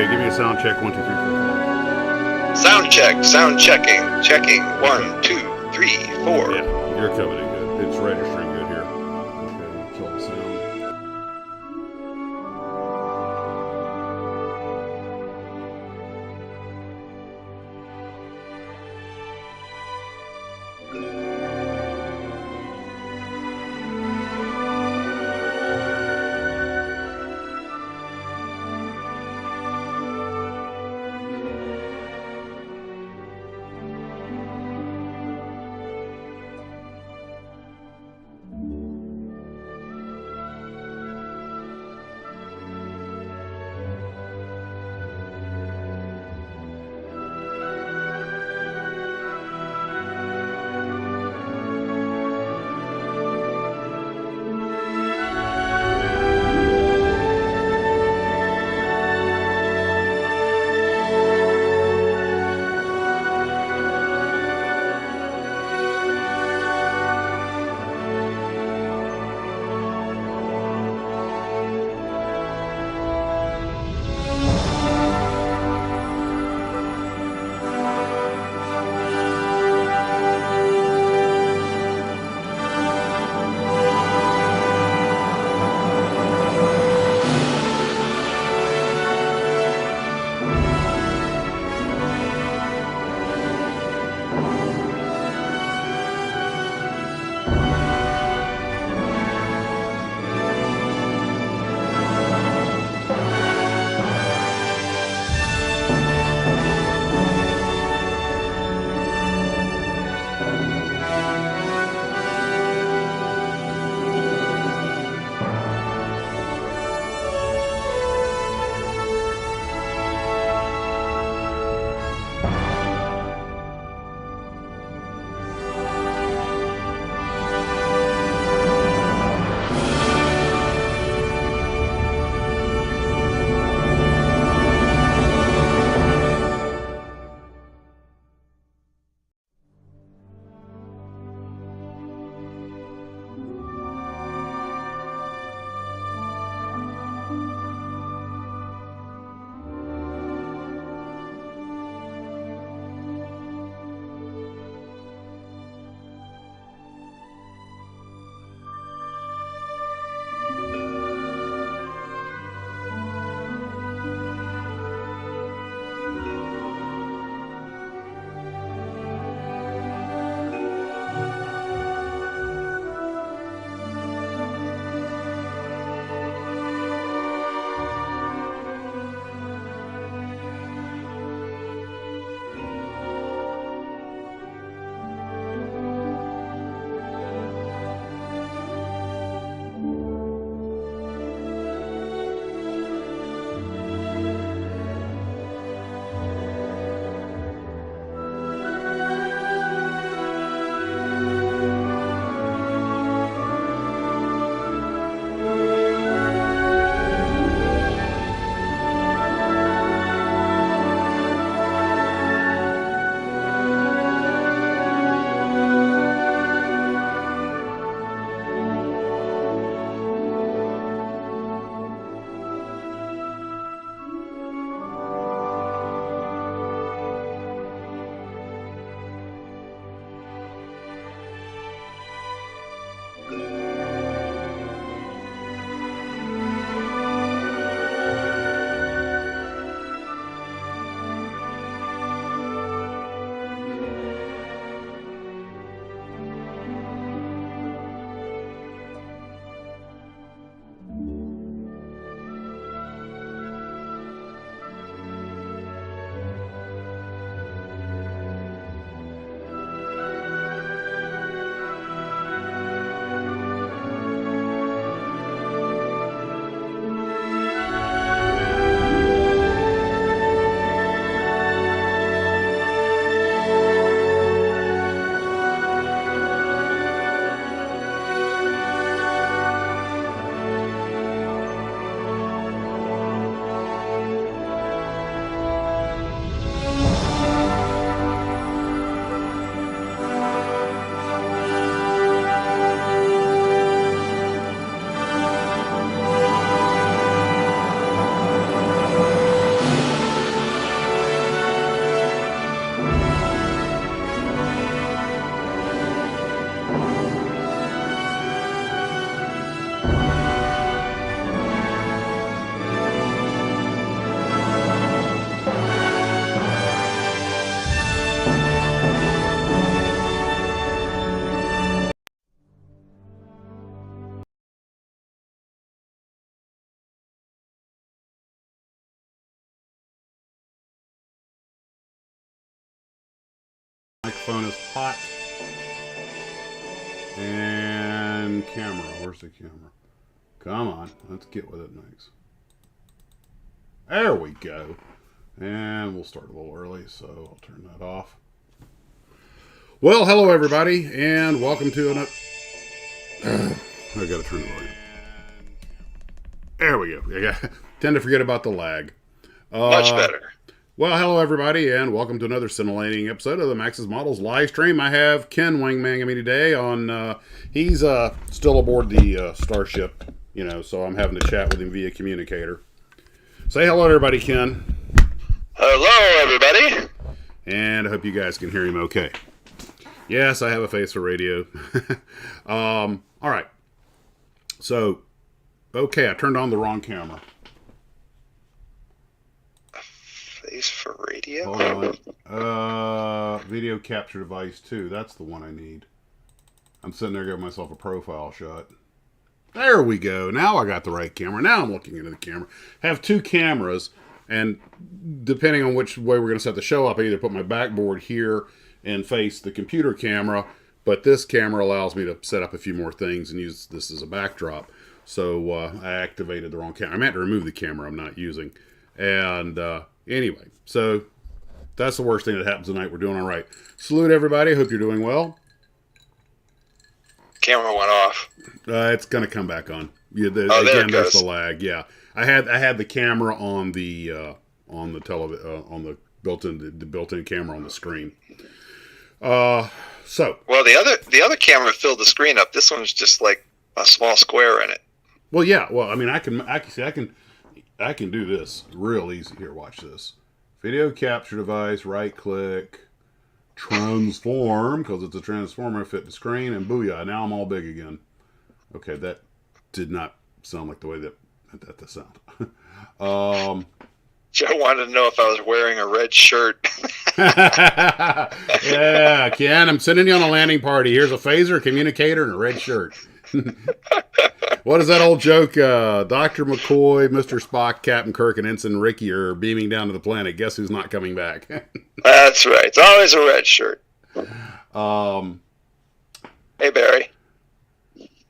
Okay, give me a sound check. 1, 2, 3, 4, 5. Sound check. Sound checking. Checking. 1, 2, 3, 4. Yeah, you're coming in good. It's registering good here. Okay, kill the sound. Microphone is hot. And camera. Where's the camera? Come on. Let's get with it next. There we go. And we'll start a little early, so I'll turn that off. Well, hello everybody, and welcome to another... I gotta turn the volume. There we go. I tend to forget about the lag. Much better. Well, hello everybody, and welcome to another scintillating episode of the Max's Models live stream. I have Ken wingmanning me today on, he's still aboard the Starship, so I'm having to chat with him via communicator. Say hello to everybody, Ken. Hello, everybody. And I hope you guys can hear him okay. Yes, I have a face for radio. All right. So, okay, I turned on the wrong camera. Face for radio? Hold on. Video capture device 2. That's the one I need. I'm sitting there giving myself a profile shot. There we go. Now I got the right camera. Now I'm looking into the camera. I have two cameras, and depending on which way we're going to set the show up, I either put my backboard here and face the computer camera, but this camera allows me to set up a few more things and use this as a backdrop. So I activated the wrong camera. I meant to remove the camera I'm not using. And anyway, so that's the worst thing that happens tonight. We're doing all right. Salute everybody. Hope you're doing well. Camera went off. It's going to come back on. Yeah, there again, it there's goes. the lag. Yeah, I had the camera on the built-in camera on the screen. So. Well, the other camera filled the screen up. This one's just like a small square in it. Well, yeah. Well, I mean, I can do this real easy. Here, watch this. Video capture device. Right click. Transform, because it's a transformer, fit the screen, and booyah, now I'm all big again. Okay, that did not sound like the way that sounded. Joe wanted to know if I was wearing a red shirt. Yeah, Ken, I'm sending you on a landing party. Here's a phaser, a communicator, and a red shirt. What is that old joke? Dr. McCoy, Mr. Spock, Captain Kirk, and Ensign Ricky are beaming down to the planet. Guess who's not coming back? That's right. It's always a red shirt. Hey, Barry.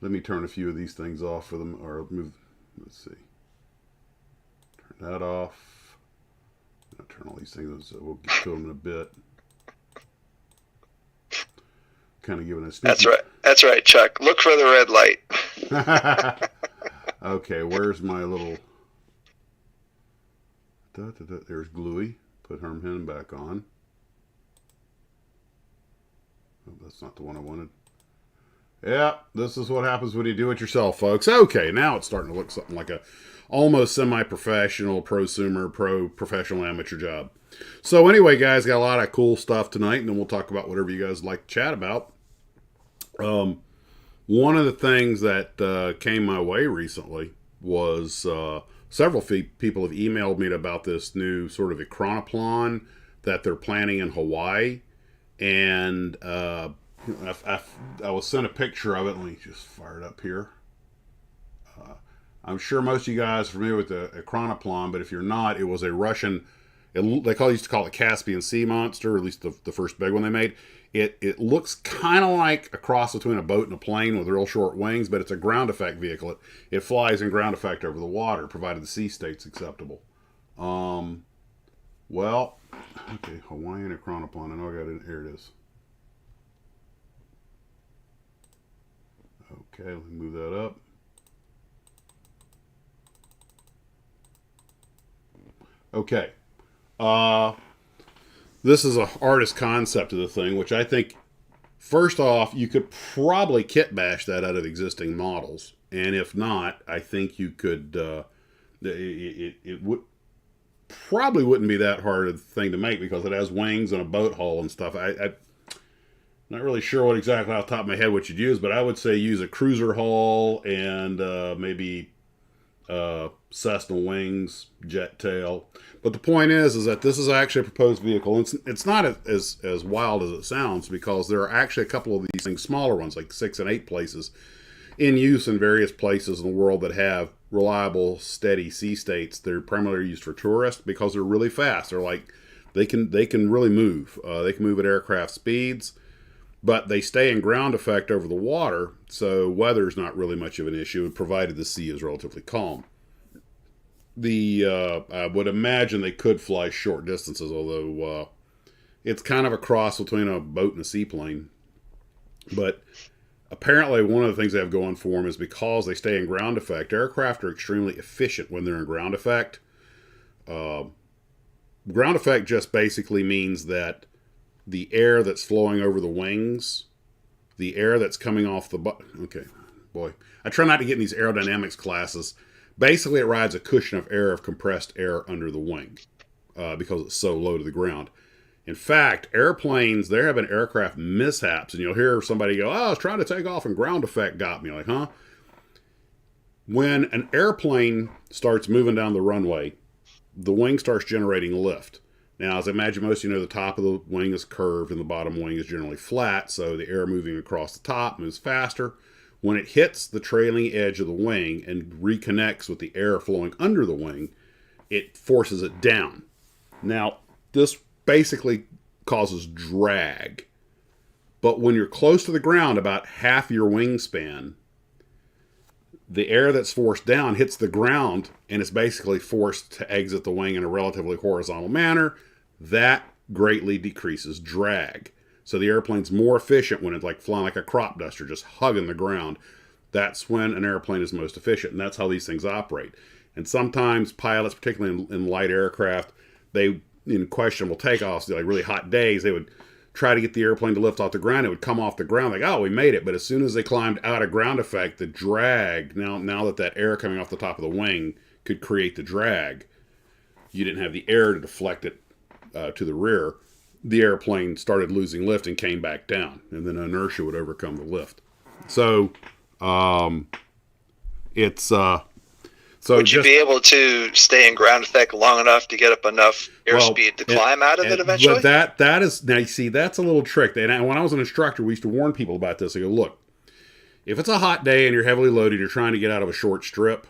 Let me turn a few of these things off for them, or move. Let's see. Turn that off. I'll turn all these things. So we'll get to them in a bit. Kind of giving a sneaky... That's right, Chuck. Look for the red light. Okay, where's my little... There's Gluey. Put him back on. Oh, that's not the one I wanted. Yeah, this is what happens when you do it yourself, folks. Okay, now it's starting to look something like a almost semi-professional, prosumer, professional amateur job. So anyway, guys, got a lot of cool stuff tonight, and then we'll talk about whatever you guys like to chat about. One of the things that came my way recently was several people have emailed me about this new sort of ekranoplane that they're planning in Hawaii, and I was sent a picture of it. Let me just fire it up here. I'm sure most of you guys are familiar with the ekranoplane, but if you're not, it was a Russian. They used to call it Caspian Sea Monster, or at least the first big one they made. It looks kind of like a cross between a boat and a plane with real short wings, but it's a ground effect vehicle. It flies in ground effect over the water, provided the sea state's acceptable. Well, okay, Hawaiian Ikranoplane. I know I got it. Here it is. Okay, let me move that up. Okay. This is an artist concept of the thing, which I think, first off, you could probably kit bash that out of existing models. And if not, I think you could, it would probably wouldn't be that hard a thing to make because it has wings and a boat hull and stuff. I'm not really sure what exactly off the top of my head what you'd use, but I would say use a cruiser hull and maybe Cessna wings, jet tail. But the point is that this is actually a proposed vehicle. It's not as wild as it sounds because there are actually a couple of these things, smaller ones, like 6 and 8 places, in use in various places in the world that have reliable, steady sea states. They're primarily used for tourists because they're really fast. They're like They can really move. They can move at aircraft speeds, but they stay in ground effect over the water, so weather's not really much of an issue, provided the sea is relatively calm. I would imagine they could fly short distances, although it's kind of a cross between a boat and a seaplane. But apparently one of the things they have going for them is because they stay in ground effect, aircraft are extremely efficient when they're in ground effect. Ground effect just basically means that the air that's flowing over the wings, the air that's coming off the... Okay, boy. I try not to get in these aerodynamics classes. Basically, it rides a cushion of air, of compressed air under the wing because it's so low to the ground. In fact, airplanes, there have been aircraft mishaps, and you'll hear somebody go, I was trying to take off and ground effect got me. Like, huh? When an airplane starts moving down the runway, the wing starts generating lift. Now, as I imagine most of you know, the top of the wing is curved and the bottom wing is generally flat, so the air moving across the top moves faster. When it hits the trailing edge of the wing and reconnects with the air flowing under the wing, it forces it down. Now, this basically causes drag. But when you're close to the ground, about half your wingspan, the air that's forced down hits the ground and it's basically forced to exit the wing in a relatively horizontal manner. That greatly decreases drag. So the airplane's more efficient when it's like flying like a crop duster, just hugging the ground. That's when an airplane is most efficient, and that's how these things operate. And sometimes pilots, particularly in light aircraft, they, in questionable takeoffs, like really hot days, they would try to get the airplane to lift off the ground. It would come off the ground like, oh, we made it. But as soon as they climbed out of ground effect, the drag, now that air coming off the top of the wing could create the drag, you didn't have the air to deflect it to the rear. The airplane started losing lift and came back down. And then inertia would overcome the lift. So, would you be able to stay in ground effect long enough to get up enough airspeed to climb out of it eventually? But that is, now you see, that's a little trick. And when I was an instructor, we used to warn people about this. I go, look, if it's a hot day and you're heavily loaded, you're trying to get out of a short strip,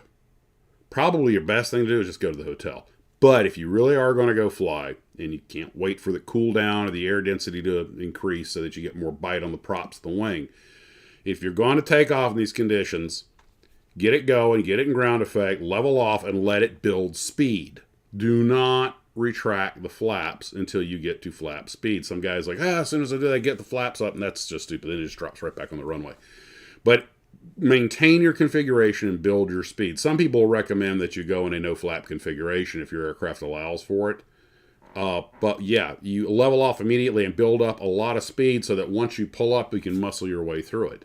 probably your best thing to do is just go to the hotel. But if you really are going to go fly, and you can't wait for the cool down or the air density to increase so that you get more bite on the props of the wing, if you're going to take off in these conditions, get it going, get it in ground effect, level off, and let it build speed. Do not retract the flaps until you get to flap speed. Some guys like, as soon as I do, I get the flaps up, and that's just stupid. Then it just drops right back on the runway. But maintain your configuration and build your speed. Some people recommend that you go in a no-flap configuration if your aircraft allows for it. But yeah, you level off immediately and build up a lot of speed so that once you pull up, you can muscle your way through it.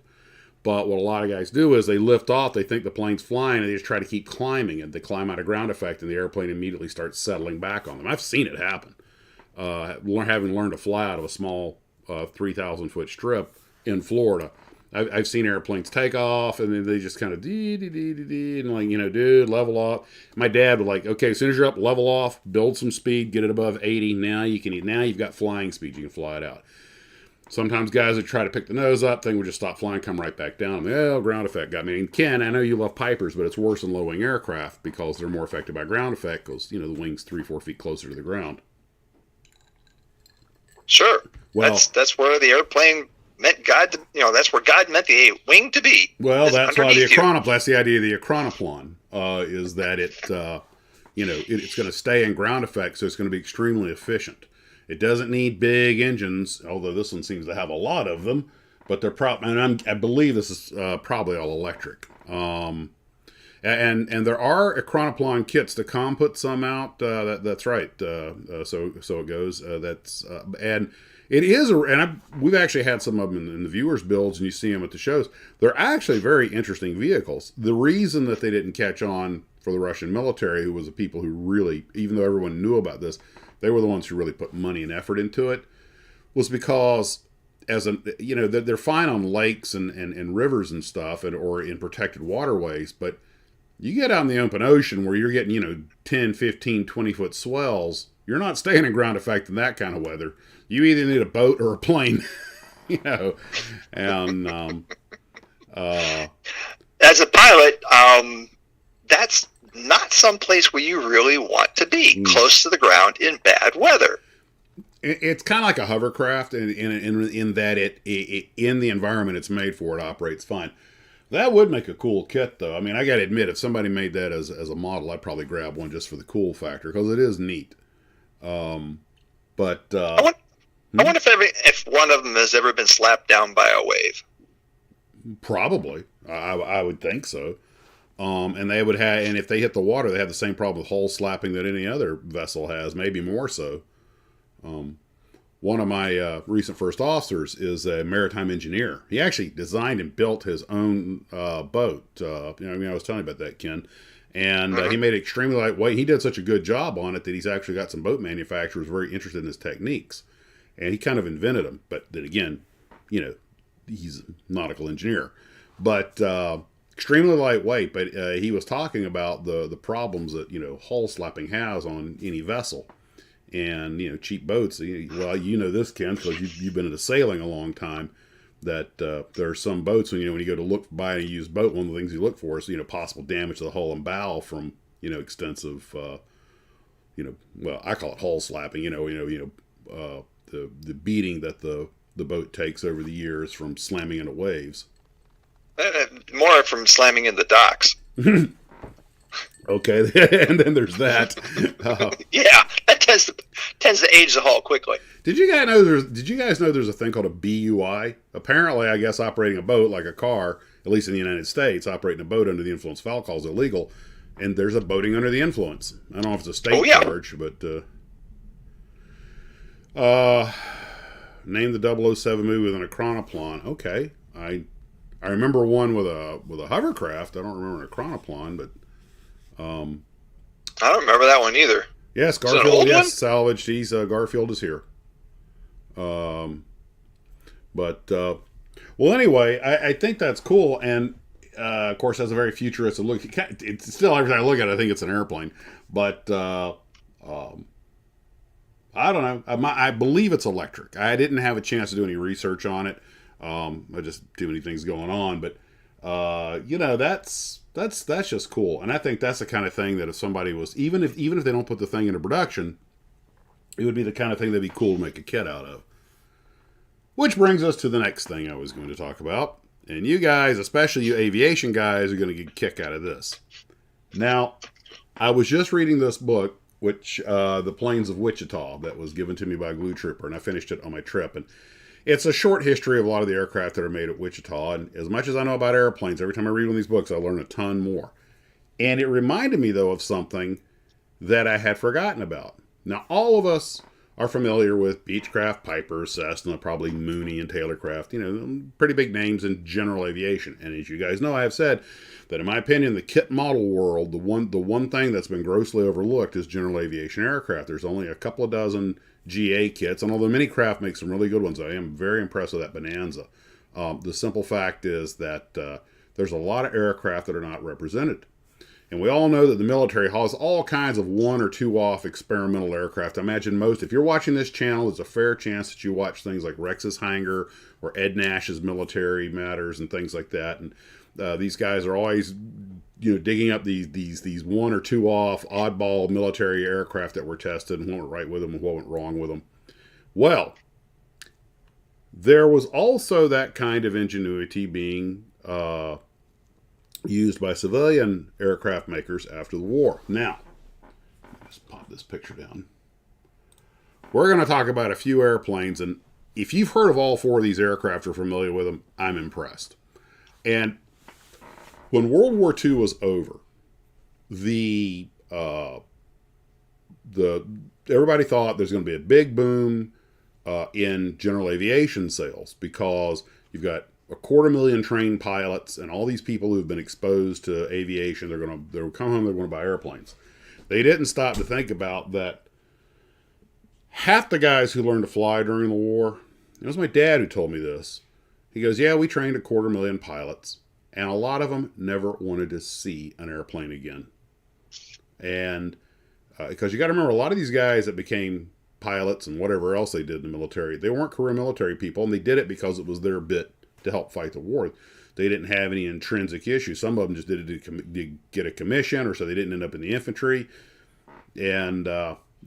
But what a lot of guys do is they lift off, they think the plane's flying, and they just try to keep climbing it. They climb out of ground effect, and the airplane immediately starts settling back on them. I've seen it happen. Having learned to fly out of a small 3,000-foot strip in Florida, I've seen airplanes take off, and then they just kind of and like, dude, level off. My dad would like, okay, as soon as you're up, level off, build some speed, get it above 80. Now you've got flying speed, you can fly it out. Sometimes guys would try to pick the nose up, thing would just stop flying, come right back down. Ground effect got me. And Ken, I know you love Pipers, but it's worse than low-wing aircraft because they're more affected by ground effect because, the wing's 3-4 feet closer to the ground. Sure. Well, that's where the airplane meant God to, that's where God meant the wing to be. Well, that's why that's the idea of the ekranoplane, is that it's going to stay in ground effect, so it's going to be extremely efficient. It doesn't need big engines, although this one seems to have a lot of them. But they're I believe this is probably all electric. And there are ekranoplane kits. The Com put some out. That's right. So it goes. And it is. We've actually had some of them in the viewers' builds, and you see them at the shows. They're actually very interesting vehicles. The reason that they didn't catch on for the Russian military, who was the people who really, even though everyone knew about this, they were the ones who really put money and effort into it, was because they're fine on lakes and rivers and stuff, or in protected waterways, but you get out in the open ocean where you're getting 10, 15, 20-foot swells, you're not staying in ground effect in that kind of weather. You either need a boat or a plane, and as a pilot, that's not some place where you really want to be, close to the ground in bad weather. It's kind of like a hovercraft in that it in the environment it's made for, it operates fine. That would make a cool kit, though. I mean, I got to admit, if somebody made that as a model, I'd probably grab one just for the cool factor, because it is neat. But I wonder if one of them has ever been slapped down by a wave. Probably, I would think so. And they would have, and if they hit the water, they have the same problem with hull slapping that any other vessel has, maybe more so. One of my recent first officers is a maritime engineer. He actually designed and built his own boat. I was telling you about that, Ken. And he made it extremely lightweight. He did such a good job on it that he's actually got some boat manufacturers very interested in his techniques. And he kind of invented them. But then again, he's a nautical engineer. But extremely lightweight. But he was talking about the problems that, hull slapping has on any vessel. And, cheap boats. Well, this, Ken, because you've been into sailing a long time, that there are some boats when you go to buy a used boat, one of the things you look for is, possible damage to the hull and bow from, extensive, well, I call it hull slapping, the beating that the boat takes over the years from slamming into waves. More from slamming in the docks. Okay, and then there's that. Yeah, that tends to age the hull quickly. Did you guys know there's a thing called a BUI? Apparently, I guess operating a boat like a car, at least in the United States, operating a boat under the influence of alcohol is illegal. And there's a boating under the influence. I don't know if it's a state charge, but name the 007 movie with an ekranoplane. Okay, I remember one with a hovercraft. I don't remember an ekranoplane, but. I don't remember that one either. Yes, Garfield. Yes, salvaged. Garfield is here. Well, anyway, I think that's cool, and of course, has a very futuristic look. It's still, every time I look at it, I think it's an airplane, but I don't know. I believe it's electric. I didn't have a chance to do any research on it. I just too many things going on, but that's just cool, and I think that's the kind of thing that if somebody was even if they don't put the thing into production, it would be the kind of thing that'd be cool to make a kit out of. Which brings us to the next thing I was going to talk about, and you guys, especially you aviation guys, are going to get a kick out of this. Now, I was just reading this book, which The Plains of Wichita, that was given to me by Glue Trooper, and I finished it on my trip, and it's a short history of a lot of the aircraft that are made at Wichita, and as much as I know about airplanes, every time I read one of these books, I learn a ton more. And it reminded me, though, of something that I had forgotten about. Now, all of us are familiar with Beechcraft, Piper, Cessna, probably Mooney and Taylorcraft, pretty big names in general aviation. And as you guys know, I have said that, in my opinion, the kit model world, the one thing that's been grossly overlooked is general aviation aircraft. There's only a couple of dozen GA kits, and although Minicraft makes some really good ones, I am very impressed with that Bonanza. The simple fact is that there's a lot of aircraft that are not represented. And we all know that the military has all kinds of one or two off experimental aircraft. I imagine if you're watching this channel, there's a fair chance that you watch things like Rex's Hangar or Ed Nash's Military Matters and things like that. And these guys are always digging up these one or two off oddball military aircraft that were tested and what went right with them and what went wrong with them. Well, there was also that kind of ingenuity being used by civilian aircraft makers after the war. Now, let's pop this picture down. We're going to talk about a few airplanes, and if you've heard of all four of these aircraft or familiar with them, I'm impressed. And when World War II was over, everybody thought there's going to be a big boom in general aviation sales because you've got 250,000 trained pilots and all these people who've been exposed to aviation. They'll come home, they're going to buy airplanes. They didn't stop to think about that half the guys who learned to fly during the war, it was my dad who told me this. He goes, yeah, we trained 250,000 pilots, and a lot of them never wanted to see an airplane again. And because you got to remember, a lot of these guys that became pilots and whatever else they did in the military, they weren't career military people, and they did it because it was their bit to help fight the war. They didn't have any intrinsic issues. Some of them just did it to get a commission, or so they didn't end up in the infantry. And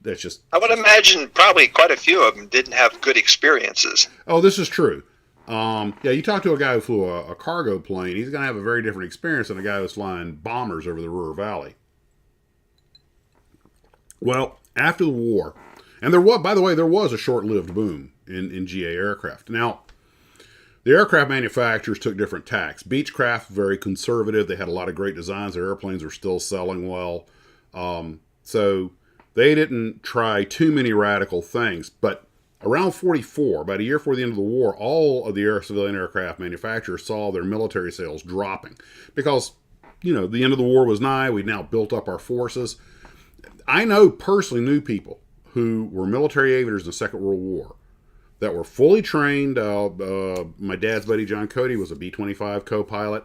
That's just... I would imagine probably quite a few of them didn't have good experiences. Oh, this is true. Yeah, you talk to a guy who flew a cargo plane, he's going to have a very different experience than a guy who's flying bombers over the Ruhr Valley. Well, after the war, and there was, by the way, there was a short-lived boom in GA aircraft. Now, the aircraft manufacturers took different tacks. Beechcraft, very conservative. They had a lot of great designs. Their airplanes were still selling well. So they didn't try too many radical things. But around 44, about a year before the end of the war, all of the civilian aircraft manufacturers saw their military sales dropping. Because, the end of the war was nigh. We'd now built up our forces. I personally knew people who were military aviators in the Second World War that were fully trained. My dad's buddy John Cody was a B-25 co-pilot,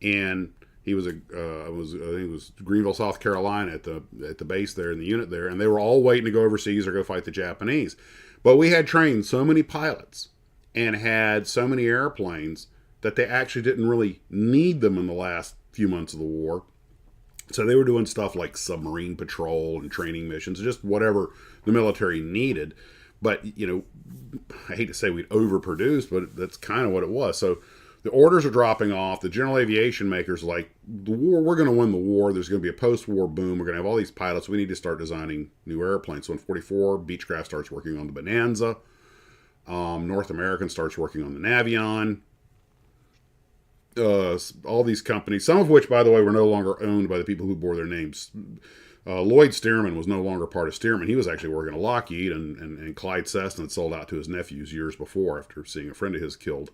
and he was I think it was Greenville, South Carolina, at the base there in the unit there, and they were all waiting to go overseas or go fight the Japanese. But we had trained so many pilots and had so many airplanes that they actually didn't really need them in the last few months of the war. So they were doing stuff like submarine patrol and training missions, just whatever the military needed. But, I hate to say we'd overproduced, but that's kind of what it was. So the orders are dropping off. The general aviation makers are like, the war, we're going to win the war. There's going to be a post-war boom. We're going to have all these pilots. We need to start designing new airplanes. So in 44, Beechcraft starts working on the Bonanza. North American starts working on the Navion. All these companies, some of which, by the way, were no longer owned by the people who bore their names. Lloyd Stearman was no longer part of Stearman. He was actually working at Lockheed, and Clyde Cessna had sold out to his nephews years before after seeing a friend of his killed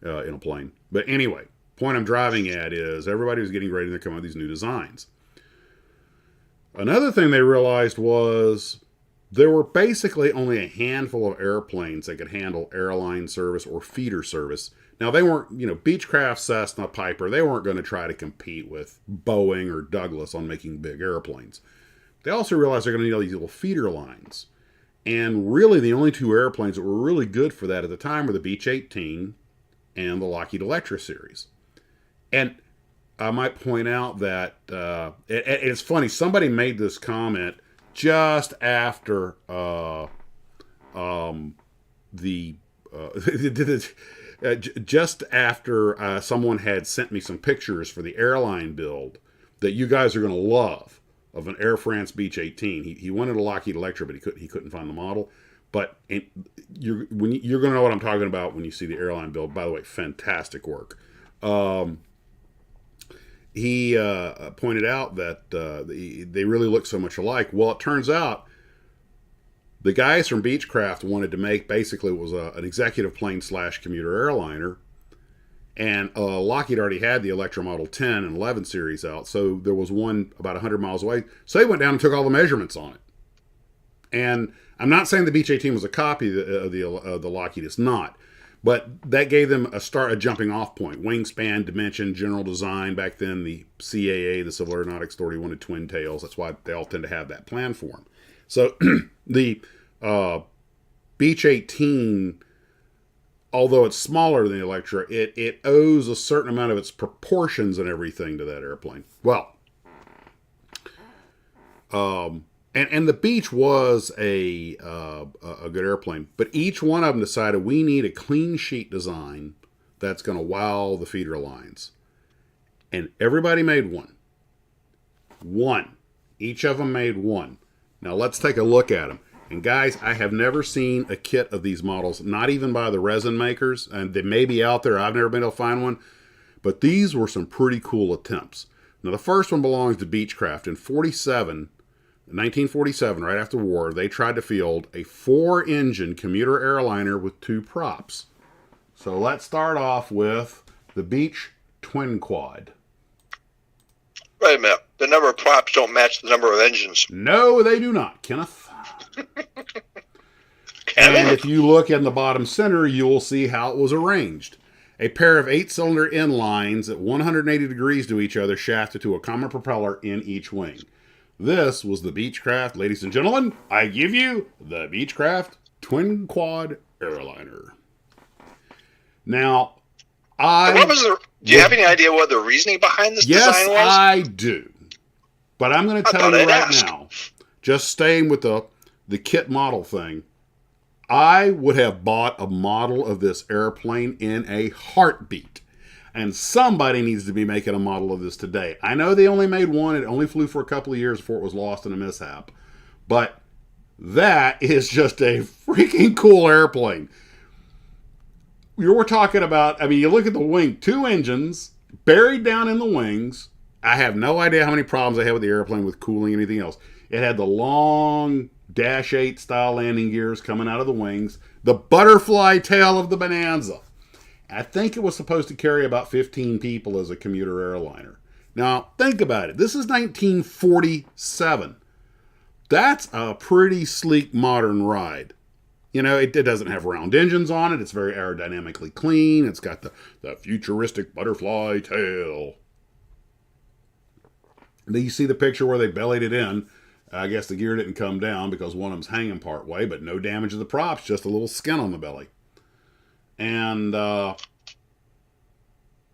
in a plane. But anyway, point I'm driving at is everybody was getting ready to come up with these new designs. Another thing they realized was there were basically only a handful of airplanes that could handle airline service or feeder service. Now, they weren't, Beechcraft, Cessna, Piper, they weren't going to try to compete with Boeing or Douglas on making big airplanes. They also realized they're going to need all these little feeder lines. And really, the only two airplanes that were really good for that at the time were the Beech 18 and the Lockheed Electra series. And I might point out that it's funny, somebody made this comment just after just after someone had sent me some pictures for the airline build that you guys are going to love of an Air France Beech 18. He wanted a Lockheed Electra, but he couldn't find the model. But you're going to know what I'm talking about when you see the airline build. By the way, fantastic work. He pointed out that they really look so much alike. Well, it turns out the guys from Beechcraft wanted to make, basically, it was an executive plane / commuter airliner. And Lockheed already had the Electra Model 10 and 11 series out. So there was one about 100 miles away. So they went down and took all the measurements on it. And I'm not saying the Beech 18 was a copy of the Lockheed. It's not. But that gave them a jumping off point. Wingspan, dimension, general design. Back then, the CAA, the Civil Aeronautics Authority, wanted twin tails. That's why they all tend to have that plan for them. So the Beech 18, although it's smaller than the Electra, it owes a certain amount of its proportions and everything to that airplane. Well, and the Beech was a good airplane, but each one of them decided we need a clean sheet design that's going to wow the feeder lines. And everybody made one. One. Each of them made one. Now let's take a look at them. And guys, I have never seen a kit of these models, not even by the resin makers, and they may be out there. I've never been able to find one, but these were some pretty cool attempts. Now the first one belongs to Beechcraft. In 1947, right after the war, they tried to field a 4-engine commuter airliner with 2 props. So let's start off with the Beech Twin Quad. Wait a minute. The number of props don't match the number of engines. No, they do not, Kenneth. And if you look in the bottom center, you will see how it was arranged. A pair of 8-cylinder inlines at 180 degrees to each other, shafted to a common propeller in each wing. This was the Beechcraft, ladies and gentlemen. I give you the Beechcraft Twin Quad Airliner. Now, do you have any idea what the reasoning behind this design was? Yes, I do. But I'm going to tell you right now, just staying with the the kit model thing, I would have bought a model of this airplane in a heartbeat. And somebody needs to be making a model of this today. I know they only made one. It only flew for a couple of years before it was lost in a mishap. But that is just a freaking cool airplane. We're talking about, I mean, you look at the wing, 2 engines buried down in the wings. I have no idea how many problems they had with the airplane with cooling and anything else. It had the long Dash 8 style landing gears coming out of the wings, the butterfly tail of the Bonanza. I think it was supposed to carry about 15 people as a commuter airliner. Now, think about it. This is 1947. That's a pretty sleek modern ride. You know, it doesn't have round engines on it. It's very aerodynamically clean. It's got the futuristic butterfly tail. Then you see the picture where they bellied it in. I guess the gear didn't come down because one of them's hanging part way, but no damage to the props, just a little skin on the belly. And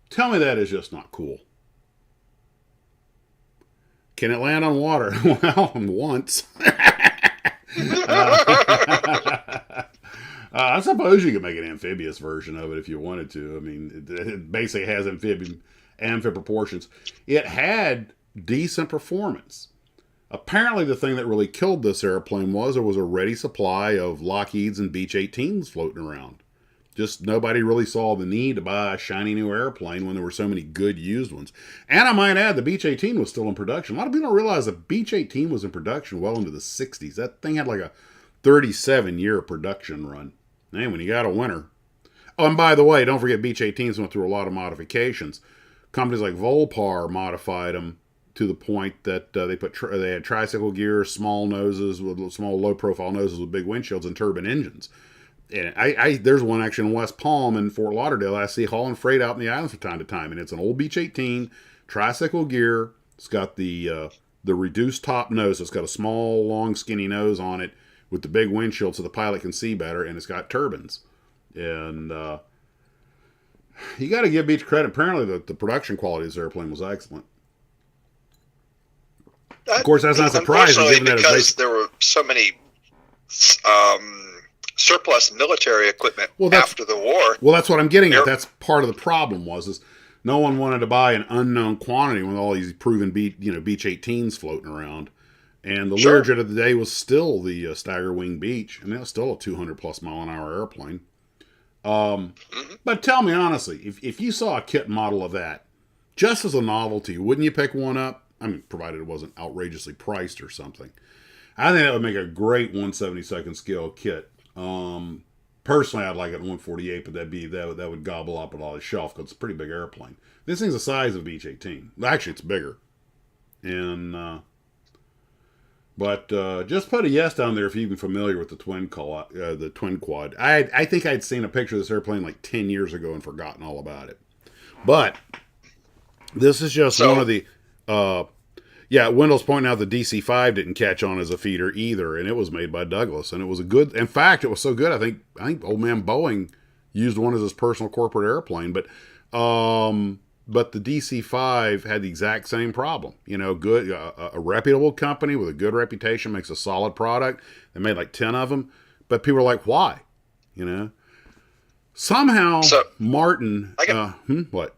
tell me that is just not cool. Can it land on water? Well, once. I suppose you could make an amphibious version of it if you wanted to. I mean, it basically has amphib proportions. It had decent performance. Apparently, the thing that really killed this airplane was there was a ready supply of Lockheeds and Beech 18s floating around. Just nobody really saw the need to buy a shiny new airplane when there were so many good used ones. And I might add, the Beech 18 was still in production. A lot of people don't realize the Beech 18 was in production well into the 60s. That thing had like a 37-year production run. Man, when you got a winner. Oh, and by the way, don't forget Beech 18s went through a lot of modifications. Companies like Volpar modified them to the point that they had tricycle gear, small noses with small low-profile noses with big windshields and turbine engines. And there's one actually in West Palm and Fort Lauderdale I see hauling freight out in the islands from time to time, and it's an old Beech 18 tricycle gear. It's got the reduced top nose. So it's got a small, long, skinny nose on it with the big windshield so the pilot can see better, and it's got turbines. And you got to give Beech credit. Apparently, the production quality of this airplane was excellent. Of course, that's not surprising, given that because there were so many surplus military equipment after the war. Well, that's what I'm getting at. That's part of the problem is no one wanted to buy an unknown quantity with all these proven Beech 18s floating around. And the Learjet of the day was still the Stagger Wing Beech, and that was still a 200-plus mile-an-hour airplane. But tell me honestly, if you saw a kit model of that, just as a novelty, wouldn't you pick one up? I mean, provided it wasn't outrageously priced or something. I think that would make a great 1/72 scale kit. Personally, I'd like it at 148, but that would gobble up at all the shelf because it's a pretty big airplane. This thing's the size of a Beech 18. Actually, it's bigger. And but just put a yes down there if you're even familiar with the twin quad. I think I'd seen a picture of this airplane like 10 years ago and forgotten all about it. But this is just one of the. Wendell's pointing out the DC-5 didn't catch on as a feeder either, and it was made by Douglas, and it was a good. In fact, it was so good. I think old man Boeing used one as his personal corporate airplane, but the DC-5 had the exact same problem. You know, good a reputable company with a good reputation makes a solid product. They made like 10 of them, but people are like, why? You know, somehow Martin. What?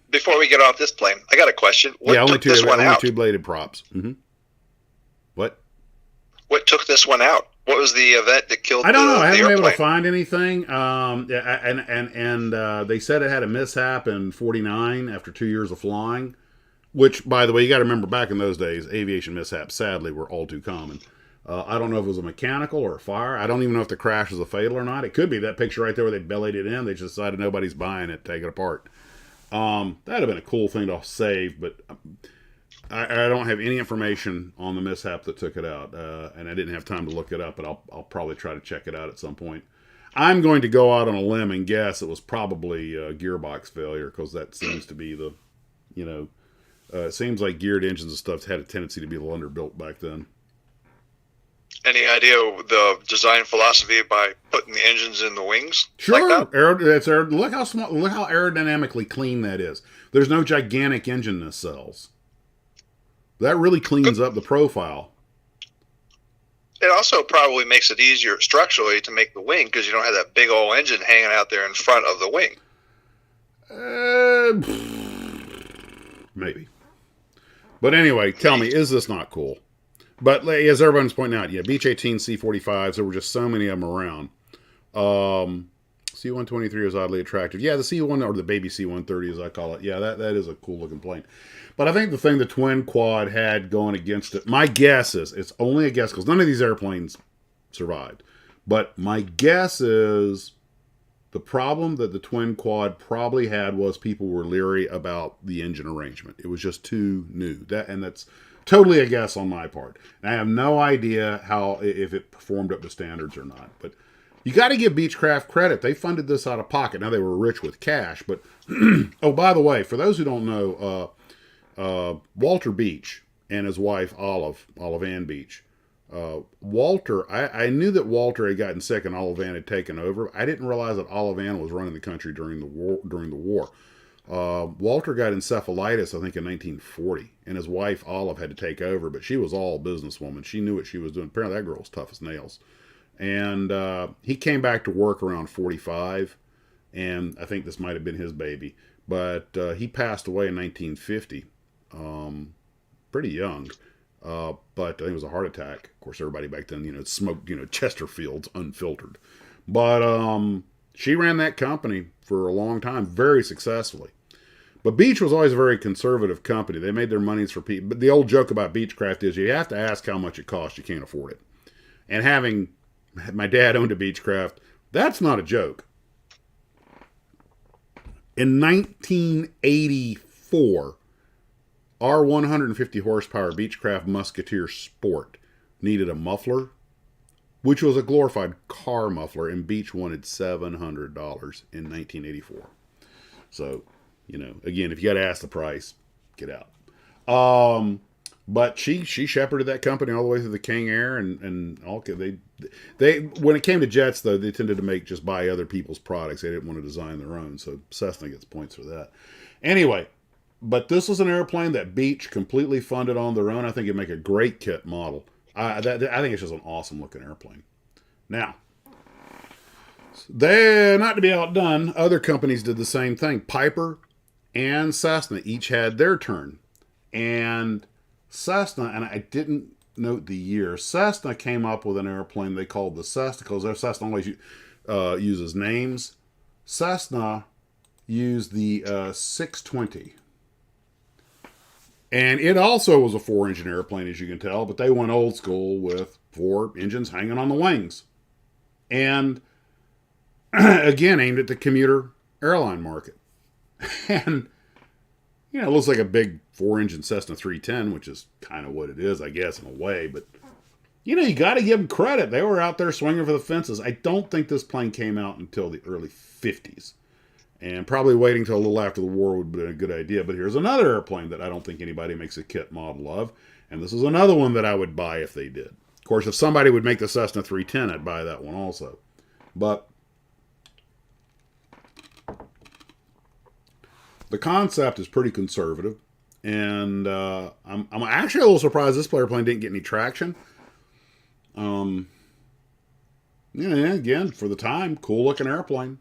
Before we get off this plane, I got a question. Only two bladed props. Mm-hmm. What took this one out? What was the event that killed? I don't know. I haven't been able to airplane? find anything. And they said it had a mishap in '49 after 2 years of flying. Which, by the way, you got to remember back in those days, aviation mishaps sadly were all too common. I don't know if it was a mechanical or a fire. I don't even know if the crash was a fatal or not. It could be that picture right there where they bellied it in. They just decided nobody's buying it, take it apart. That'd have been a cool thing to save, but I don't have any information on the mishap that took it out, and I didn't have time to look it up, but I'll probably try to check it out at some point. I'm going to go out on a limb and guess it was probably a gearbox failure, because that seems to be it seems like geared engines and stuff had a tendency to be a little underbuilt back then. Any idea the design philosophy by putting the engines in the wings? Sure. Like that? Look how small, look how aerodynamically clean that is. There's no gigantic engine nacelles. That really cleans up the profile. it also probably makes it easier structurally to make the wing because you don't have that big old engine hanging out there in front of the wing. Maybe. But anyway, tell me, is this not cool? But as everyone's pointing out, yeah, Beech 18 C45s, there were just so many of them around. C123 is oddly attractive. Yeah, the C1, or the baby C130 as I call it, yeah, that is a cool looking plane. But I think the thing the twin quad had going against it, my guess is, it's only a guess because none of these airplanes survived. But my guess is the problem that the twin quad probably had was people were leery about the engine arrangement. It was just too new. That's totally a guess on my part. And I have no idea if it performed up to standards or not. But you got to give Beechcraft credit. They funded this out of pocket. Now, they were rich with cash. But, oh, by the way, for those who don't know, Walter Beech and his wife, Olive Ann Beech. Walter, I knew that Walter had gotten sick and Olive Ann had taken over. I didn't realize that Olive Ann was running the country during the war. Walter got encephalitis, I think, in 1940, and his wife, Olive, had to take over, but she was all businesswoman. She knew what she was doing. Apparently, that girl was tough as nails. And he came back to work around 45, and I think this might have been his baby. But he passed away in 1950, pretty young. But I think it was a heart attack. Of course, everybody back then, smoked, Chesterfields unfiltered. But she ran that company for a long time, very successfully. But Beech was always a very conservative company. They made their monies for people. But the old joke about Beechcraft is you have to ask how much it costs. You can't afford it. And having my dad owned a Beechcraft, that's not a joke. In 1984, our 150 horsepower Beechcraft Musketeer Sport needed a muffler, which was a glorified car muffler, and Beech wanted $700 in 1984. So, again, if you got to ask the price, get out. But she shepherded that company all the way through the King Air, and all. They when it came to jets, though, they tended to just buy other people's products. They didn't want to design their own, so Cessna gets points for that. Anyway, but this was an airplane that Beech completely funded on their own. I think it'd make a great kit model. I think it's just an awesome looking airplane. Now, they're not to be outdone. Other companies did the same thing. Piper and Cessna each had their turn, and Cessna, and I didn't note the year, Cessna came up with an airplane they called the Cessna, because their Cessna always uses names. Cessna used the 620. And it also was a 4-engine airplane, as you can tell, but they went old school with 4 engines hanging on the wings. And, again, aimed at the commuter airline market. And, it looks like a big 4-engine Cessna 310, which is kind of what it is, I guess, in a way. But, you got to give them credit. They were out there swinging for the fences. I don't think this plane came out until the early 50s. And probably waiting till a little after the war would have been a good idea. But here's another airplane that I don't think anybody makes a kit model of. And this is another one that I would buy if they did. Of course, if somebody would make the Cessna 310, I'd buy that one also. But the concept is pretty conservative. And I'm actually a little surprised this airplane didn't get any traction. Again, for the time, cool looking airplane.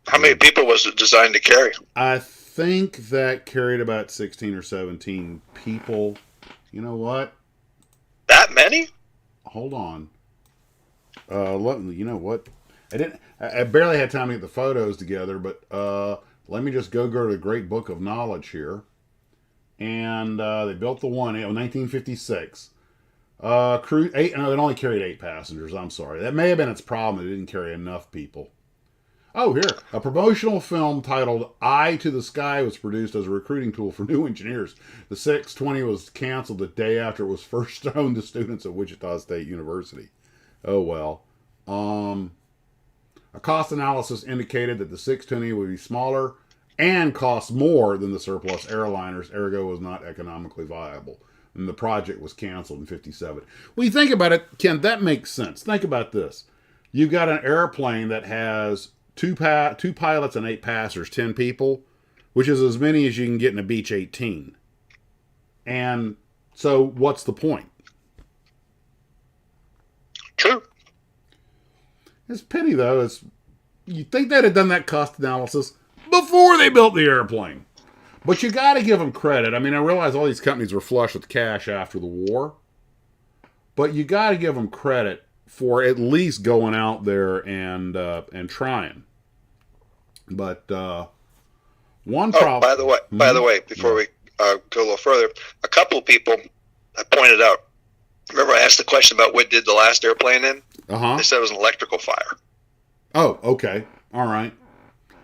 How many people was it designed to carry? I think that carried about 16 or 17 people. You know what? That many? Hold on. You know what? I barely had time to get the photos together, but let me just go to the Great Book of Knowledge here. And they built the one in 1956. It only carried 8 passengers. I'm sorry. That may have been its problem. It didn't carry enough people. Oh, here. A promotional film titled Eye to the Sky was produced as a recruiting tool for new engineers. The 620 was canceled the day after it was first shown to students at Wichita State University. Oh, well. A cost analysis indicated that the 620 would be smaller and cost more than the surplus airliners, ergo was not economically viable. And the project was canceled in 57. When you think about it, Ken, that makes sense. Think about this. You've got an airplane that has two pilots and 8 passengers, 10 people, which is as many as you can get in a Beech 18. And so what's the point? True. It's a pity, though. You'd think they'd have done that cost analysis before they built the airplane. But you got to give them credit. I mean, I realize all these companies were flush with cash after the war. But you got to give them credit for at least going out there and trying. But one problem. By the way, before we go a little further, a couple of people I pointed out. Remember, I asked the question about what did the last airplane in? They said it was an electrical fire. Oh, okay, all right.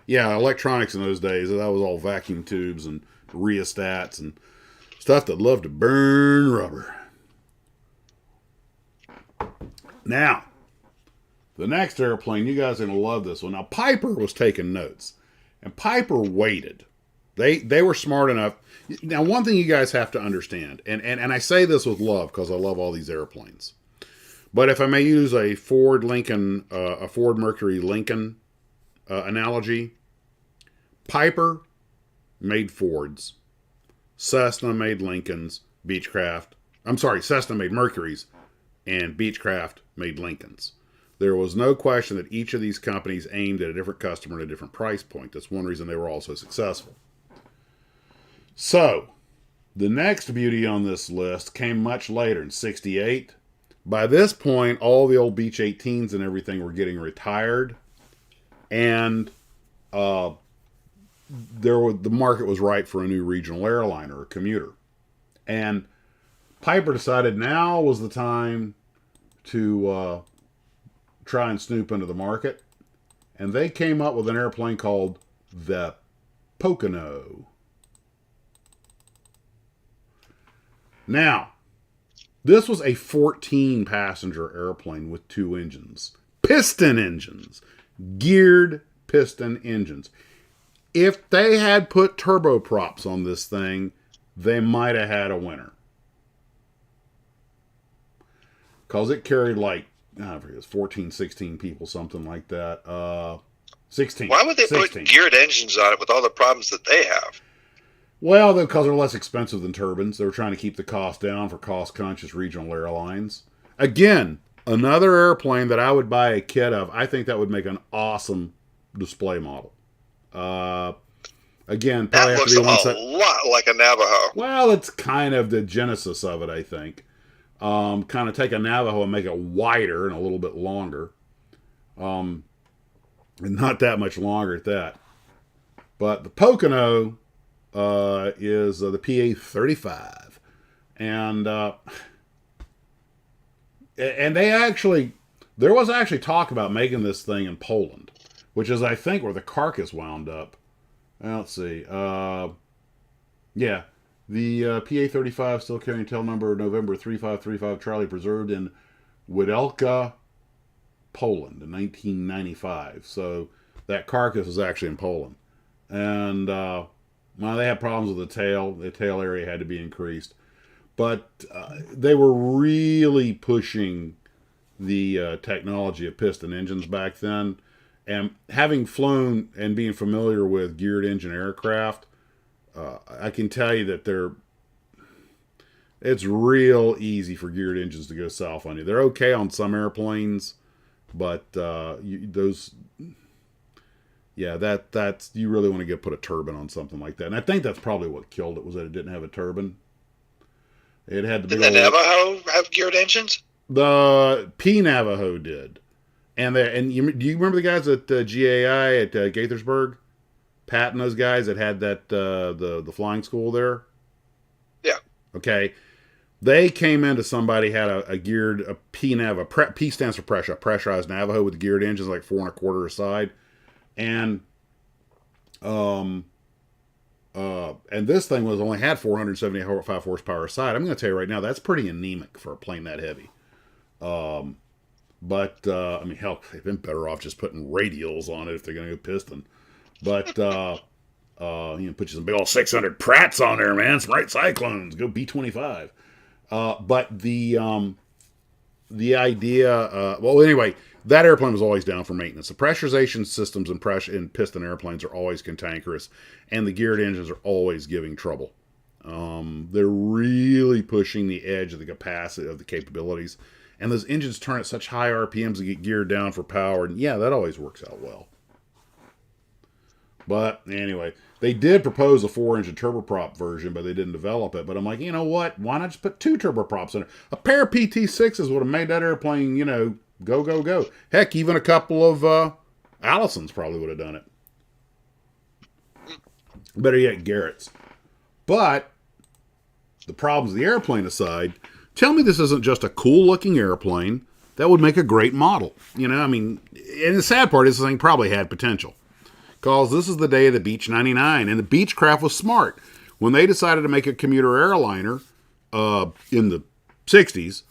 Yeah, electronics in those days, that was all vacuum tubes and rheostats and stuff that loved to burn rubber. Now, the next airplane, you guys are going to love this one. Now, Piper was taking notes, and Piper waited. They were smart enough. Now, one thing you guys have to understand, and I say this with love because I love all these airplanes, but if I may use a Ford Mercury Lincoln analogy, Piper made Fords, Cessna made Lincolns, Cessna made Mercuries, and Beechcraft made Lincolns. There was no question that each of these companies aimed at a different customer at a different price point. That's one reason they were all so successful. So, the next beauty on this list came much later in '68. By this point, all the old Beech 18s and everything were getting retired, and the market was ripe for a new regional airliner, a commuter. And Piper decided now was the time to try and snoop into the market, and they came up with an airplane called the Pocono. Now, this was a 14-passenger airplane with 2 engines. Piston engines. Geared piston engines. If they had put turboprops on this thing, they might have had a winner. Because it carried like, I forget, it was 14, 16 people, something like that. 16. Why would they put geared engines on it with all the problems that they have? Well, because they're less expensive than turbines. They were trying to keep the cost down for cost-conscious regional airlines. Again, another airplane that I would buy a kit of. I think that would make an awesome display model. Again, probably that looks a lot like a Navajo. Well, it's kind of the genesis of it, I think. Kind of take a Navajo and make it wider and a little bit longer. And not that much longer at that. But the Pocono is the PA-35. And there was actually talk about making this thing in Poland, which is, I think, where the carcass wound up. Let's see. Yeah. The PA-35 still carrying tail number November 3535 Charlie, preserved in Widelka, Poland in 1995. So that carcass was actually in Poland. And they had problems with the tail. The tail area had to be increased. But they were really pushing the technology of piston engines back then. And having flown and being familiar with geared engine aircraft, I can tell you that it's real easy for geared engines to go south on you. They're okay on some airplanes, but you really want to put a turbine on something like that. And I think that's probably what killed it, was that it didn't have a turbine. It had to be. Did the Navajo have geared engines? The P Navajo did, do you remember the guys at GAI at Gaithersburg? Pat and those guys that had that the flying school there. Yeah. Okay. They came into somebody had a geared P Navajo. P stands for pressure, pressurized Navajo with geared engines like 4 1/4 a side, and this thing only had 475 horsepower a side. I'm going to tell you right now, that's pretty anemic for a plane that heavy. But I mean, hell, they've been better off just putting radials on it if they're going to go piston. But put you some big old 600 Pratts on there, man. Some right Cyclones. Go B-25. But the idea, anyway, that airplane was always down for maintenance. The pressurization systems in piston airplanes are always cantankerous, and the geared engines are always giving trouble. They're really pushing the edge of the capacity of the capabilities. and those engines turn at such high RPMs to get geared down for power. And yeah, that always works out well. But anyway, they did propose a 4-engine turboprop version, but they didn't develop it. But I'm like, you know what? Why not just put 2 turboprops in it? A pair of PT6s would have made that airplane, go, go, go. Heck, even a couple of Allisons probably would have done it. Better yet, Garrett's. But the problems of the airplane aside, tell me this isn't just a cool-looking airplane that would make a great model. And the sad part is this thing probably had potential. Because this is the day of the Beech 99, and the Beechcraft was smart. When they decided to make a commuter airliner in the 60s,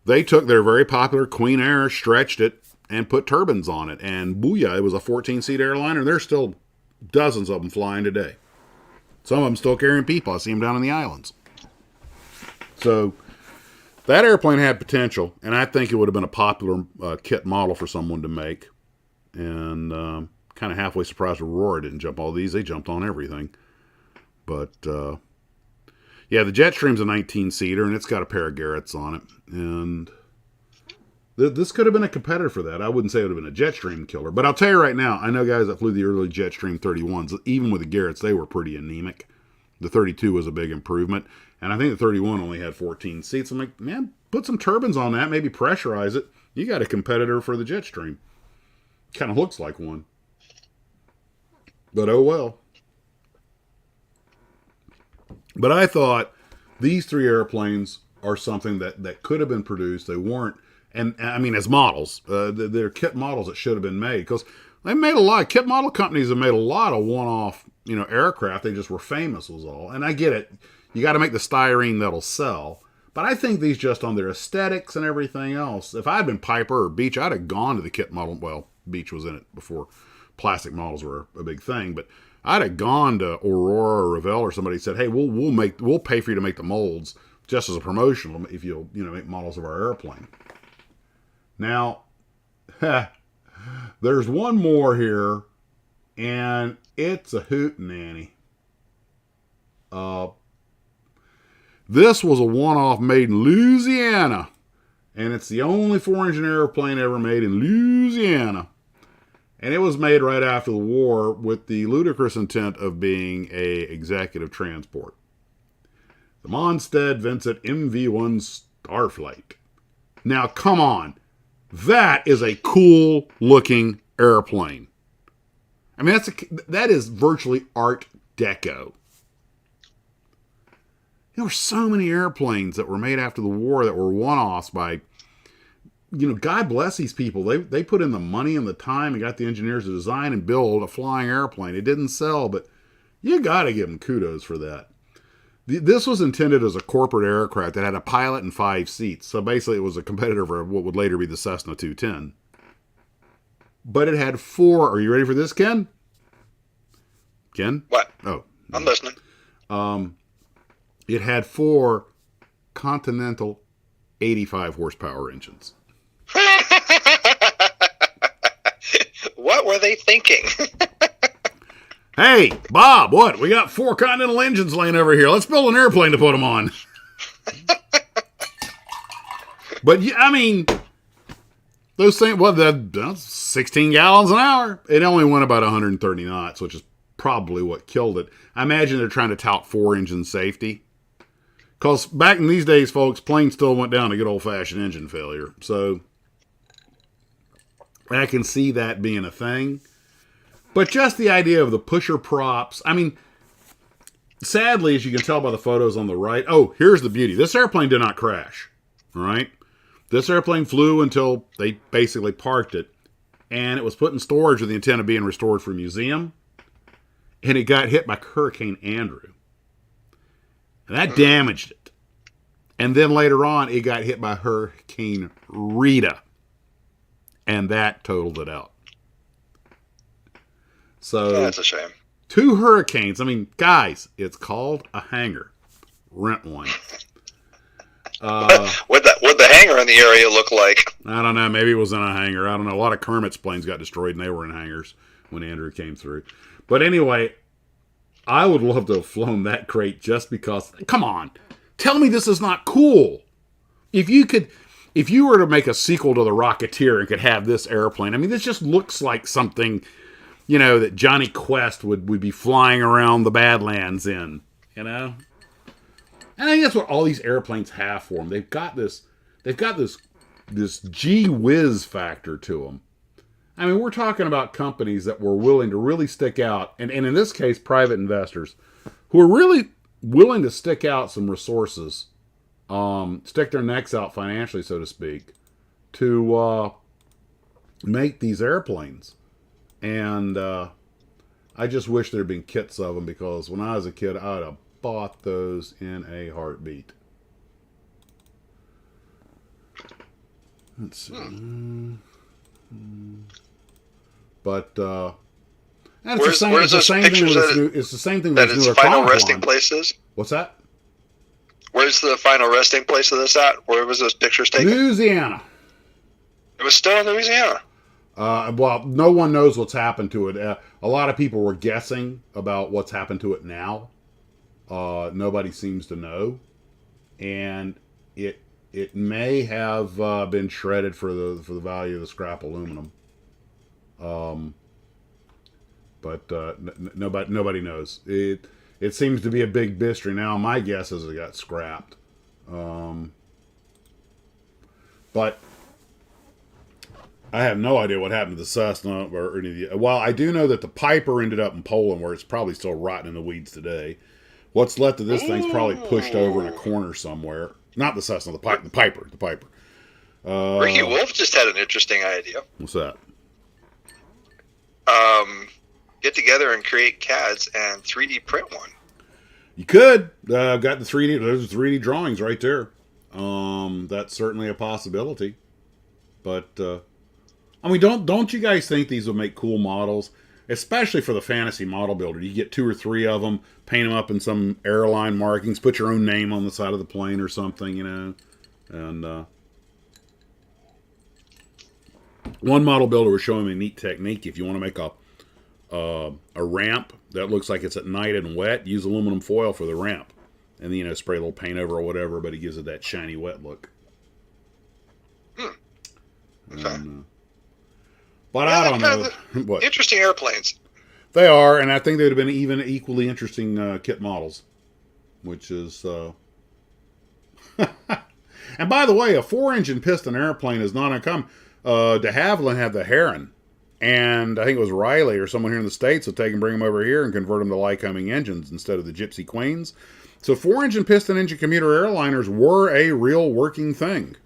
they took their very popular Queen Air, stretched it, and put turbines on it. And booyah, it was a 14-seat airliner. There's still dozens of them flying today. Some of them still carrying people. I see them down in the islands. So that airplane had potential, and I think it would have been a popular kit model for someone to make. And kind of halfway surprised Aurora didn't jump all these. They jumped on everything. But, yeah, the Jetstream's a 19-seater, and it's got a pair of Garrett's on it. And this could have been a competitor for that. I wouldn't say it would have been a Jetstream killer. But I'll tell you right now, I know guys that flew the early Jetstream 31s. Even with the Garrett's, they were pretty anemic. The 32 was a big improvement. And I think the 31 only had 14 seats. I'm like, man, put some turbines on that. Maybe pressurize it. You got a competitor for the Jetstream. Kind of looks like one. But oh well. But I thought these 3 airplanes are something that could have been produced. They weren't. And I mean, as models, they're kit models that should have been made. Because they made a lot. Kit model companies have made a lot of one-off, aircraft. They just were famous was all. And I get it. You got to make the styrene that'll sell. But I think these just on their aesthetics and everything else. If I had been Piper or Beech, I'd have gone to the kit model. Well, Beech was in it before plastic models were a big thing, but I'd have gone to Aurora or Revell or somebody said, hey, we'll pay for you to make the molds just as a promotional if you'll make models of our airplane. Now, there's one more here, and it's a hootenanny. This was a one-off made in Louisiana, and it's the only 4-engine airplane ever made in Louisiana. And it was made right after the war with the ludicrous intent of being a executive transport. The Monsted-Vincent MV1 Starflight. Now, come on. That is a cool-looking airplane. I mean, that is virtually Art Deco. There were so many airplanes that were made after the war that were one-offs by... God bless these people. They put in the money and the time and got the engineers to design and build a flying airplane. It didn't sell, but you got to give them kudos for that. This was intended as a corporate aircraft that had a pilot and 5 seats. So basically it was a competitor for what would later be the Cessna 210. But it had 4. Are you ready for this, Ken? Ken? What? Oh. I'm listening. It had 4 Continental 85 horsepower engines. What were they thinking? Hey, Bob, what? We got 4 Continental engines laying over here. Let's build an airplane to put them on. But, I mean, those things, that's 16 gallons an hour. It only went about 130 knots, which is probably what killed it. I imagine they're trying to tout 4-engine safety. Because back in these days, folks, planes still went down to good old-fashioned engine failure. So I can see that being a thing. But just the idea of the pusher props. I mean, sadly, as you can tell by the photos on the right. Oh, here's the beauty. This airplane did not crash. All right? This airplane flew until they basically parked it. And it was put in storage with the intent of being restored for a museum. And it got hit by Hurricane Andrew. And that damaged it. And then later on, it got hit by Hurricane Rita. And that totaled it out. So, that's a shame. 2 hurricanes. I mean, guys, it's called a hangar. Rent one. What'd the hangar in the area look like? I don't know. Maybe it was in a hangar. I don't know. A lot of Kermit's planes got destroyed, and they were in hangars when Andrew came through. But anyway, I would love to have flown that crate just because. Come on. Tell me this is not cool. If you could, if you were to make a sequel to The Rocketeer and could have this airplane, I mean, this just looks like something, that Johnny Quest would be flying around the Badlands in, And I think that's what all these airplanes have for them. They've got this gee whiz factor to them. I mean, we're talking about companies that were willing to really stick out, and in this case, private investors, who are really willing to stick out some resources, stick their necks out financially, so to speak, to make these airplanes. And I just wish there had been kits of them, because when I was a kid, I would have bought those in a heartbeat. Let's see. But it's the same thing with this newer final resting places. What's that? Where's the final resting place of this at? Where was those pictures taken? Louisiana. It was still in Louisiana. Well, no one knows what's happened to it. A lot of people were guessing about what's happened to it now. Nobody seems to know, and it may have been shredded for the value of the scrap aluminum. But nobody knows. It seems to be a big mystery now. My guess is it got scrapped. But I have no idea what happened to the Cessna or any of the. Well, I do know that the Piper ended up in Poland, where it's probably still rotting in the weeds today. What's left of this thing's probably pushed over in a corner somewhere. Not the Cessna, the Piper. Ricky Wolf just had an interesting idea. What's that? Get together and create CADs and 3D print one. You could. I've got the 3D. There's 3D drawings right there. That's certainly a possibility. But I mean, don't you guys think these would make cool models, especially for the fantasy model builder? You get 2 or 3 of them, paint them up in some airline markings, put your own name on the side of the plane or something, And one model builder was showing me a neat technique. If you want to make a ramp that looks like it's at night and wet, use aluminum foil for the ramp, and then spray a little paint over or whatever, but it gives it that shiny wet look. Okay. But I don't know. What? Interesting airplanes. They are, and I think they'd have been even equally interesting kit models, which is. And by the way, a 4-engine piston airplane is not uncommon. De Havilland had the Heron, and I think it was Riley or someone here in the States will take and bring them over here and convert them to Lycoming engines instead of the Gypsy Queens. So 4-engine piston engine commuter airliners were a real working thing.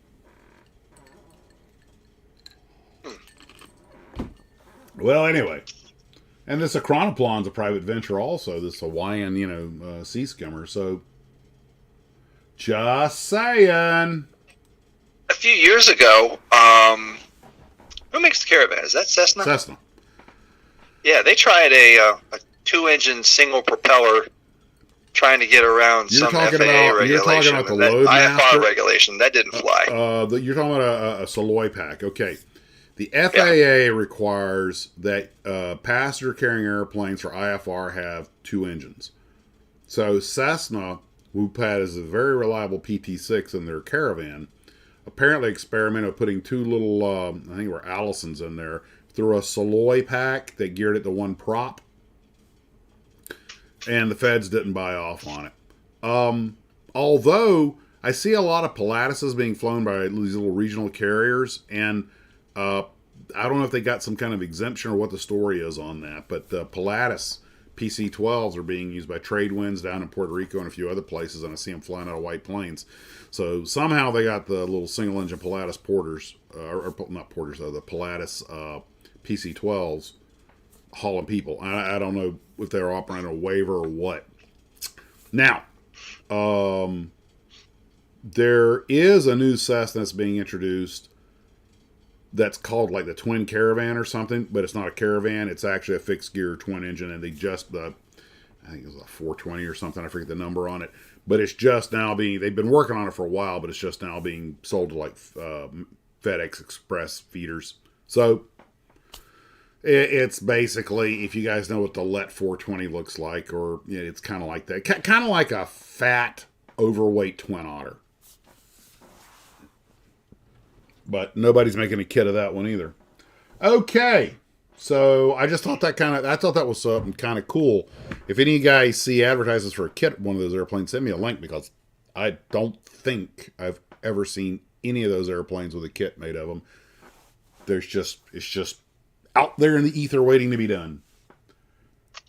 Well, anyway, and this Ikranoplan's a private venture also, this Hawaiian, sea skimmer, so just saying. A few years ago, who makes the Caravan? Is that Cessna? Cessna. Yeah, they tried a 2-engine single propeller trying to get around some FAA regulation. You're talking about the load IFR regulation. That didn't fly. You're talking about a Saloy pack. Okay. The FAA requires that passenger carrying airplanes for IFR have 2 engines. So Cessna, who has a very reliable PT-6 in their Caravan, apparently experimented with putting 2 little, I think they were Allisons in there, through a Saloy pack that geared it to 1 prop. And the feds didn't buy off on it. Although, I see a lot of Pilatuses being flown by these little regional carriers, and I don't know if they got some kind of exemption or what the story is on that, but Pilatus PC-12s are being used by trade winds down in Puerto Rico and a few other places, and I see them flying out of White Plains. So somehow they got the little single-engine Pilatus Porters, or not Porters, the Pilatus PC-12s hauling people. I don't know if they're operating a waiver or what. Now, there is a new Cessna that's being introduced that's called like the Twin Caravan or something, but it's not a Caravan. It's actually a fixed gear twin engine, and they just, I think it was a 420 or something. I forget the number on it, but it's just now they've been working on it for a while, but it's just now being sold to like FedEx Express feeders. So it's basically, if you guys know what the Let 420 looks like, or it's kind of like that, kind of like a fat, overweight Twin Otter. But nobody's making a kit of that one either. Okay. So I just thought that was something kind of cool. If any of you guys see advertisements for a kit of one of those airplanes, send me a link, because I don't think I've ever seen any of those airplanes with a kit made of them. It's just out there in the ether waiting to be done.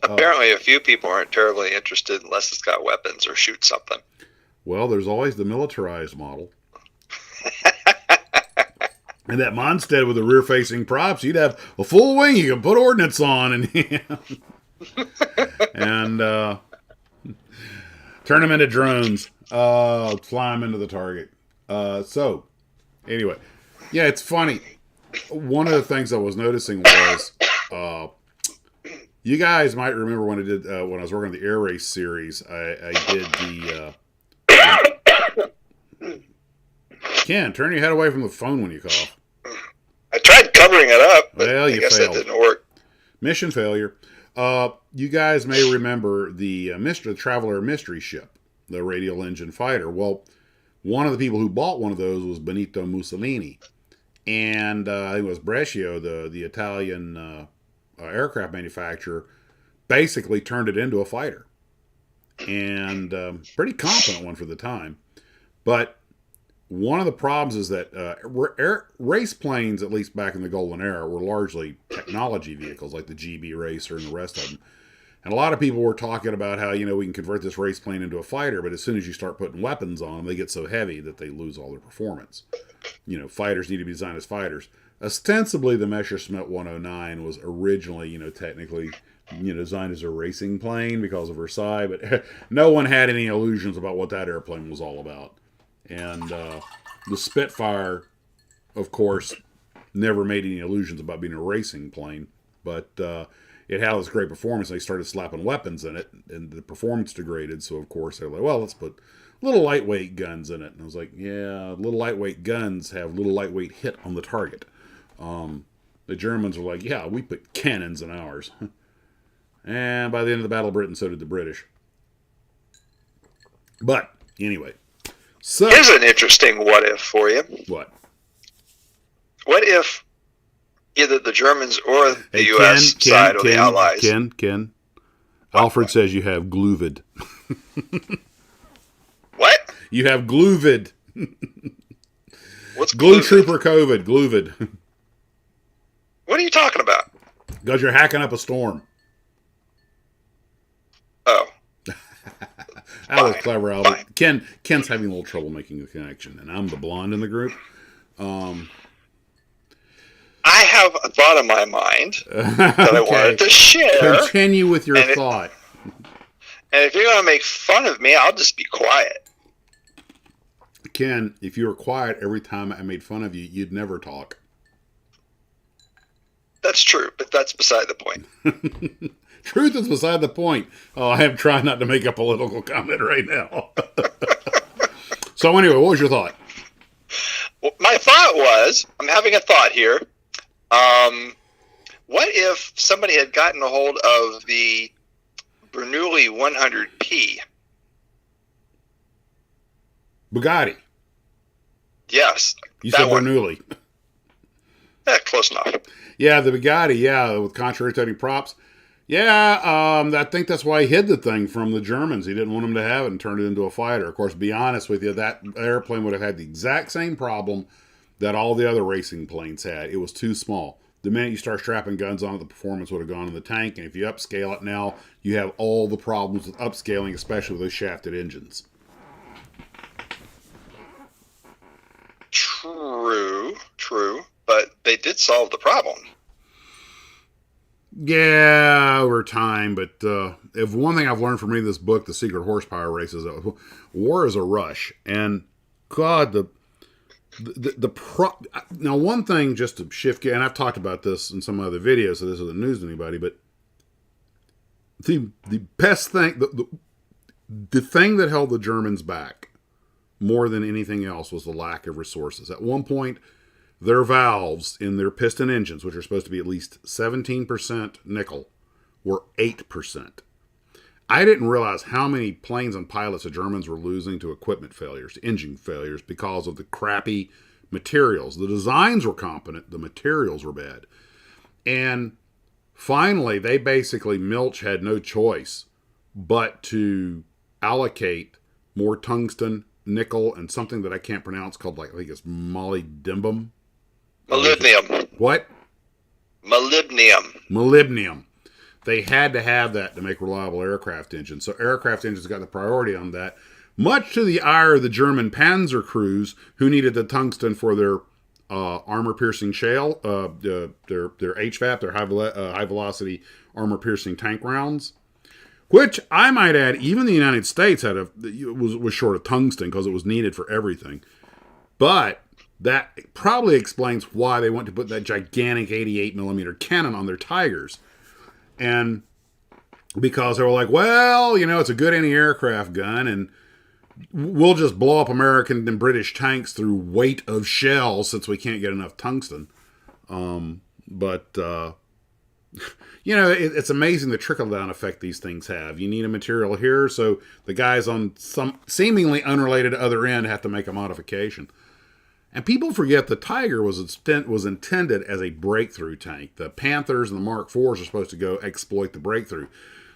Apparently, a few people aren't terribly interested unless it's got weapons or shoots something. Well, there's always the militarized model. And that Monsted with the rear-facing props, you'd have a full wing you can put ordnance on and turn them into drones. Fly them into the target. So, anyway. Yeah, it's funny. One of the things I was noticing was, you guys might remember when I did when I was working on the Air Race series, I did the... Ken, turn your head away from the phone when you cough. I tried covering it up, but well, I guess that didn't work. Mission failure. You guys may remember the Traveler mystery ship, the radial engine fighter. Well, one of the people who bought one of those was Benito Mussolini. And it was Brescia, the Italian aircraft manufacturer, basically turned it into a fighter. And pretty competent one for the time. But one of the problems is that race planes, at least back in the golden era, were largely technology vehicles like the GB Racer and the rest of them. And a lot of people were talking about how, we can convert this race plane into a fighter, but as soon as you start putting weapons on them, they get so heavy that they lose all their performance. Fighters need to be designed as fighters. Ostensibly, the Messerschmitt 109 was originally, technically, designed as a racing plane because of Versailles, but no one had any illusions about what that airplane was all about. And the Spitfire, of course, never made any illusions about being a racing plane, but it had this great performance. They started slapping weapons in it, and the performance degraded. So, of course, they're like, well, let's put little lightweight guns in it. And I was like, yeah, little lightweight guns have little lightweight hit on the target. The Germans were like, yeah, we put cannons in ours. And by the end of the Battle of Britain, so did the British. But, anyway. So, here's an interesting what if for you. What? What if either the Germans or the U.S. side or the Allies... Ken. Alfred says you have gluvid. What? You have gluvid. What's Glue Trooper COVID, gluvid. What are you talking about? Because you're hacking up a storm. Oh. That was clever, Albert. Ken's having a little trouble making the connection, and I'm the blonde in the group. I have a thought in my mind that I wanted to share. Continue with your thought. And if you're going to make fun of me, I'll just be quiet. Ken, if you were quiet every time I made fun of you, you'd never talk. That's true, but that's beside the point. Truth is beside the point. Oh, I am trying not to make a political comment right now. So anyway, what was your thought? Well, my thought was, I'm having a thought here. What if somebody had gotten a hold of the Bernoulli 100P? Bugatti. Yes. You said Bernoulli. Yeah, close enough. Yeah, the Bugatti, with contrary-rotating props. Yeah, I think that's why he hid the thing from the Germans. He didn't want them to have it and turned it into a fighter. Of course, to be honest with you, that airplane would have had the exact same problem that all the other racing planes had. It was too small. The minute you start strapping guns on it, the performance would have gone in the tank. And if you upscale it now, you have all the problems with upscaling, especially with those shafted engines. True. But they did solve the problem. Yeah, over time. But if one thing I've learned from reading this book, The Secret Horsepower Race, is that war is a rush. And God, now one thing just to shift, and I've talked about this in some other videos, so this isn't news to anybody, but the best thing, the thing that held the Germans back more than anything else was the lack of resources. At one point, their valves in their piston engines, which are supposed to be at least 17% nickel, were 8%. I didn't realize how many planes and pilots the Germans were losing to equipment failures, engine failures, because of the crappy materials. The designs were competent, the materials were bad. And finally, Milch had no choice but to allocate more tungsten, nickel, and something that I can't pronounce called, I think it's molybdenum. Molybdenum. What? Molybdenum. They had to have that to make reliable aircraft engines. So aircraft engines got the priority on that, much to the ire of the German panzer crews who needed the tungsten for their armor-piercing shell, their HVAP, their high-velocity armor-piercing tank rounds, which I might add, even the United States was short of tungsten because it was needed for everything. But that probably explains why they went to put that gigantic 88mm cannon on their Tigers. And because they were like, well, it's a good anti-aircraft gun, and we'll just blow up American and British tanks through weight of shells since we can't get enough tungsten. It's amazing the trickle-down effect these things have. You need a material here, so the guys on some seemingly unrelated other end have to make a modification. And people forget the Tiger was intended as a breakthrough tank. The Panthers and the Mark IVs are supposed to go exploit the breakthrough.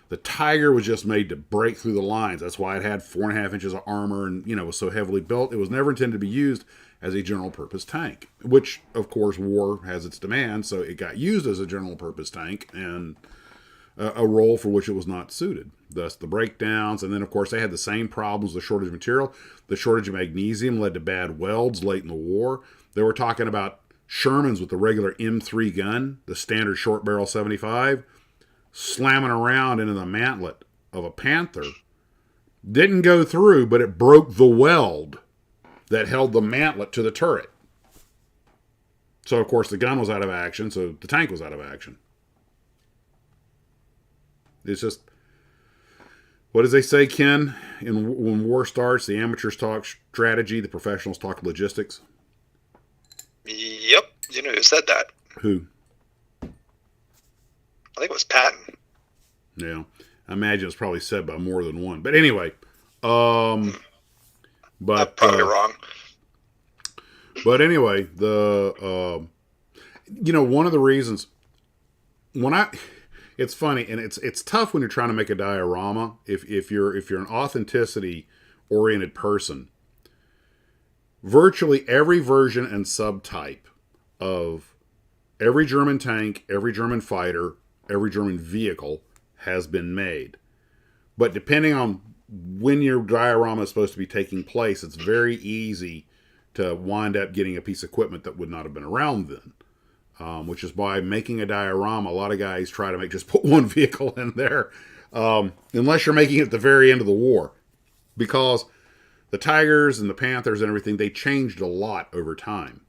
The Tiger was just made to break through the lines. That's why it had 4.5 inches of armor and, was so heavily built. It was never intended to be used as a general purpose tank, which, of course, war has its demands. So it got used as a general purpose tank and a role for which it was not suited. Thus the breakdowns. And then, of course, they had the same problems, the shortage of material. The shortage of magnesium led to bad welds late in the war. They were talking about Shermans with the regular M3 gun, the standard short barrel 75, slamming around into the mantlet of a Panther. Didn't go through, but it broke the weld that held the mantlet to the turret. So, of course, the gun was out of action, so the tank was out of action. It's just, what does they say, Ken? When war starts, the amateurs talk strategy, the professionals talk logistics. Yep. You know who said that? Who? I think it was Patton. Yeah. I imagine it's probably said by more than one. But anyway, but I'm probably wrong. But anyway, one of the reasons it's funny, and it's tough when you're trying to make a diorama. If you're an authenticity oriented person, virtually every version and subtype of every German tank, every German fighter, every German vehicle has been made. But depending on when your diorama is supposed to be taking place, it's very easy to wind up getting a piece of equipment that would not have been around then. Which is why making a diorama, a lot of guys try to just put one vehicle in there, unless you're making it at the very end of the war. Because the Tigers and the Panthers and everything, they changed a lot over time.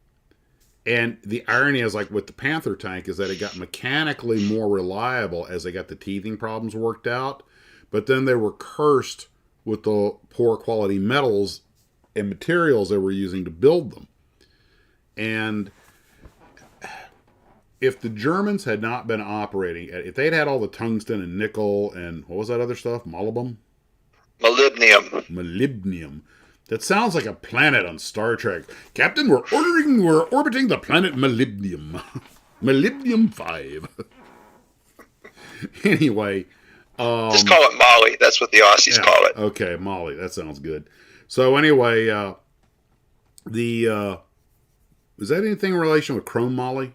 And the irony is, like with the Panther tank, is that it got mechanically more reliable as they got the teething problems worked out. But then they were cursed with the poor quality metals and materials they were using to build them. And if the Germans had not been operating, if they'd had all the tungsten and nickel and what was that other stuff? Molybdenum? Molybdenum. That sounds like a planet on Star Trek. Captain, we're orbiting the planet Molybdenum. Molybdenum 5. Anyway. Just call it Molly. That's what the Aussies call it. Okay, Molly. That sounds good. So anyway, is that anything in relation with chrome Molly?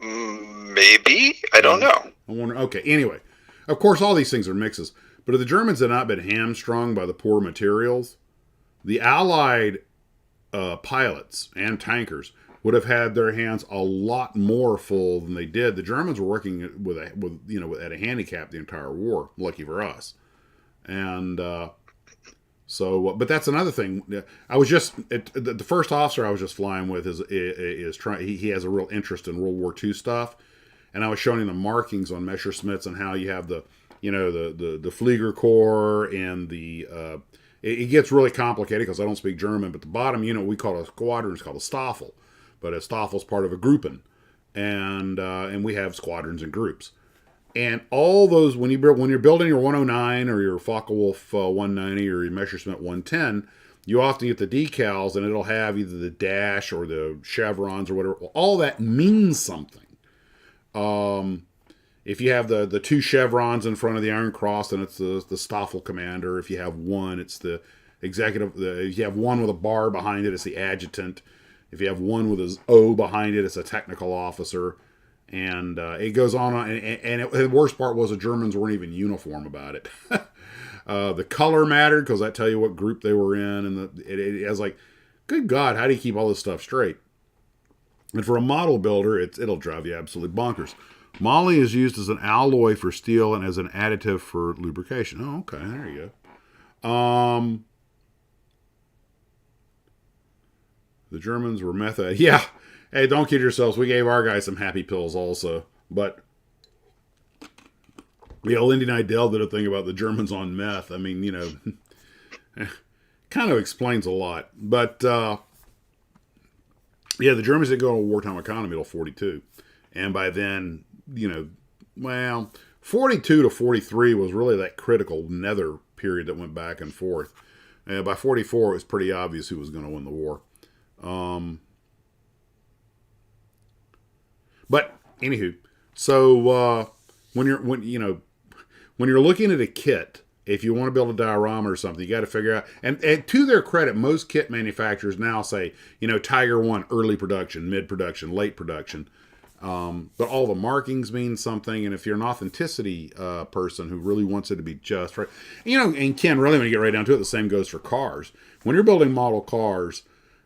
Maybe. I don't know. I wonder. Okay, anyway. Of course, all these things are mixes. But if the Germans had not been hamstrung by the poor materials, the Allied pilots and tankers would have had their hands a lot more full than they did. The Germans were working at a handicap the entire war. Lucky for us. And but that's another thing. I was just the first officer I was just flying with is trying. He has a real interest in World War II stuff, and I was showing him the markings on Messerschmitts and how you have the Flieger Corps and the it gets really complicated because I don't speak German, but the bottom unit we call a squadron is called a Staffel, but a Staffel's part of a Gruppen, and we have squadrons and groups, and all those when you're building your 109 or your Focke-Wulf 190 or your Messerschmitt 110, you often get the decals, and it'll have either the dash or the chevrons or whatever. Well, all that means something. If you have the two chevrons in front of the Iron Cross, then it's the Stoffel Commander. If you have one, it's the executive. If you have one with a bar behind it, it's the adjutant. If you have one with his O behind it, it's a technical officer. And it goes on. And the worst part was the Germans weren't even uniform about it. The color mattered because that tell you what group they were in. And it was like, good God, how do you keep all this stuff straight? And for a model builder, it'll drive you absolutely bonkers. Moly is used as an alloy for steel and as an additive for lubrication. Oh, okay, there you go. The Germans were method. Yeah. Hey, don't kid yourselves. We gave our guys some happy pills also. But the old Indian Idell did a thing about the Germans on meth. I mean, kind of explains a lot. But, yeah, the Germans didn't go on a wartime economy until 42. And by then, 42 to 43 was really that critical nether period that went back and forth. And by 44, it was pretty obvious who was going to win the war. But anywho, so when you're looking at a kit, if you want to build a diorama or something, you got to figure out. And to their credit, most kit manufacturers now say, Tiger 1 early production, mid production, late production. But all the markings mean something. And if you're an authenticity person who really wants it to be just right, and Ken, really, when you get right down to it, the same goes for cars. When you're building model cars,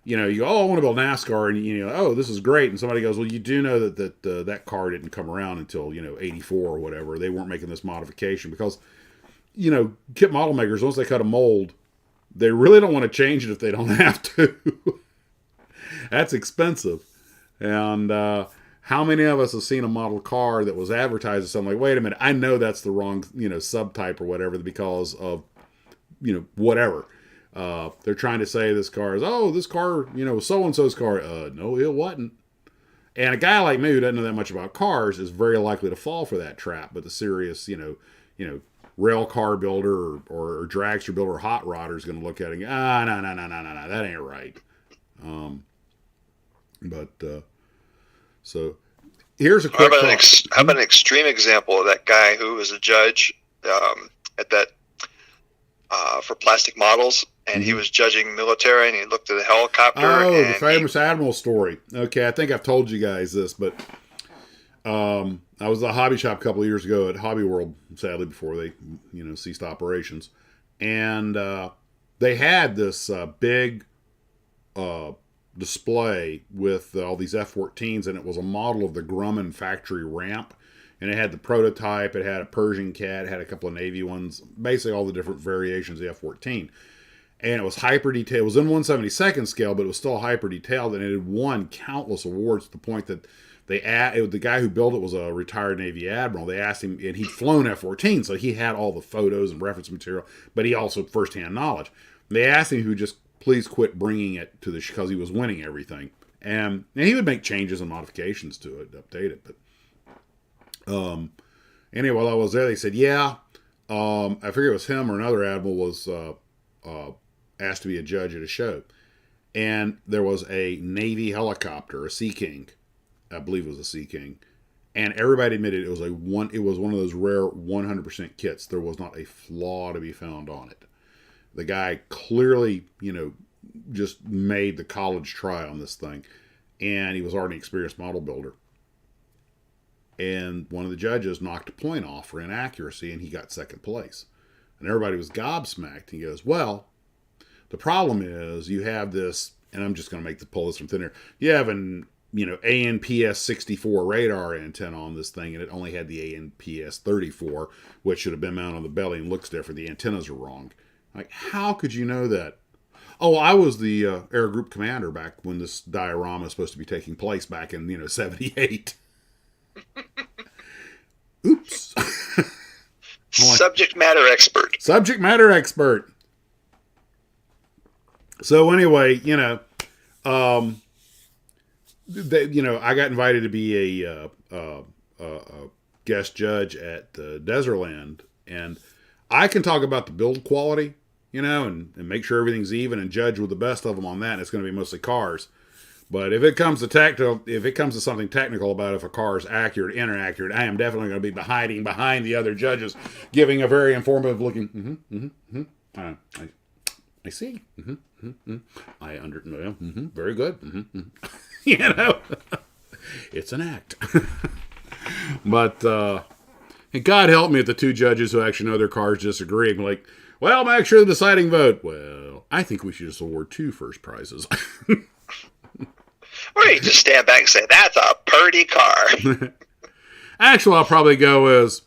you go, oh, I want to build NASCAR, and oh, this is great. And somebody goes, well, you do know that car didn't come around until 84 or whatever. They weren't making this modification because kit model makers, once they cut a mold, they really don't want to change it if they don't have to. That's expensive. And how many of us have seen a model car that was advertised as something like, wait a minute, I know that's the wrong subtype or whatever because of whatever. They're trying to say this car is, this car, so-and-so's car. No, it wasn't. And a guy like me who doesn't know that much about cars is very likely to fall for that trap. But the serious, rail car builder or dragster builder or hot rodder is going to look at it and go, no, that ain't right. So here's a quick how about an extreme example of that guy who was a judge at that for plastic models, and he was judging military, and he looked at a helicopter. Oh, the famous Admiral story. Okay, I think I've told you guys this, but I was at a hobby shop a couple of years ago at Hobby World, sadly, before they ceased operations, and they had this big display with all these F-14s, and it was a model of the Grumman factory ramp. And it had the prototype, it had a Persian cat, it had a couple of Navy ones, basically all the different variations of the F-14. And it was hyper detailed. It was in 1/72nd scale, but it was still hyper detailed, and it had won countless awards to the point that the guy who built it was a retired Navy admiral. They asked him, and he'd flown F-14, so he had all the photos and reference material, but he also had firsthand knowledge. They asked him if he would just please quit bringing it to because he was winning everything. And he would make changes and modifications to it, update it, but anyway, while I was there, they said, I figure it was him or another admiral was asked to be a judge at a show. And there was a Navy helicopter, a Sea King. I believe it was a Sea King. And everybody admitted it was one of those rare 100% kits. There was not a flaw to be found on it. The guy clearly, just made the college try on this thing. And he was already an experienced model builder. And one of the judges knocked a point off for inaccuracy, and he got second place. And everybody was gobsmacked. He goes, well, the problem is you have this, and I'm just going to pull this from thin air. You have an, ANPS 64 radar antenna on this thing, and it only had the ANPS 34, which should have been mounted on the belly and looks different. The antennas are wrong. Like, how could you know that? Oh, I was the air group commander back when this diorama was supposed to be taking place back in, 78. Oops. Subject matter expert. Subject matter expert. So anyway, I got invited to be a guest judge at Desertland, and I can talk about the build quality. and make sure everything's even and judge with the best of them on that. And it's going to be mostly cars. But if it comes to something technical about if a car is accurate, inaccurate, I am definitely going to be hiding behind the other judges, giving a very informative looking. I see. Very good. It's an act. But and God help me if the two judges who actually know their cars disagree. I'm like, well, make sure the deciding vote. Well, I think we should just award 2 first prizes. Or you just stand back and say, that's a purty car. Actually, I'll probably go as,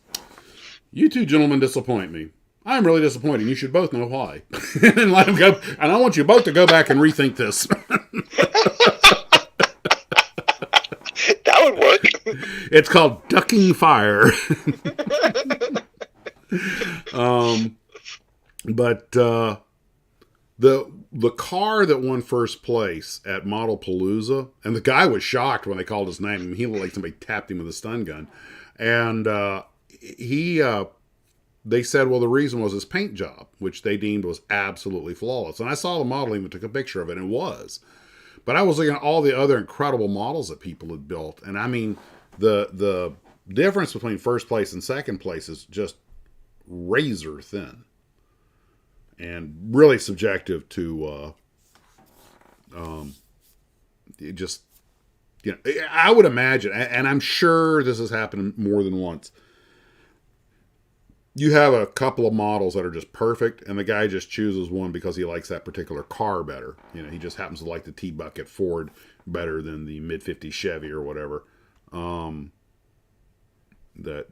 you two gentlemen disappoint me. I'm really disappointed, and you should both know why. And let them go. And I want you both to go back and rethink this. That would work. It's called ducking fire. But the car that won first place at Model Palooza, and the guy was shocked when they called his name. I mean, he looked like somebody tapped him with a stun gun. And they said, well, the reason was his paint job, which they deemed was absolutely flawless. And I saw the model, even took a picture of it, and it was. But I was looking at all the other incredible models that people had built. And I mean, the difference between first place and second place is just razor thin. And really subjective to just, I would imagine, and I'm sure this has happened more than once. You have a couple of models that are just perfect, and the guy just chooses one because he likes that particular car better. He just happens to like the T-Bucket Ford better than the mid-50s Chevy or whatever. I read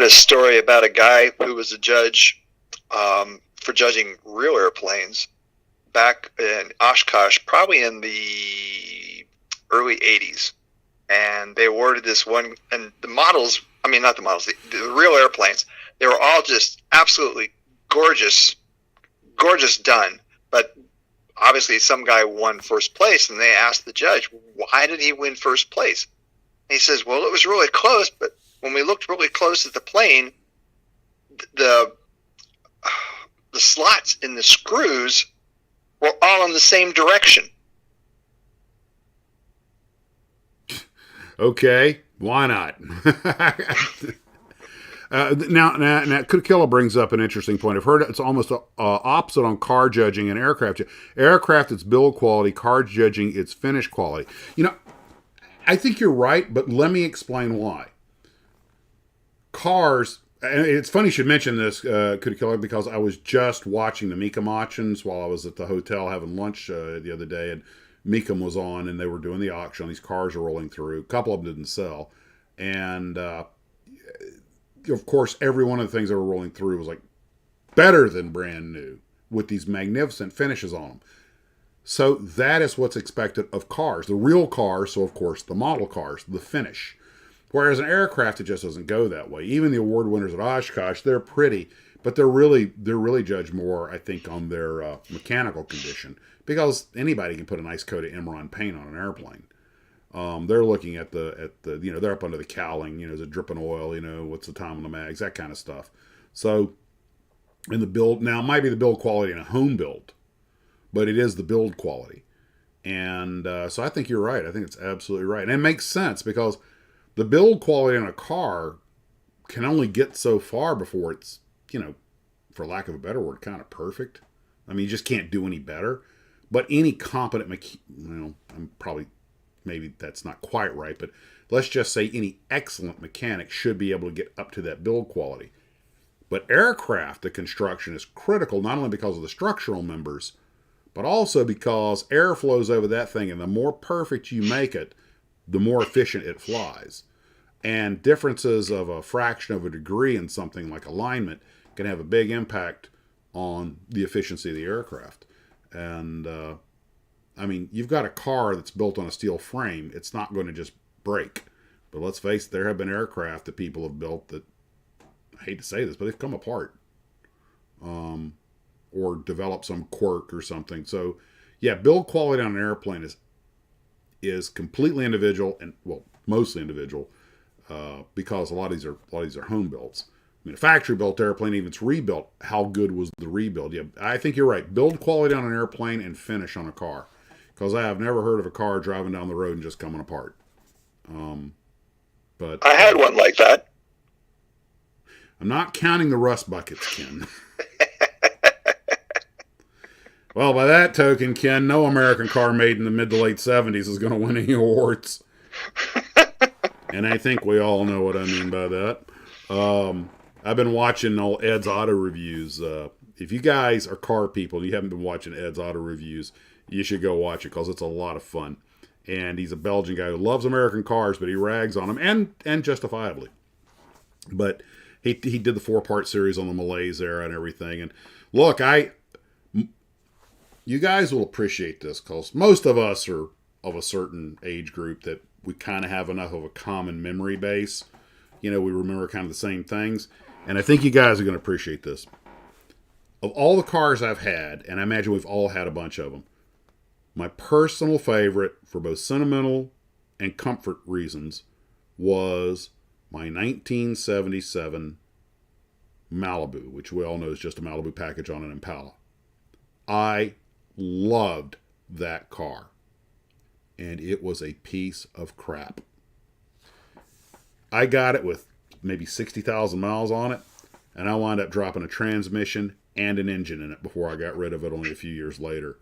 a story about a guy who was a judge for judging real airplanes back in Oshkosh, probably in the early 80s. And they awarded this one, and the models, I mean, not the models, the real airplanes, they were all just absolutely gorgeous done. But obviously some guy won first place, and they asked the judge, why did he win first place? And he says, well, it was really close, but when we looked really close at the plane, the slots in the screws were all in the same direction. Okay, why not? Now, Killa brings up an interesting point. I've heard it's almost opposite on car judging and aircraft. Aircraft, it's build quality. Car judging, it's finish quality. I think you're right, but let me explain why. Cars, and it's funny you should mention this, Killa, because I was just watching the Mecum auctions while I was at the hotel having lunch the other day, and Mecum was on, and they were doing the auction. These cars are rolling through. A couple of them didn't sell. And, of course, every one of the things that were rolling through was, better than brand new with these magnificent finishes on them. So that is what's expected of cars. The real cars, so, of course, the model cars, the finish. Whereas an aircraft, it just doesn't go that way. Even the award winners at Oshkosh, they're pretty, but they're really judged more, I think, on their mechanical condition. Because anybody can put a nice coat of Imron paint on an airplane. They're looking at the they're up under the cowling, is it dripping oil, what's the time on the mags, that kind of stuff. So, in the build, now it might be the build quality in a home build, but it is the build quality. And so I think you're right. I think it's absolutely right. And it makes sense because the build quality in a car can only get so far before it's, for lack of a better word, kind of perfect. I mean, you just can't do any better. But any competent, maybe that's not quite right, but let's just say any excellent mechanic should be able to get up to that build quality. But aircraft, the construction is critical, not only because of the structural members, but also because air flows over that thing, and the more perfect you make it, the more efficient it flies. And differences of a fraction of a degree in something like alignment can have a big impact on the efficiency of the aircraft. And, you've got a car that's built on a steel frame. It's not going to just break. But let's face it, there have been aircraft that people have built that, I hate to say this, but they've come apart. Or developed some quirk or something. So, yeah, build quality on an airplane is completely individual, and, well, mostly individual, because a lot of these are home builds. mean, a factory-built airplane, even if it's rebuilt, how good was the rebuild? Yeah, I think you're right. Build quality on an airplane and finish on a car. Because I have never heard of a car driving down the road and just coming apart. But I had one like that. I'm not counting the rust buckets, Ken. Well, by that token, Ken, no American car made in the mid to late 70s is going to win any awards. And I think we all know what I mean by that. I've been watching old Ed's Auto Reviews. If you guys are car people and you haven't been watching Ed's Auto Reviews, you should go watch it because it's a lot of fun. And he's a Belgian guy who loves American cars, but he rags on them, and justifiably. But he did the 4-part series on the Malaise era and everything. And look, you guys will appreciate this because most of us are of a certain age group that we kind of have enough of a common memory base. We remember kind of the same things. And I think you guys are going to appreciate this. Of all the cars I've had, and I imagine we've all had a bunch of them, my personal favorite for both sentimental and comfort reasons was my 1977 Malibu, which we all know is just a Malibu package on an Impala. I loved that car. And it was a piece of crap. I got it with maybe 60,000 miles on it, and I wound up dropping a transmission and an engine in it before I got rid of it only a few years later.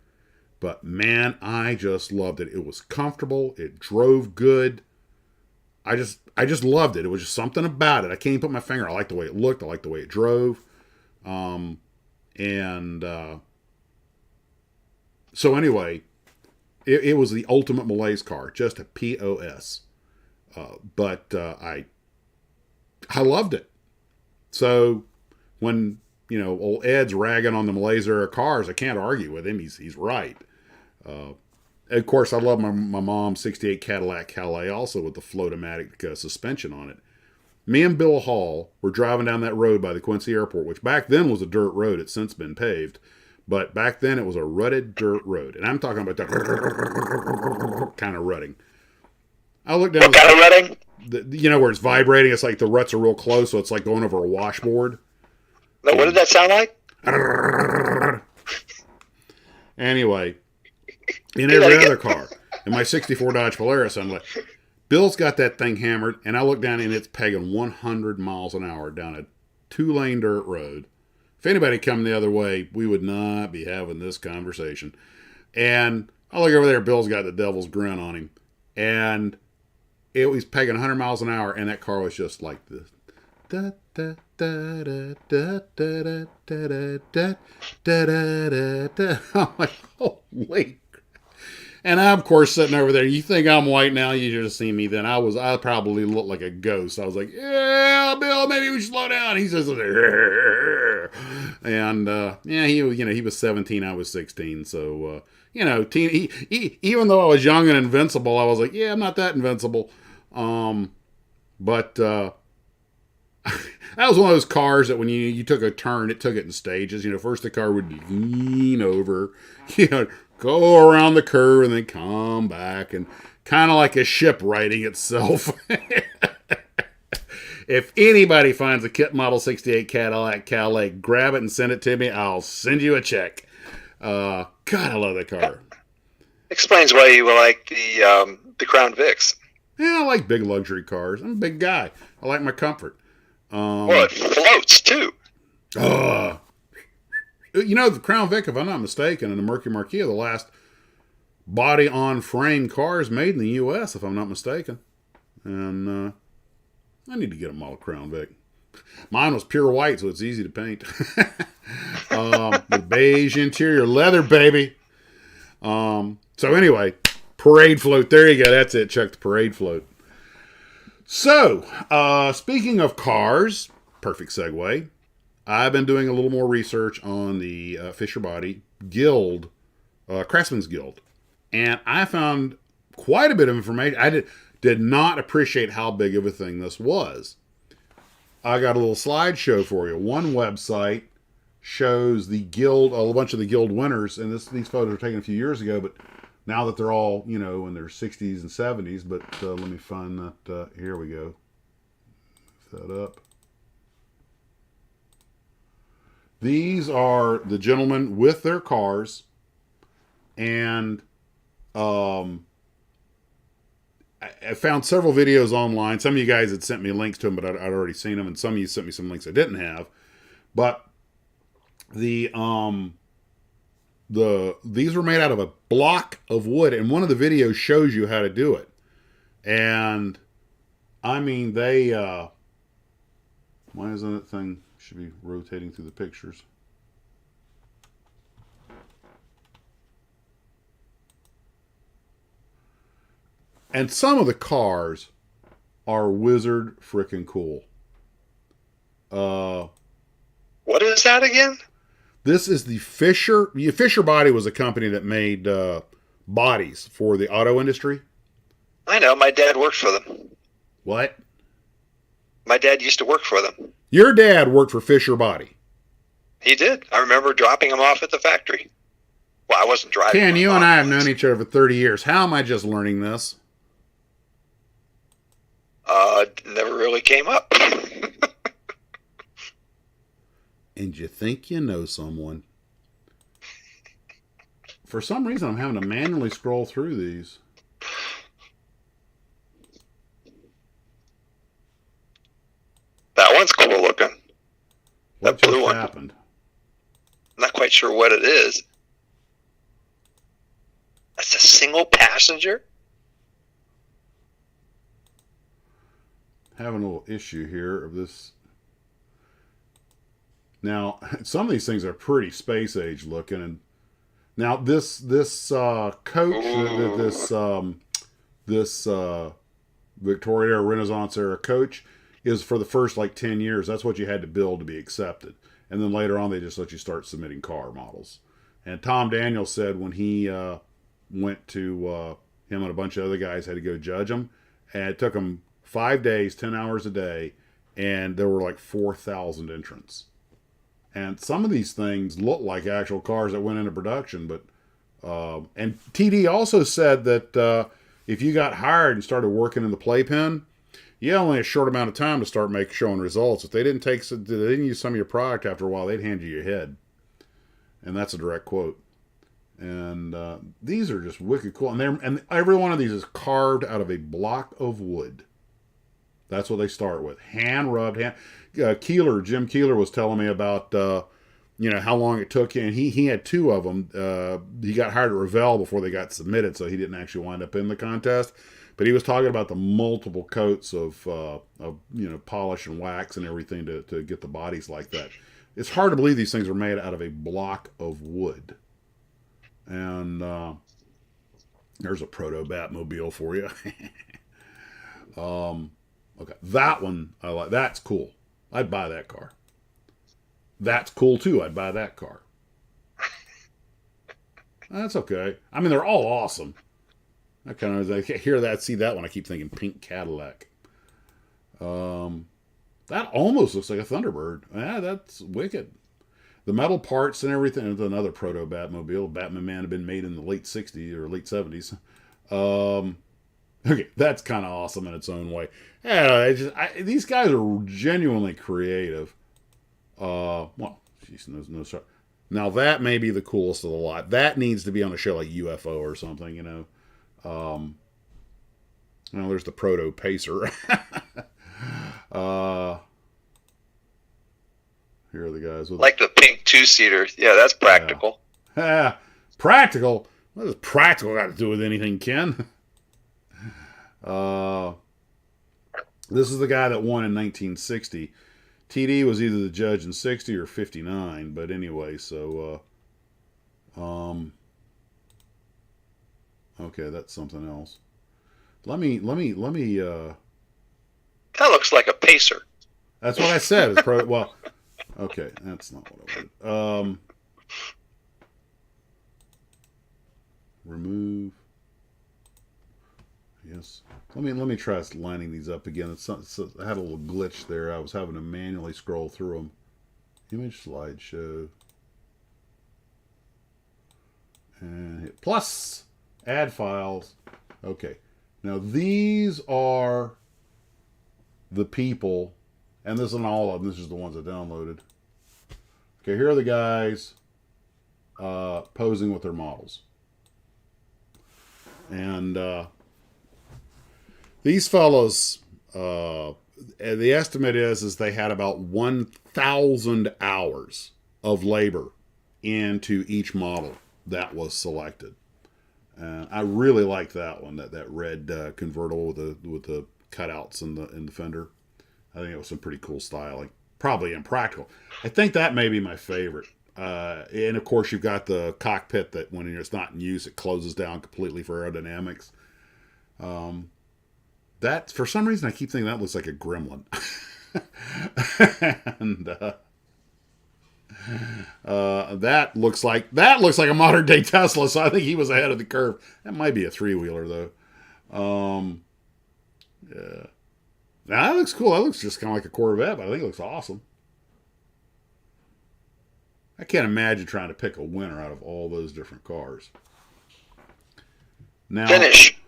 But man, I just loved it. It was comfortable. It drove good. I just loved it. It was just something about it. I can't even put my finger. I liked the way it looked. I liked the way it drove. So anyway, it was the ultimate Malaise car, just a POS. But I loved it. So when old Ed's ragging on the Malaise era cars, I can't argue with him. He's right. Of course, I love my mom's '68 Cadillac Calais, also with the Float-O-Matic suspension on it. Me and Bill Hall were driving down that road by the Quincy Airport, which back then was a dirt road. It's since been paved. But back then it was a rutted dirt road. And I'm talking about that kind of rutting. I looked down. What kind of rutting? Where it's vibrating. It's like the ruts are real close, so it's like going over a washboard. No, what did that sound like? Anyway, in every other car, in my '64 Dodge Polaris, I'm like, Bill's got that thing hammered, and I look down and it's pegging 100 miles an hour down a 2-lane dirt road. If anybody come the other way, we would not be having this conversation. And I look over there, Bill's got the devil's grin on him. And it was pegging 100 miles an hour, and that car was just like this. Da, da, da, da, da, da, da, da, da, da, da. I'm like, holy. And I'm, of course, sitting over there. You think I'm white now, you should have seen me then. I probably looked like a ghost. I was like, yeah, Bill, maybe we should slow down. He says, and he was 17, I was 16. So, even though I was young and invincible, I was like, yeah, I'm not that invincible. But that was one of those cars that when you took a turn, it took it in stages. First the car would lean over, go around the curve and then come back, and kind of like a ship righting itself. If anybody finds a kit model 68 Cadillac Calais, grab it and send it to me. I'll send you a check. God, I love that car. Explains why you like the Crown Vics. Yeah, I like big luxury cars. I'm a big guy. I like my comfort. Well, it floats too. The Crown Vic, if I'm not mistaken, and the Mercury Marquis are the last body-on-frame cars made in the U.S., if I'm not mistaken. And I need to get a model Crown Vic. Mine was pure white, so it's easy to paint. With beige interior, leather, baby. So anyway, parade float. There you go. That's it. Check the parade float. So, speaking of cars, perfect segue. I've been doing a little more research on the Fisher Body Guild, Craftsman's Guild. And I found quite a bit of information. I did not appreciate how big of a thing this was. I got a little slideshow for you. One website shows the guild, a bunch of the guild winners, and these photos were taken a few years ago, but now that they're all, in their 60s and 70s, but let me find that. Here we go. Move that up. These are the gentlemen with their cars, and I found several videos online. Some of you guys had sent me links to them, but I'd already seen them, and some of you sent me some links I didn't have. But these were made out of a block of wood, and one of the videos shows you how to do it. And I mean, why isn't that thing should be rotating through the pictures? And some of the cars are wizard freaking cool. What is that again? This is the Fisher. Fisher Body was a company that made bodies for the auto industry. I know. My dad worked for them. What? My dad used to work for them. Your dad worked for Fisher Body. He did. I remember dropping him off at the factory. Well, I wasn't driving. Ken, you and I have known each other for 30 years. How am I just learning this? Never really came up. And you think you know someone. For some reason, I'm having to manually scroll through these. That one's cool looking. What that blue just one. happened? I'm not quite sure what it is. That's a single passenger? Having a little issue here of this. Now, some of these things are pretty space age looking, and now this coach, this Victoria era, Renaissance era coach is for the first like 10 years. That's what you had to build to be accepted, and then later on they just let you start submitting car models. And Tom Daniels said when he went to him and a bunch of other guys had to go judge them, and it took them 5 days, 10 hours a day, and there were like 4,000 entrants. And some of these things look like actual cars that went into production. But and TD also said that if you got hired and started working in the playpen, you had only a short amount of time to start showing results. If they didn't use some of your product after a while, they'd hand you your head. And that's a direct quote. And these are just wicked cool. And every one of these is carved out of a block of wood. That's what they start with. Hand rubbed. Jim Keeler was telling me about how long it took him. And he had two of them. He got hired at Revell before they got submitted, so he didn't actually wind up in the contest. But he was talking about the multiple coats of polish and wax and everything to get the bodies like that. It's hard to believe these things were made out of a block of wood. And there's a proto Batmobile for you. Okay, that one I like. That's cool. I'd buy that car. That's cool too. I'd buy that car. That's okay. I mean, they're all awesome. I kind of hear that, see that one. I keep thinking pink Cadillac. That almost looks like a Thunderbird. Yeah, that's wicked. The metal parts and everything. It's another proto Batmobile. Batman had been made in the late 60s or late 70s. Okay, that's kind of awesome in its own way. Yeah, these guys are genuinely creative. Well, geez, no. Now that may be the coolest of the lot. That needs to be on a show like UFO or something, there's the proto Pacer. Here are the guys with like the pink two-seater. Yeah, that's practical. Yeah. Practical? What does practical got to do with anything, Ken? This is the guy that won in 1960. TD was either the judge in 60 or 59, but anyway, so okay, that's something else. Let me That looks like a Pacer. That's what I said. It's well, okay, that's not what I wanted. Remove. Yes. Let me try lining these up again. I had a little glitch there. I was having to manually scroll through them. Image slideshow. And hit plus. Add files. Okay. Now these are the people, and this isn't all of them. This is the ones I downloaded. Okay, here are the guys posing with their models. And these fellows, the estimate is they had about 1,000 hours of labor into each model that was selected. I really like that one, that red convertible with the cutouts in the fender. I think it was some pretty cool styling. Probably impractical. I think that may be my favorite. And of course, you've got the cockpit that when it's not in use, it closes down completely for aerodynamics. That, for some reason, I keep thinking that looks like a gremlin. And that looks like a modern day Tesla. So I think he was ahead of the curve. That might be a 3-wheeler though. Yeah, that looks cool. That looks just kind of like a Corvette, but I think it looks awesome. I can't imagine trying to pick a winner out of all those different cars. Now, finish.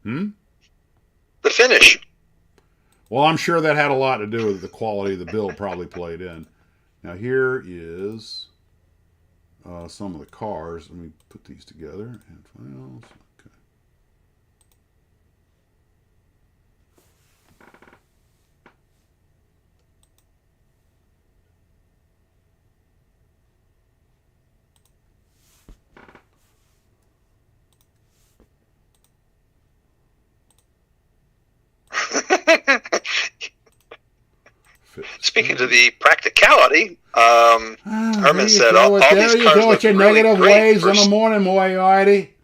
The finish. Well, I'm sure that had a lot to do with the quality of the build probably played in. Now, here is some of the cars. Let me put these together. And files. Okay. Speaking to the practicality, Herman said, all these cars go look with your really negative great waves in the morning, Moriarty.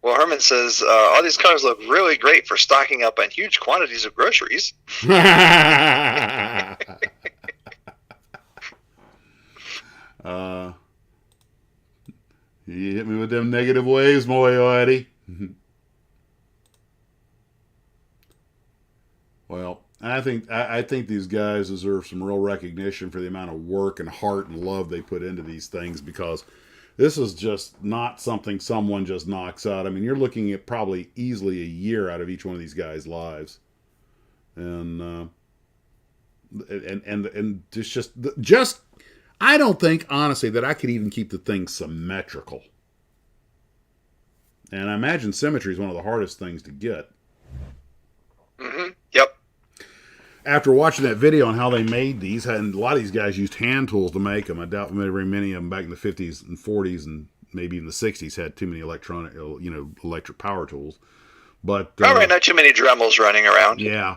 Well, Herman says, all these cars look really great for stocking up on huge quantities of groceries. You hit me with them negative waves, Moriarty. Well, I think these guys deserve some real recognition for the amount of work and heart and love they put into these things, because this is just not something someone just knocks out. I mean, you're looking at probably easily a year out of each one of these guys' lives, and just I don't think honestly that I could even keep the thing symmetrical. And I imagine symmetry is one of the hardest things to get. Mm-hmm. Yep. After watching that video on how they made these, and a lot of these guys used hand tools to make them. I doubt very many of them back in the 50s and 40s and maybe in the 60s had too many electric power tools. But probably not too many Dremels running around. Yeah.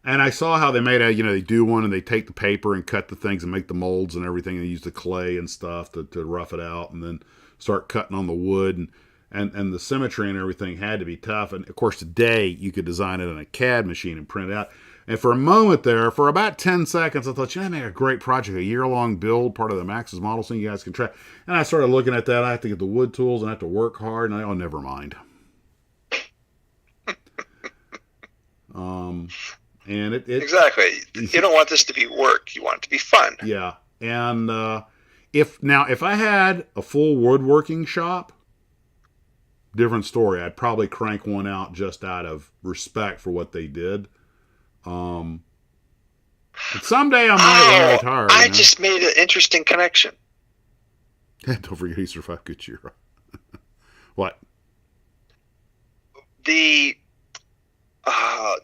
And I saw how they made they do one and they take the paper and cut the things and make the molds and everything, and they use the clay and stuff to rough it out and then start cutting on the wood, and the symmetry and everything had to be tough. And of course today you could design it on a CAD machine and print it out. And for a moment there, for about 10 seconds, I thought, that made a great project, a year-long build, part of the Max's model, so you guys can try. And I started looking at that. I have to get the wood tools, and I have to work hard, and never mind. And exactly. You don't want this to be work. You want it to be fun. Yeah. And if I had a full woodworking shop, different story. I'd probably crank one out just out of respect for what they did. But someday I might retire. I just made an interesting connection. Don't forget he survived Gutierrez. What? The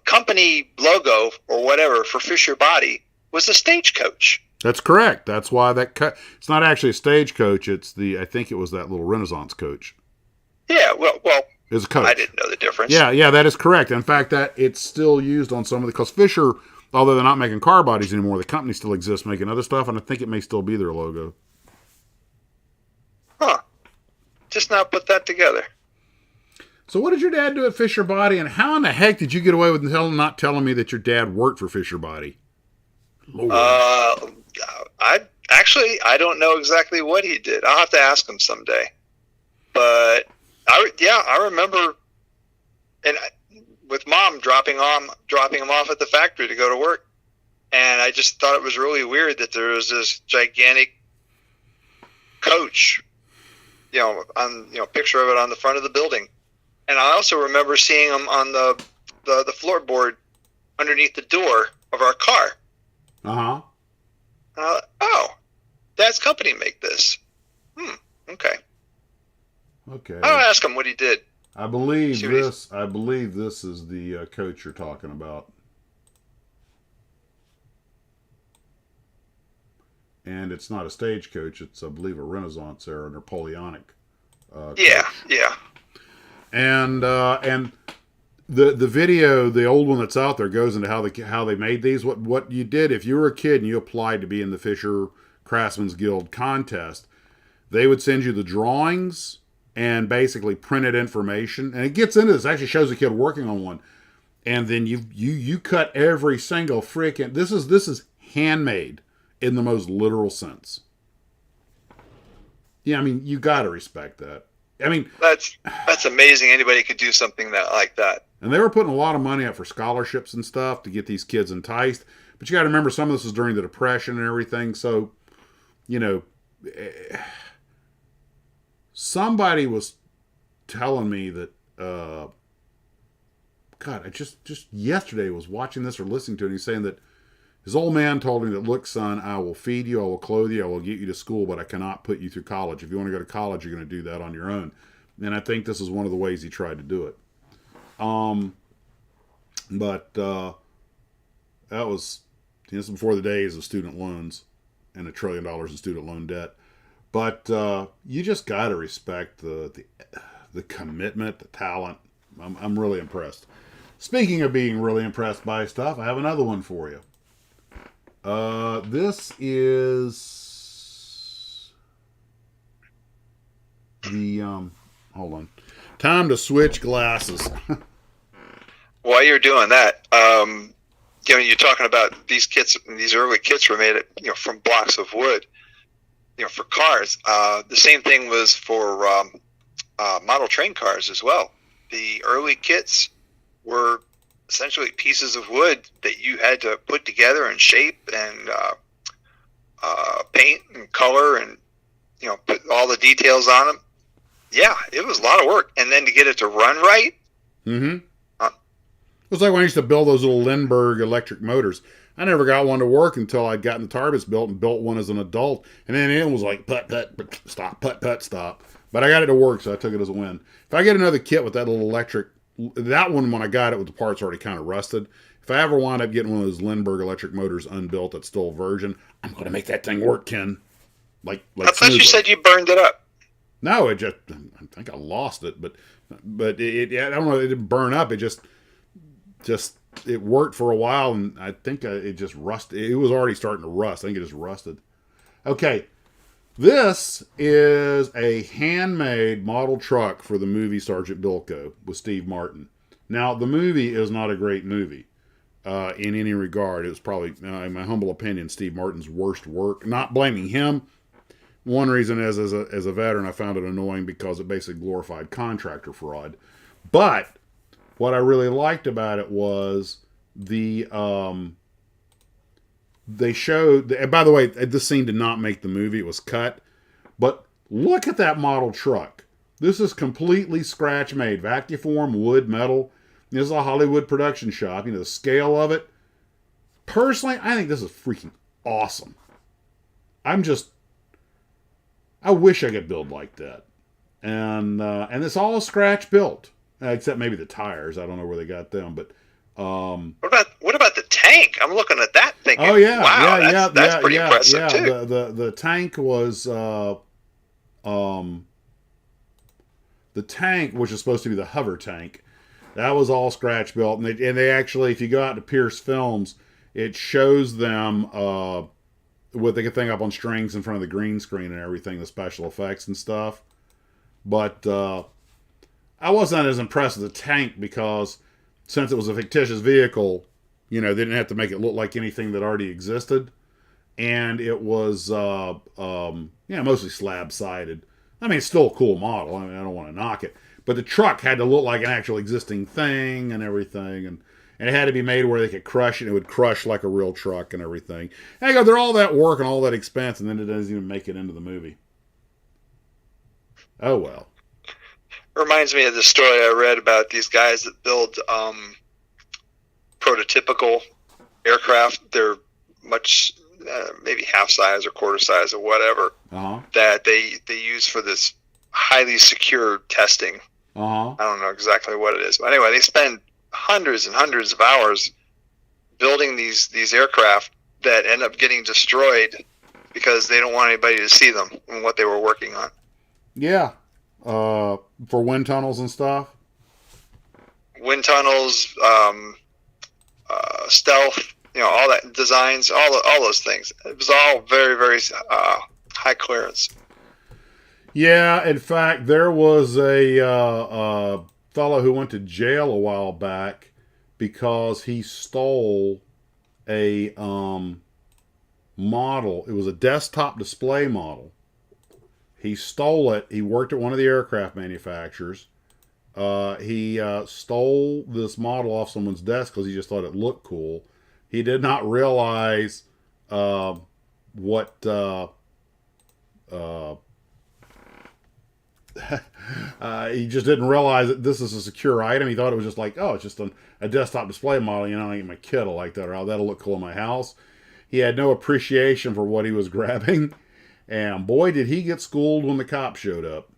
company logo or whatever for Fisher Body was a stagecoach. That's correct. That's why it's not actually a stagecoach. I think it was that little Renaissance coach. Yeah, well, it's a coach. I didn't know the difference. Yeah, that is correct. In fact, that it's still used on some of because Fisher, although they're not making car bodies anymore, the company still exists making other stuff, and I think it may still be their logo. Huh. Just not put that together. So what did your dad do at Fisher Body, and how in the heck did you get away with not telling me that your dad worked for Fisher Body? Lord. I don't know exactly what he did. I'll have to ask him someday. But I remember, and with Mom dropping him off at the factory to go to work, and I just thought it was really weird that there was this gigantic coach, picture of it on the front of the building, and I also remember seeing him on the floorboard underneath the door of our car. Oh, Dad's company make this. Okay. Okay. I'll ask him what he did. I believe this is the coach you're talking about. And it's not a stagecoach. It's, I believe, a Renaissance era Napoleonic. Yeah, coach. yeah. And the video, the old one that's out there, goes into how they made these. What you did if you were a kid and you applied to be in the Fisher Craftsmans Guild contest, they would send you the drawings and basically printed information. And it gets into this. It actually shows a kid working on one. And then you cut every single freaking. This is handmade in the most literal sense. Yeah, I mean, you got to respect that. I mean, that's amazing. Anybody could do something like that. And they were putting a lot of money up for scholarships and stuff to get these kids enticed. But you got to remember, some of this was during the Depression and everything. So, somebody was telling me that, God, I just yesterday was watching this or listening to it. And he's saying that his old man told him that, look, son, I will feed you, I will clothe you, I will get you to school, but I cannot put you through college. If you want to go to college, you're going to do that on your own. And I think this is one of the ways he tried to do it. But that was, this was before the days of student loans and $1 trillion in student loan debt. But you just got to respect the commitment, the talent. I'm really impressed. Speaking of being really impressed by stuff, I have another one for you. This is the, hold on. Time to switch glasses. While you're doing that, you're talking about these kits, these early kits were made, from blocks of wood, for cars. The same thing was for, model train cars as well. The early kits were essentially pieces of wood that you had to put together and shape and paint and color and put all the details on them. Yeah, it was a lot of work, and then to get it to run right. Mm-hmm. It was like when I used to build those little Lindbergh electric motors. I never got one to work until I'd gotten the Tarbis built and built one as an adult, and then it was like put stop, put stop. But I got it to work, so I took it as a win. If I get another kit with that little electric. That one, when I got it with the parts already kind of rusted. If I ever wind up getting one of those Lindbergh electric motors unbuilt that's still a virgin, I'm going to make that thing work, Ken. Like I thought you said you burned it up. No, I think I lost it, but it I don't know, it didn't burn up. It just it worked for a while, and I think it just rusted. It was already starting to rust. I think it just rusted. Okay. This is a handmade model truck for the movie Sergeant Bilko with Steve Martin. Now, the movie is not a great movie in any regard. It was probably, in my humble opinion, Steve Martin's worst work. Not blaming him. One reason is, as a veteran, I found it annoying because it basically glorified contractor fraud. But what I really liked about it was they showed, and by the way, this scene did not make the movie. It was cut. But look at that model truck. This is completely scratch made. Vacuform, wood, metal. This is a Hollywood production shop. The scale of it. Personally, I think this is freaking awesome. I wish I could build like that. And it's all scratch built. Except maybe the tires. I don't know where they got them, but what about the tank? I'm looking at that thinking, oh yeah, wow, that's pretty impressive too. The tank was the tank, which is supposed to be the hover tank, that was all scratch built, and they actually, if you go out to Pierce Films, it shows them with the thing up on strings in front of the green screen and everything, the special effects and stuff. But I wasn't as impressed with the tank because since it was a fictitious vehicle, they didn't have to make it look like anything that already existed. And it was, mostly slab-sided. I mean, it's still a cool model. I don't want to knock it. But the truck had to look like an actual existing thing and everything. And it had to be made where they could crush it. It would crush like a real truck and everything. And I go, they're all that work and all that expense, and then it doesn't even make it into the movie. Oh, well. Reminds me of the story I read about these guys that build prototypical aircraft. They're much maybe half size or quarter size or whatever, that they use for this highly secure testing. I don't know exactly what it is, but anyway, they spend hundreds and hundreds of hours building these aircraft that end up getting destroyed because they don't want anybody to see them and what they were working on. Yeah, for wind tunnels and stuff. Wind tunnels, stealth, all that designs, all those things. It was all very, very high clearance. Yeah, in fact, there was a fellow who went to jail a while back because he stole a model. It was a desktop display model. He stole it. He worked at one of the aircraft manufacturers. He stole this model off someone's desk because he just thought it looked cool. He did not realize what he just didn't realize that this is a secure item. He thought it was just like, oh, it's just a desktop display model. I get my kid will like that, or that'll look cool in my house. He had no appreciation for what he was grabbing, and boy, did he get schooled when the cops showed up.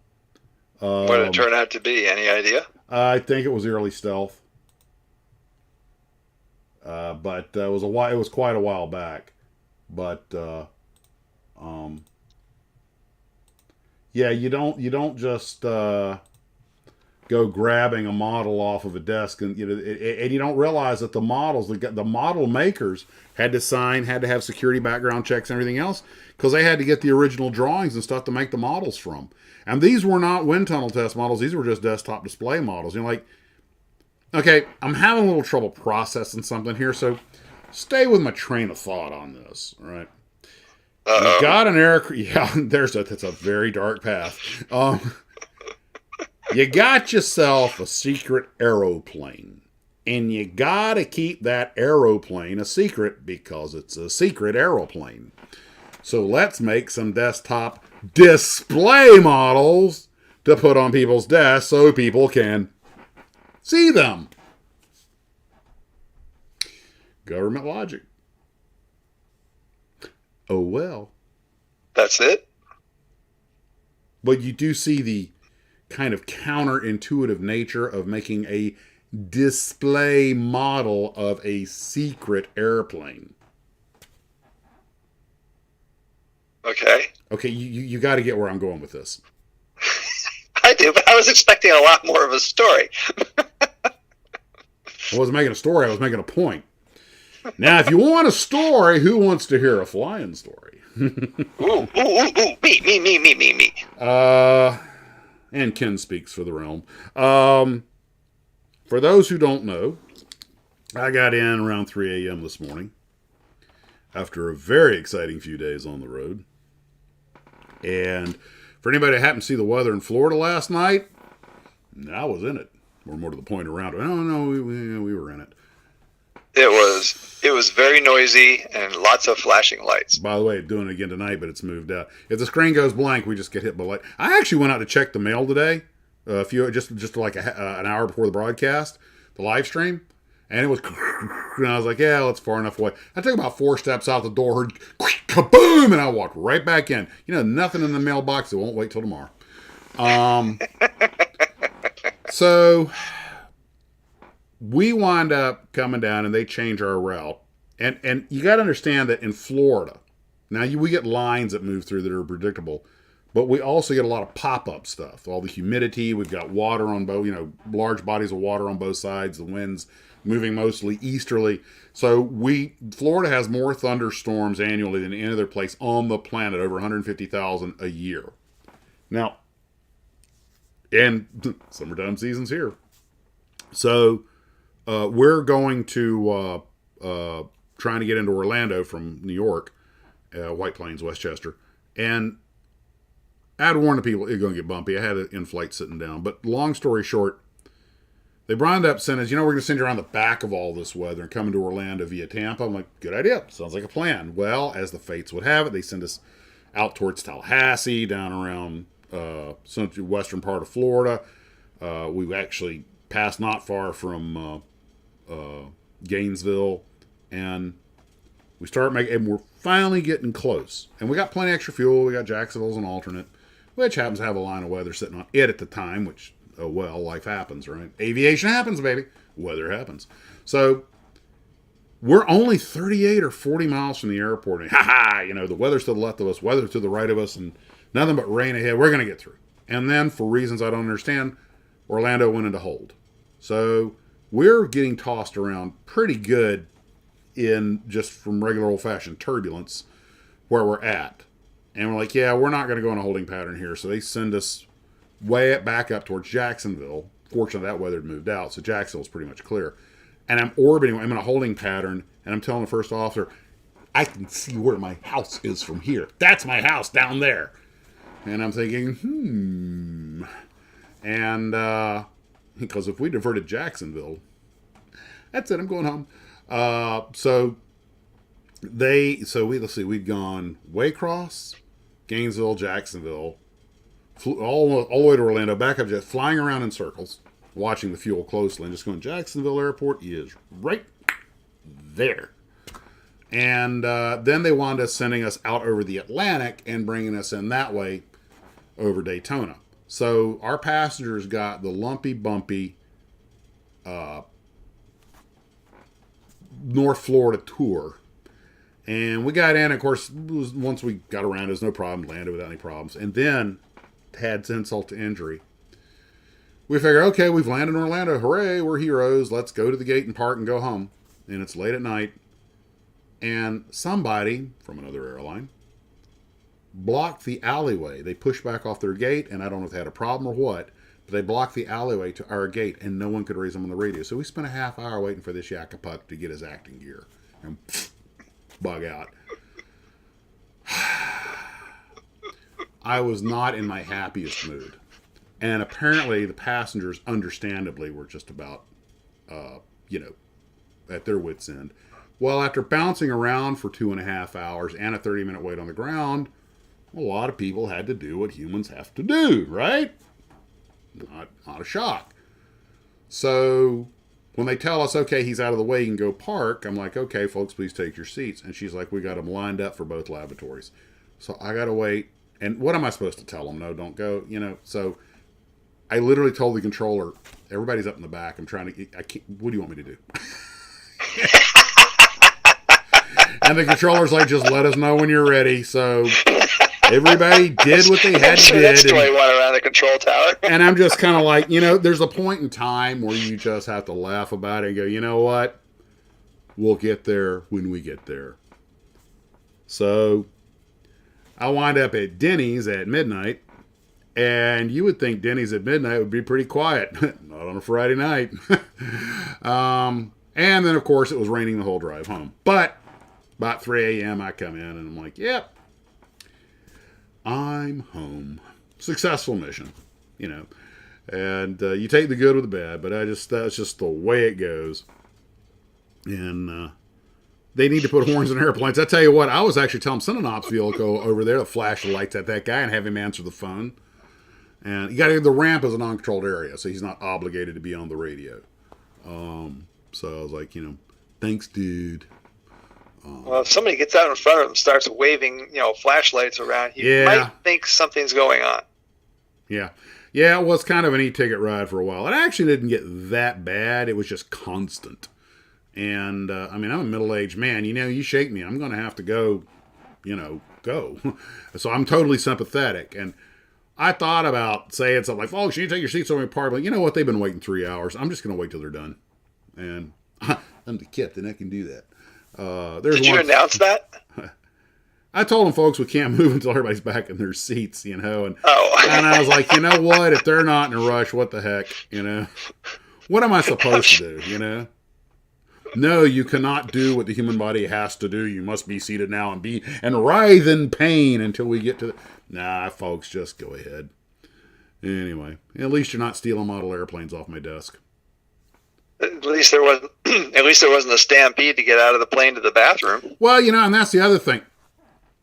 What did it turn out to be? Any idea? I think it was early stealth, but it was quite a while back. But yeah, you don't just go grabbing a model off of a desk, and and you don't realize that the model makers had to have security background checks and everything else because they had to get the original drawings and stuff to make the models from. And these were not wind tunnel test models; these were just desktop display models. Okay, I'm having a little trouble processing something here, so stay with my train of thought on this, all right? You got an aircraft. Yeah, that's a very dark path. You got yourself a secret aeroplane, and you got to keep that aeroplane a secret because it's a secret aeroplane. So let's make some desktop display models to put on people's desks so people can see them. Government logic. Oh, well. That's it? But you do see the kind of counterintuitive nature of making a display model of a secret airplane. Okay. Okay, you got to get where I'm going with this. I do, but I was expecting a lot more of a story. I wasn't making a story, I was making a point. Now, if you want a story, who wants to hear a flying story? Ooh, me. And Ken speaks for the realm. For those who don't know, I got in around 3 a.m. this morning after a very exciting few days on the road. And for anybody that happened to see the weather in Florida last night, I was in it. Or more to the point around it. Oh, no, we were in it. It was very noisy and lots of flashing lights. By the way, doing it again tonight, but it's moved out. If the screen goes blank, we just get hit by light. I actually went out to check the mail today, just like an hour before the broadcast, the live stream, and it was. And I was like, yeah, that's far enough away. I took about 4 steps out the door, heard kaboom, and I walked right back in. Nothing in the mailbox. It won't wait till tomorrow. So we wind up coming down and they change our route. And you got to understand that in Florida, now we get lines that move through that are predictable, but we also get a lot of pop-up stuff. All the humidity, we've got water on both, large bodies of water on both sides, the winds moving mostly easterly. So Florida has more thunderstorms annually than any other place on the planet, over 150,000 a year. Now, and summertime season's here. So we're going to trying to get into Orlando from New York, White Plains, Westchester, and I had warned the people it's going to get bumpy. I had an in-flight sitting down, but long story short, they brought up sent us, we're going to send you around the back of all this weather and come into Orlando via Tampa. I'm like, good idea. Sounds like a plan. Well, as the fates would have it, they send us out towards Tallahassee, down around central western part of Florida. We actually passed not far from Gainesville, and We start making, and we're finally getting close. And we got plenty of extra fuel. We got Jacksonville's an alternate, which happens to have a line of weather sitting on it at the time, which, oh well, life happens, right? Aviation happens, baby. Weather happens. So we're only 38 or 40 miles from the airport. And the weather's to the left of us, weather to the right of us, and nothing but rain ahead. We're going to get through. And then, for reasons I don't understand, Orlando went into hold. So we're getting tossed around pretty good in just from regular old-fashioned turbulence where we're at. And we're like, yeah, we're not going to go in a holding pattern here. So they send us way back up towards Jacksonville. Fortunately, that weather had moved out, so Jacksonville's pretty much clear. And I'm orbiting, I'm in a holding pattern, and I'm telling the first officer, I can see where my house is from here. That's my house down there. And I'm thinking, And, because if we diverted Jacksonville, that's it, I'm going home. We'd gone Waycross, Gainesville, Jacksonville, flew all the way to Orlando, back up, just flying around in circles, watching the fuel closely, and just going, Jacksonville Airport is right there. And then they wound up sending us out over the Atlantic and bringing us in that way over Daytona. So our passengers got the lumpy, bumpy North Florida tour. And we got in, of course, once we got around, there's no problem, landed without any problems. And then, had insult to injury. We figure, okay, we've landed in Orlando. Hooray, we're heroes. Let's go to the gate and park and go home. And it's late at night. And somebody from another airline blocked the alleyway. They pushed back off their gate, and I don't know if they had a problem or what, but they blocked the alleyway to our gate, and no one could raise them on the radio. So we spent a half hour waiting for this Yakapuck to get his acting gear and bug out. I was not in my happiest mood. And apparently the passengers, understandably, were just about, at their wits' end. Well, after bouncing around for 2.5 hours and a 30-minute wait on the ground, a lot of people had to do what humans have to do, right? Not a shock. So when they tell us, okay, he's out of the way, you can go park, I'm like, okay, folks, please take your seats. And she's like, we got them lined up for both lavatories. So I got to wait. And what am I supposed to tell them? No, don't go, So I literally told the controller, everybody's up in the back. I'm trying to, what do you want me to do? And the controller's like, just let us know when you're ready. So everybody did what they had to do. That story went around the control tower. And I'm just kind of like, there's a point in time where you just have to laugh about it and go, you know what? We'll get there when we get there. So I wind up at Denny's at midnight. And you would think Denny's at midnight would be pretty quiet. Not on a Friday night. And then, of course, it was raining the whole drive home. But about 3 a.m., I come in and I'm like, yep, I'm home. Successful mission, And you take the good with the bad, but that's just the way it goes. And they need to put horns in airplanes. I tell you what, I was actually telling them, send an ops vehicle over there to flash the lights at that guy and have him answer the phone. And the ramp is a non-controlled area, so he's not obligated to be on the radio. So I was like, thanks, dude. Well, if somebody gets out in front of him and starts waving, flashlights around, you might think something's going on. Yeah. Yeah, it was kind of an e-ticket ride for a while. It actually didn't get that bad. It was just constant. And, I'm a middle-aged man. You shake me, I'm going to have to go, go. So I'm totally sympathetic. And I thought about saying something like, folks, you take your seats over in the park. But you know what? They've been waiting 3 hours. I'm just going to wait till they're done. And I'm the captain. I can do that. Did you announce that? I told them, folks, we can't move until everybody's back in their seats, and and I was like, you know what? If they're not in a rush, what the heck, What am I supposed to do, No, you cannot do what the human body has to do. You must be seated now and writhe in pain until we get to the... Nah, folks, just go ahead. Anyway, at least you're not stealing model airplanes off my desk. At least there wasn't a stampede to get out of the plane to the bathroom. Well, and that's the other thing.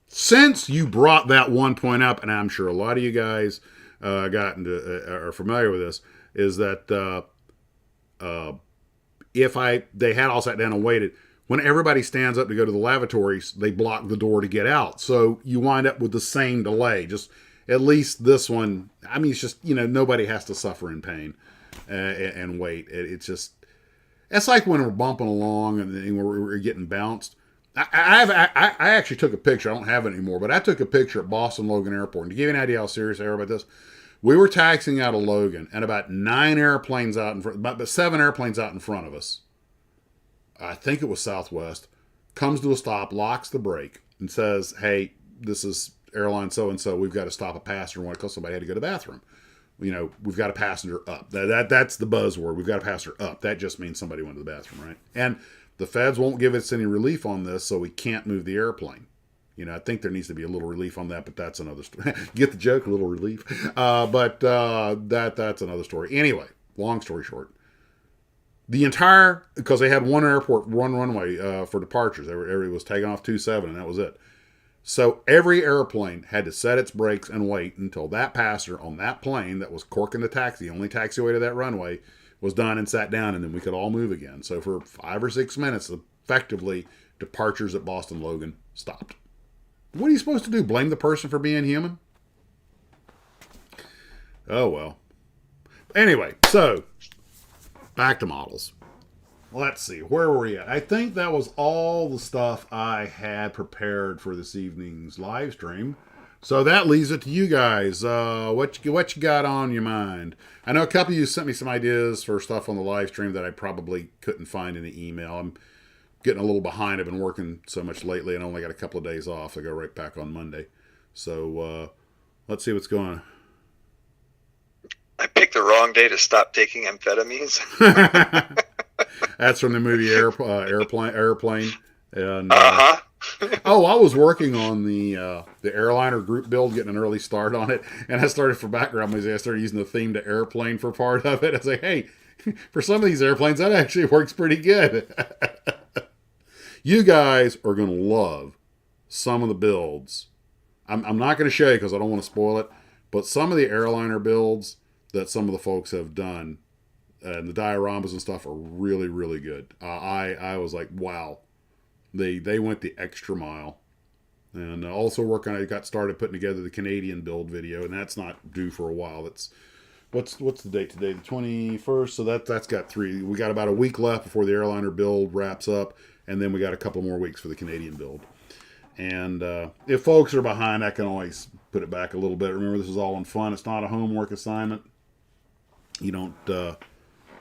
Since you brought that one point up, and I'm sure a lot of you guys are familiar with this, is that if they had all sat down and waited, when everybody stands up to go to the lavatories, they block the door to get out. So you wind up with the same delay. Just at least this one, I mean, it's just, nobody has to suffer in pain and wait. It's just, it's like when we're bumping along and we're getting bounced. I actually took a picture. I don't have it anymore, but I took a picture at Boston Logan Airport. And to give you an idea how serious I am about this, we were taxiing out of Logan, and about 7 airplanes out in front of us. I think it was Southwest, comes to a stop, locks the brake, and says, "Hey, this is airline so-and-so. We've got to stop a passenger because somebody had to go to the bathroom. We've got a passenger up." That's the buzzword. We've got a passenger up. That just means somebody went to the bathroom, right? And the feds won't give us any relief on this, so we can't move the airplane. I think there needs to be a little relief on that, but that's another story. Get the joke? A little relief. But that's another story. Anyway, long story short. Because they had one runway for departures. Everybody was taking off 27, and that was it. So every airplane had to set its brakes and wait until that passenger on that plane that was corking the taxi, the only taxiway to that runway, was done and sat down, and then we could all move again. So for 5 or 6 minutes, effectively, departures at Boston Logan stopped. What are you supposed to do? Blame the person for being human? Oh, well. Anyway, so back to models. Let's see. Where were we at? I think that was all the stuff I had prepared for this evening's live stream. So that leaves it to you guys. What you got on your mind? I know a couple of you sent me some ideas for stuff on the live stream that I probably couldn't find in the email. I'm getting a little behind. I've been working so much lately and only got a couple of days off. I go right back on Monday. So let's see what's going on. I picked the wrong day to stop taking amphetamines. That's from the movie Airplane. And, uh-huh. I was working on the airliner group build, getting an early start on it, and I started for background music. I started using the theme to Airplane for part of it. I was like, hey, for some of these airplanes, that actually works pretty good. You guys are going to love some of the builds. I'm not going to show you because I don't want to spoil it, but some of the airliner builds that some of the folks have done and the dioramas and stuff are really, really good. I was like, wow. They went the extra mile. And also I got started putting together the Canadian build video, and that's not due for a while. That's what's the date today? The 21st. So that's got 3. We got about a week left before the airliner build wraps up, and then we got a couple more weeks for the Canadian build. And if folks are behind, I can always put it back a little bit. Remember, this is all in fun. It's not a homework assignment. You don't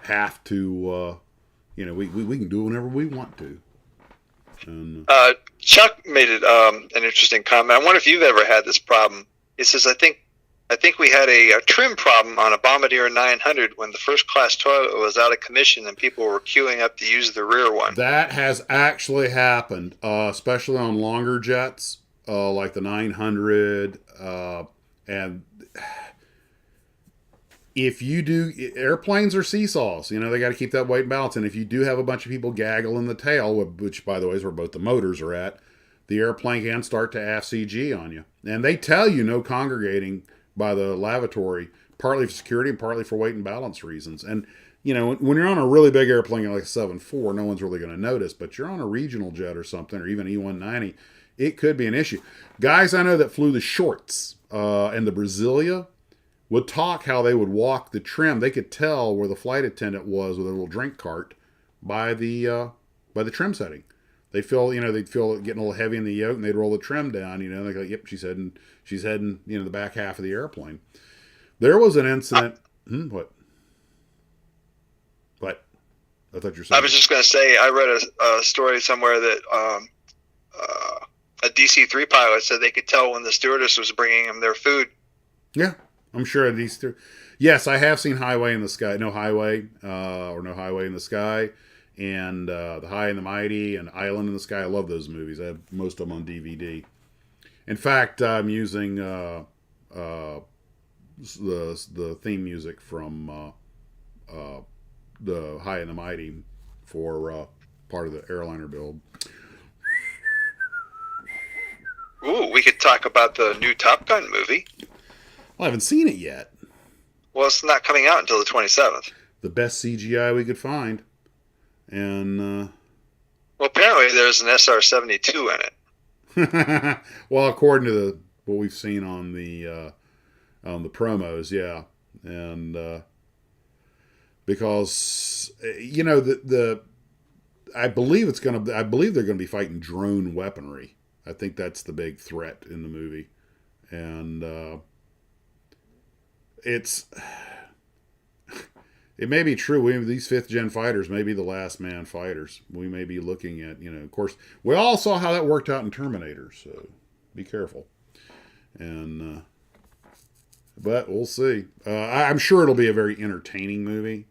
have to, we can do it whenever we want to. And, Chuck made it an interesting comment. I wonder if you've ever had this problem. He says, I think we had a trim problem on a Bombardier 900 when the first class toilet was out of commission and people were queuing up to use the rear one. That has actually happened, especially on longer jets, like the 900, and if you do, airplanes are seesaws, they got to keep that weight and balance. And if you do have a bunch of people gaggle in the tail, which by the way is where both the motors are at, the airplane can start to FCG on you. And they tell you no congregating by the lavatory, partly for security and partly for weight and balance reasons. And, when you're on a really big airplane like a 7.4, no one's really going to notice, but you're on a regional jet or something, or even E190, it could be an issue. Guys I know that flew the shorts and the Brasilia would talk how they would walk the trim. They could tell where the flight attendant was with a little drink cart by the trim setting. They'd feel it getting a little heavy in the yoke, and they'd roll the trim down. They'd go, yep, she's heading, the back half of the airplane. There was an incident. What? I thought you were saying. I was just going to say, I read a story somewhere that a DC-3 pilot said they could tell when the stewardess was bringing them their food. Yeah. I'm sure these 3. Yes, I have seen Highway in the Sky. No Highway, or No Highway in the Sky, and The High and the Mighty, and Island in the Sky. I love those movies. I have most of them on DVD. In fact, I'm using the theme music from The High and the Mighty for part of the airliner build. Ooh, we could talk about the new Top Gun movie. Well, I haven't seen it yet. Well, it's not coming out until the 27th. The best CGI we could find. And Well, apparently there's an SR-72 in it. Well, according to what we've seen on the promos, yeah, and because I believe I believe they're gonna be fighting drone weaponry. I think that's the big threat in the movie, and it's. It may be true. These 5th gen fighters may be the last man fighters. We may be looking at, of course, we all saw how that worked out in Terminator, so be careful. And, but we'll see. I'm sure it'll be a very entertaining movie.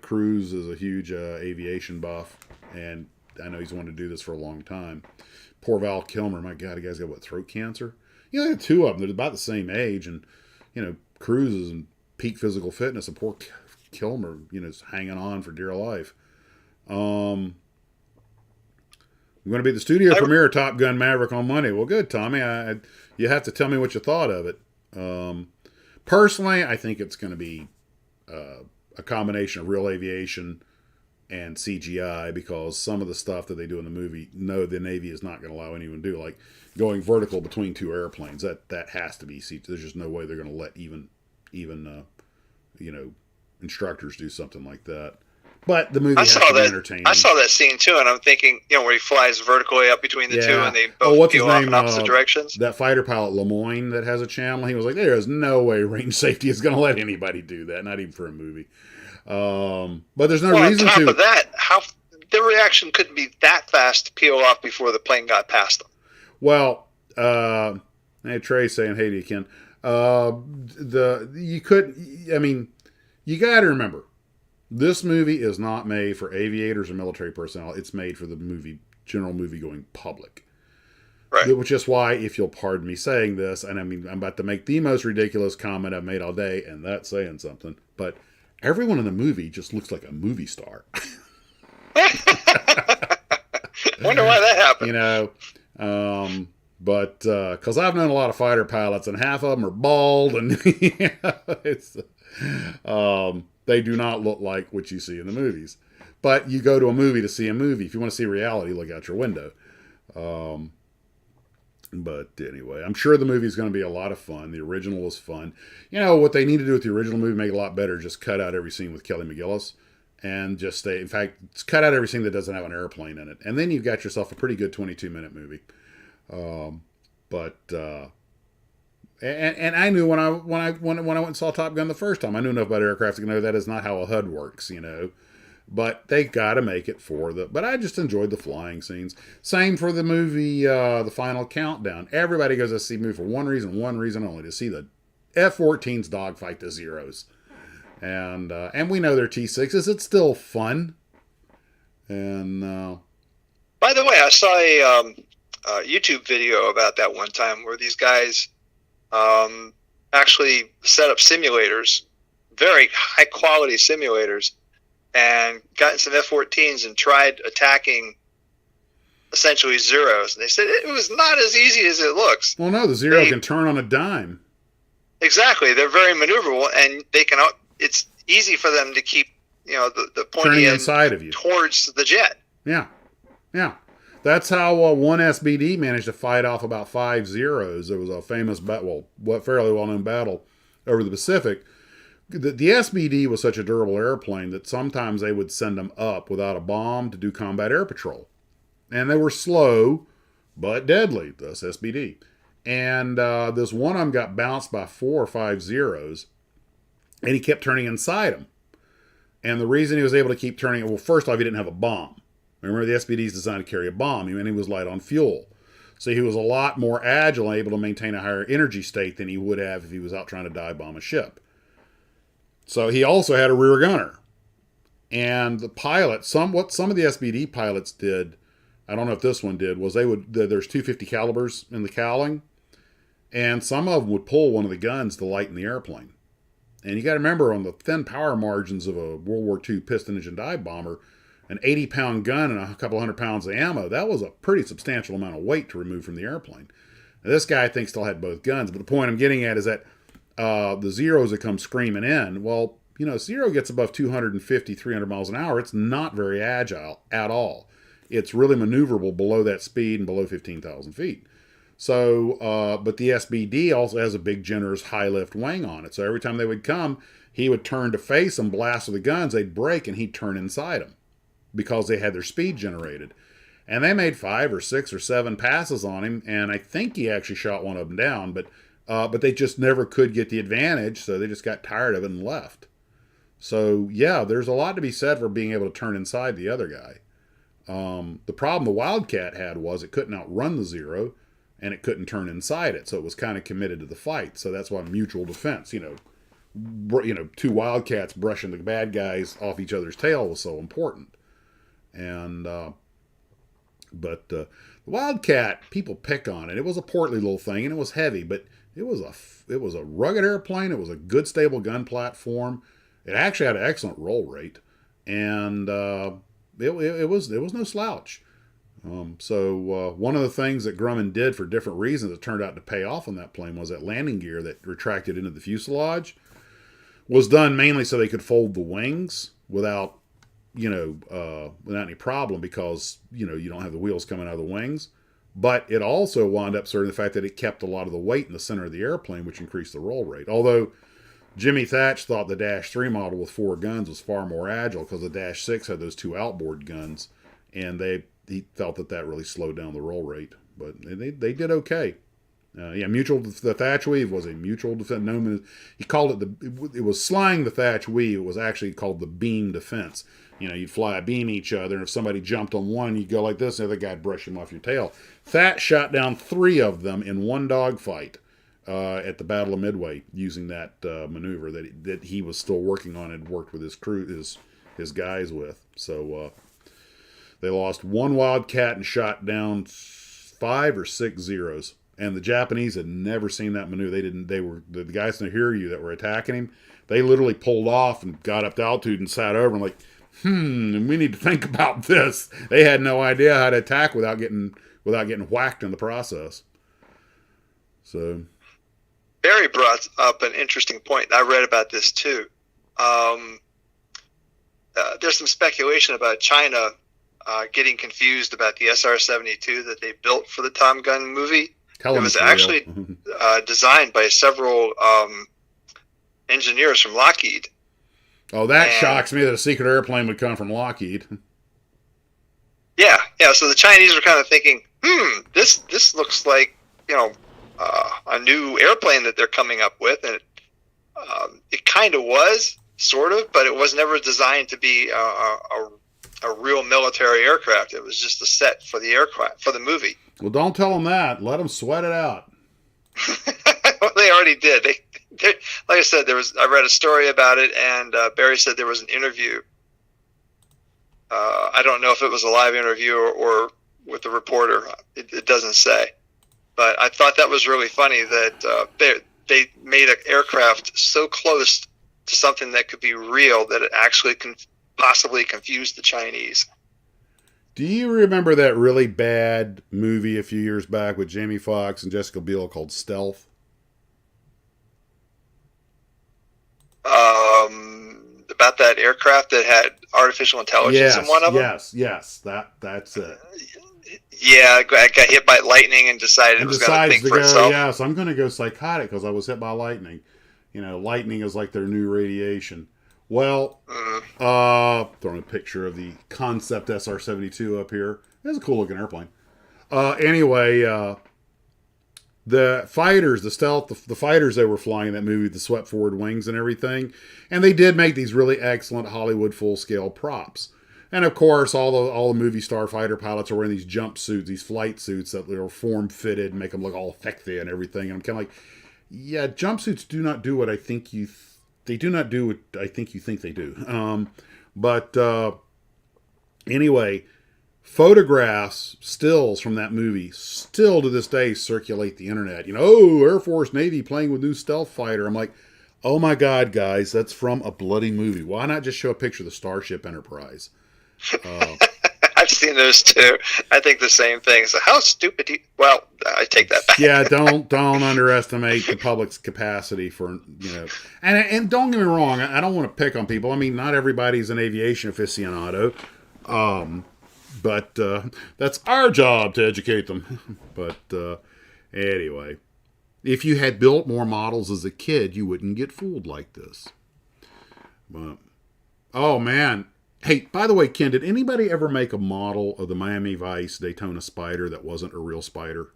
Cruise is a huge aviation buff, and I know he's wanted to do this for a long time. Poor Val Kilmer, my God, the guy's got throat cancer? They have 2 of them. They're about the same age, and, Cruise is in peak physical fitness, and poor Kilmer, is hanging on for dear life. I'm going to be at the studio premiere of Top Gun Maverick on Monday. Well, good, Tommy. You have to tell me what you thought of it. Personally, I think it's going to be a combination of real aviation and CGI, because some of the stuff that they do in the movie, no, the Navy is not going to allow anyone to do, like going vertical between 2 airplanes. That has to be CGI. There's just no way they're going to let even instructors do something like that. But the movie has to be entertaining. I saw that scene too, and I'm thinking, where he flies vertically up between the 2, and they both go off in opposite directions. That fighter pilot Lemoyne that has a channel, he was like, there is no way range safety is going to let anybody do that, not even for a movie. But there's no reason to. On top of that, how the reaction couldn't be that fast to peel off before the plane got past them. Well, hey, Trey saying, hey to you, Ken. You got to remember, this movie is not made for aviators or military personnel. It's made for the general movie-going public. Right. Which is why, if you'll pardon me saying this, and I'm about to make the most ridiculous comment I've made all day, and that's saying something, but everyone in the movie just looks like a movie star. Wonder why that happened. But because I've known a lot of fighter pilots, and half of them are bald, and they do not look like what you see in the movies. But you go to a movie to see a movie. If you want to see reality, look out your window. But anyway, I'm sure the movie is going to be a lot of fun. The original was fun. What they need to do with the original movie, make it a lot better, just cut out every scene with Kelly McGillis. And just stay, in fact, cut out every scene that doesn't have an airplane in it. And then you've got yourself a pretty good 22-minute movie. And I knew when I went and saw Top Gun the first time, I knew enough about aircraft to know that is not how a HUD works, But they got to make it for but I just enjoyed the flying scenes. Same for the movie, The Final Countdown. Everybody goes to see the movie for one reason only, to see the F-14s dogfight the Zeros. And we know they're T-6s. It's still fun. And by the way, I saw a YouTube video about that one time where these guys actually set up simulators, very high quality simulators, and got in some F-14s and tried attacking essentially Zeros. And they said it was not as easy as it looks. Well, no, the Zero can turn on a dime. Exactly. They're very maneuverable, and they can. It's easy for them to keep, the pointing inside of you towards the jet. Yeah. That's how one SBD managed to fight off about 5 Zeros. There was a famous fairly well-known battle over the Pacific. The SBD was such a durable airplane that sometimes they would send them up without a bomb to do combat air patrol. And they were slow, but deadly, thus SBD. And this one of them got bounced by 4 or 5 Zeros, and he kept turning inside them. And the reason he was able to keep turning, first off, he didn't have a bomb. Remember, the SBD is designed to carry a bomb, and he was light on fuel. So he was a lot more agile and able to maintain a higher energy state than he would have if he was out trying to dive bomb a ship. So he also had a rear gunner. And the pilot, what some of the SBD pilots did, I don't know if this one did, was there's 250 calibers in the cowling, and some of them would pull one of the guns to lighten the airplane. And you got to remember, on the thin power margins of a World War II piston engine dive bomber, an 80-pound gun and a couple hundred pounds of ammo, that was a pretty substantial amount of weight to remove from the airplane. Now, this guy, I think, still had both guns, but the point I'm getting at is that the Zeros that come screaming in, Zero gets above 250, 300 miles an hour. It's not very agile at all. it's really maneuverable below that speed and below 15,000 feet. So, but the SBD also has a big, generous, high-lift wing on it. So every time they would come, he would turn to face them, blast with the guns, they'd break, and he'd turn inside them because they had their speed generated. And they made 5 or 6 or 7 passes on him, and I think he actually shot one of them down, but they just never could get the advantage, so they just got tired of it and left. So, yeah, there's a lot to be said for being able to turn inside the other guy. The problem the Wildcat had was it couldn't outrun the Zero, and it couldn't turn inside it, so it was kind of committed to the fight. So that's why mutual defense, two Wildcats brushing the bad guys off each other's tail was so important. And but the Wildcat, people pick on it. It was a portly little thing, and it was heavy, but it was a rugged airplane. It was a good, stable gun platform. It actually had an excellent roll rate, and it was no slouch. So one of the things that Grumman did for different reasons that turned out to pay off on that plane was that landing gear that retracted into the fuselage was done mainly so they could fold the wings without any problem, because you don't have the wheels coming out of the wings. But it also wound up serving the fact that it kept a lot of the weight in the center of the airplane, which increased the roll rate. Although Jimmy Thatch thought the Dash 3 model with 4 guns was far more agile because the Dash 6 had those 2 outboard guns, and he felt that really slowed down the roll rate. But they did okay. The Thatch Weave was a mutual defense. He called it it was slang the Thatch Weave. It was actually called the beam defense. You'd fly a beam each other, and if somebody jumped on one, you'd go like this, and the other guy'd brush him off your tail. Thatch shot down 3 of them in one dogfight at the Battle of Midway using that maneuver that he was still working on and worked with his crew, his guys with. So they lost 1 Wildcat and shot down 5 or 6 Zeros. And the Japanese had never seen that maneuver. They were the guys in the Hiryu that were attacking him. They literally pulled off and got up to altitude and sat over and like, we need to think about this. They had no idea how to attack without getting whacked in the process. So Barry brought up an interesting point. I read about this too. There's some speculation about China getting confused about the SR-72 that they built for the Tom Gun movie. It was actually designed by several engineers from Lockheed. Oh, that shocks me that a secret airplane would come from Lockheed. Yeah. So the Chinese were kind of thinking, this looks like a new airplane that they're coming up with, and it kind of was, sort of, but it was never designed to be a real military aircraft. It was just a set for the aircraft for the movie. Well, don't tell them that. Let them sweat it out. Well, they already did. They, like I said, I read a story about it, and Barry said there was an interview. I don't know if it was a live interview or with the reporter. It doesn't say. But I thought that was really funny that they made an aircraft so close to something that could be real that it actually can possibly confuse the Chinese. Do you remember that really bad movie a few years back with Jamie Foxx and Jessica Biel called Stealth? About that aircraft that had artificial intelligence in one of them? Yes, that's it. Yeah, got hit by lightning and decided it was going to think for itself. Yes, I'm going to go psychotic because I was hit by lightning. Lightning is like their new radiation. Well, throwing a picture of the concept SR-72 up here. It's a cool looking airplane. Anyway, the fighters, the stealth, the fighters they were flying in that movie, the swept forward wings and everything, and they did make these really excellent Hollywood full scale props. And of course, all the movie star fighter pilots are wearing these jumpsuits, these flight suits that are form fitted and make them look all sexy and everything. And I'm kind of like, yeah, jumpsuits do not do what I think you. They do not do what I think you think they do. Anyway, photographs, stills from that movie, still to this day circulate the internet. Air Force, Navy playing with new stealth fighter. I'm like, oh my God, guys, that's from a bloody movie. Why not just show a picture of the Starship Enterprise? I've seen those too. I think the same thing. So how stupid well, I take that back. Yeah, don't underestimate the public's capacity for, and don't get me wrong, I don't want to pick on people. I mean, not everybody's an aviation aficionado. But that's our job to educate them. But anyway, if you had built more models as a kid, you wouldn't get fooled like this. But, oh, man. Hey, by the way, Ken, did anybody ever make a model of the Miami Vice Daytona Spider that wasn't a real spider?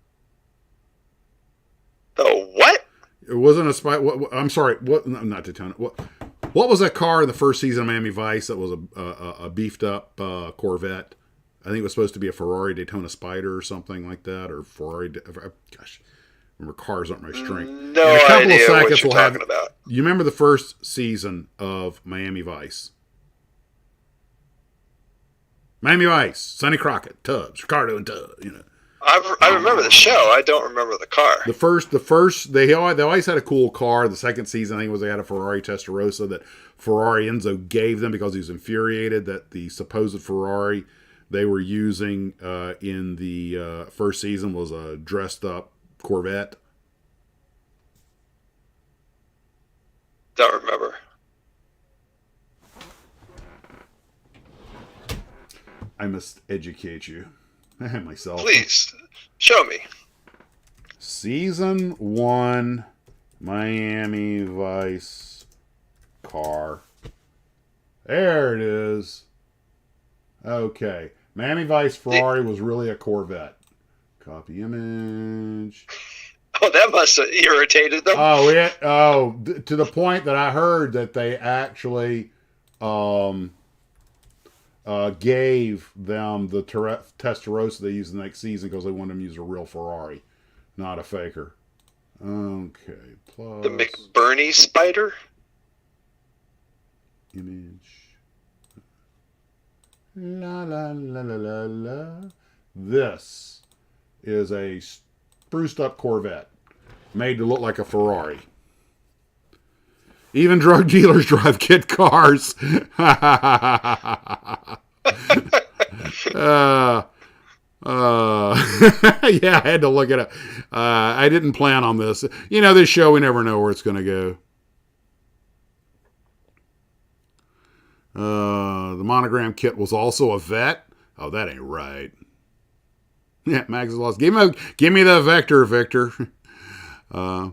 The what? It wasn't a spider. I'm sorry. What? No, not Daytona. What was that car in the first season of Miami Vice that was a beefed up Corvette? I think it was supposed to be a Ferrari Daytona Spider or something like that, or Ferrari. Gosh, remember, cars aren't my strength. No in a couple idea of seconds, what you're talking about. You remember the first season of Miami Vice? Miami Vice, Sonny Crockett, Tubbs, Ricardo, and Tubbs. You know. I remember the show. I don't remember the car. The first, they always had a cool car. The second season, I think, was they had a Ferrari Testarossa that Ferrari Enzo gave them because he was infuriated that the supposed Ferrari they were using in the first season was a dressed up Corvette. Don't remember. I must educate you. Myself. Please, show me. Season 1 Miami Vice car. There it is. Okay. Miami Vice Ferrari was really a Corvette. Copy image. Oh, that must have irritated them. To the point that I heard that they actually gave them the Testarossa they used the next season because they wanted them to use a real Ferrari, not a faker. Okay, plus... The McBurney Spider? Image. La, la, la, la, la, la. This is a spruced up Corvette made to look like a Ferrari. Even drug dealers drive kit cars. Yeah, I had to look it up. I didn't plan on this. You know, this show, we never know where it's going to go. The monogram kit was also a vet. Oh, that ain't right. Yeah, Max is lost. Give me the Vector, Victor. I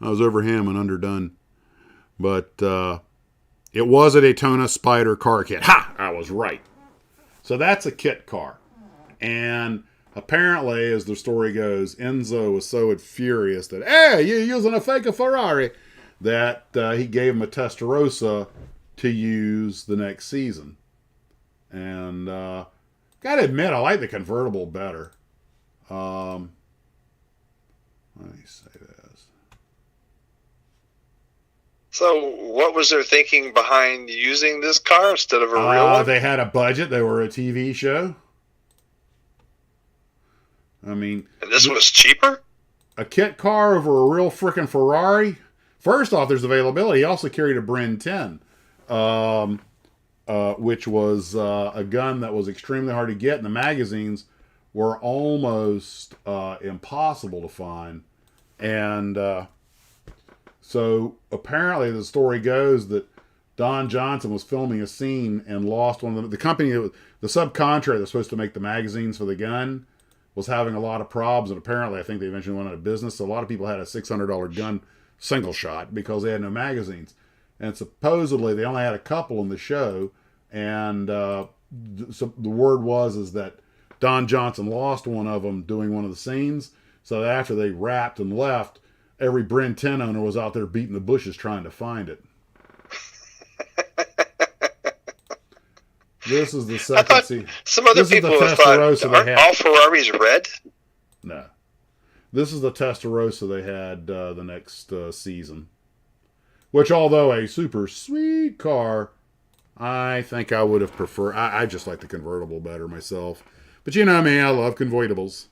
was over him and underdone. But it was a Daytona Spider car kit. Ha! I was right. So that's a kit car. And apparently, as the story goes, Enzo was so furious that, hey, you're using a fake Ferrari, that he gave him a Testarossa to use the next season. And gotta admit, I like the convertible better. Let me say this. So what was their thinking behind using this car instead of a real one? They had a budget. They were a TV show. I mean... And this was cheaper? A kit car over a real frickin' Ferrari? First off, there's availability. He also carried a Bren 10, which was a gun that was extremely hard to get, and the magazines were almost impossible to find. And so apparently the story goes that Don Johnson was filming a scene and lost one of them. The company, the subcontractor that was supposed to make the magazines for the gun was having a lot of problems, and apparently I think they eventually went out of business. So a lot of people had a $600 gun single shot because they had no magazines. And supposedly they only had a couple in the show, and so the word is that Don Johnson lost one of them doing one of the scenes. So after they wrapped and left, every Bren 10 owner was out there beating the bushes trying to find it. This is the second scene. Some other people have thought, aren't all Ferraris red? No. This is the Testarossa they had the next season. Which, although a super sweet car, I think I would have preferred... I just like the convertible better myself. But you know me, I love convertibles.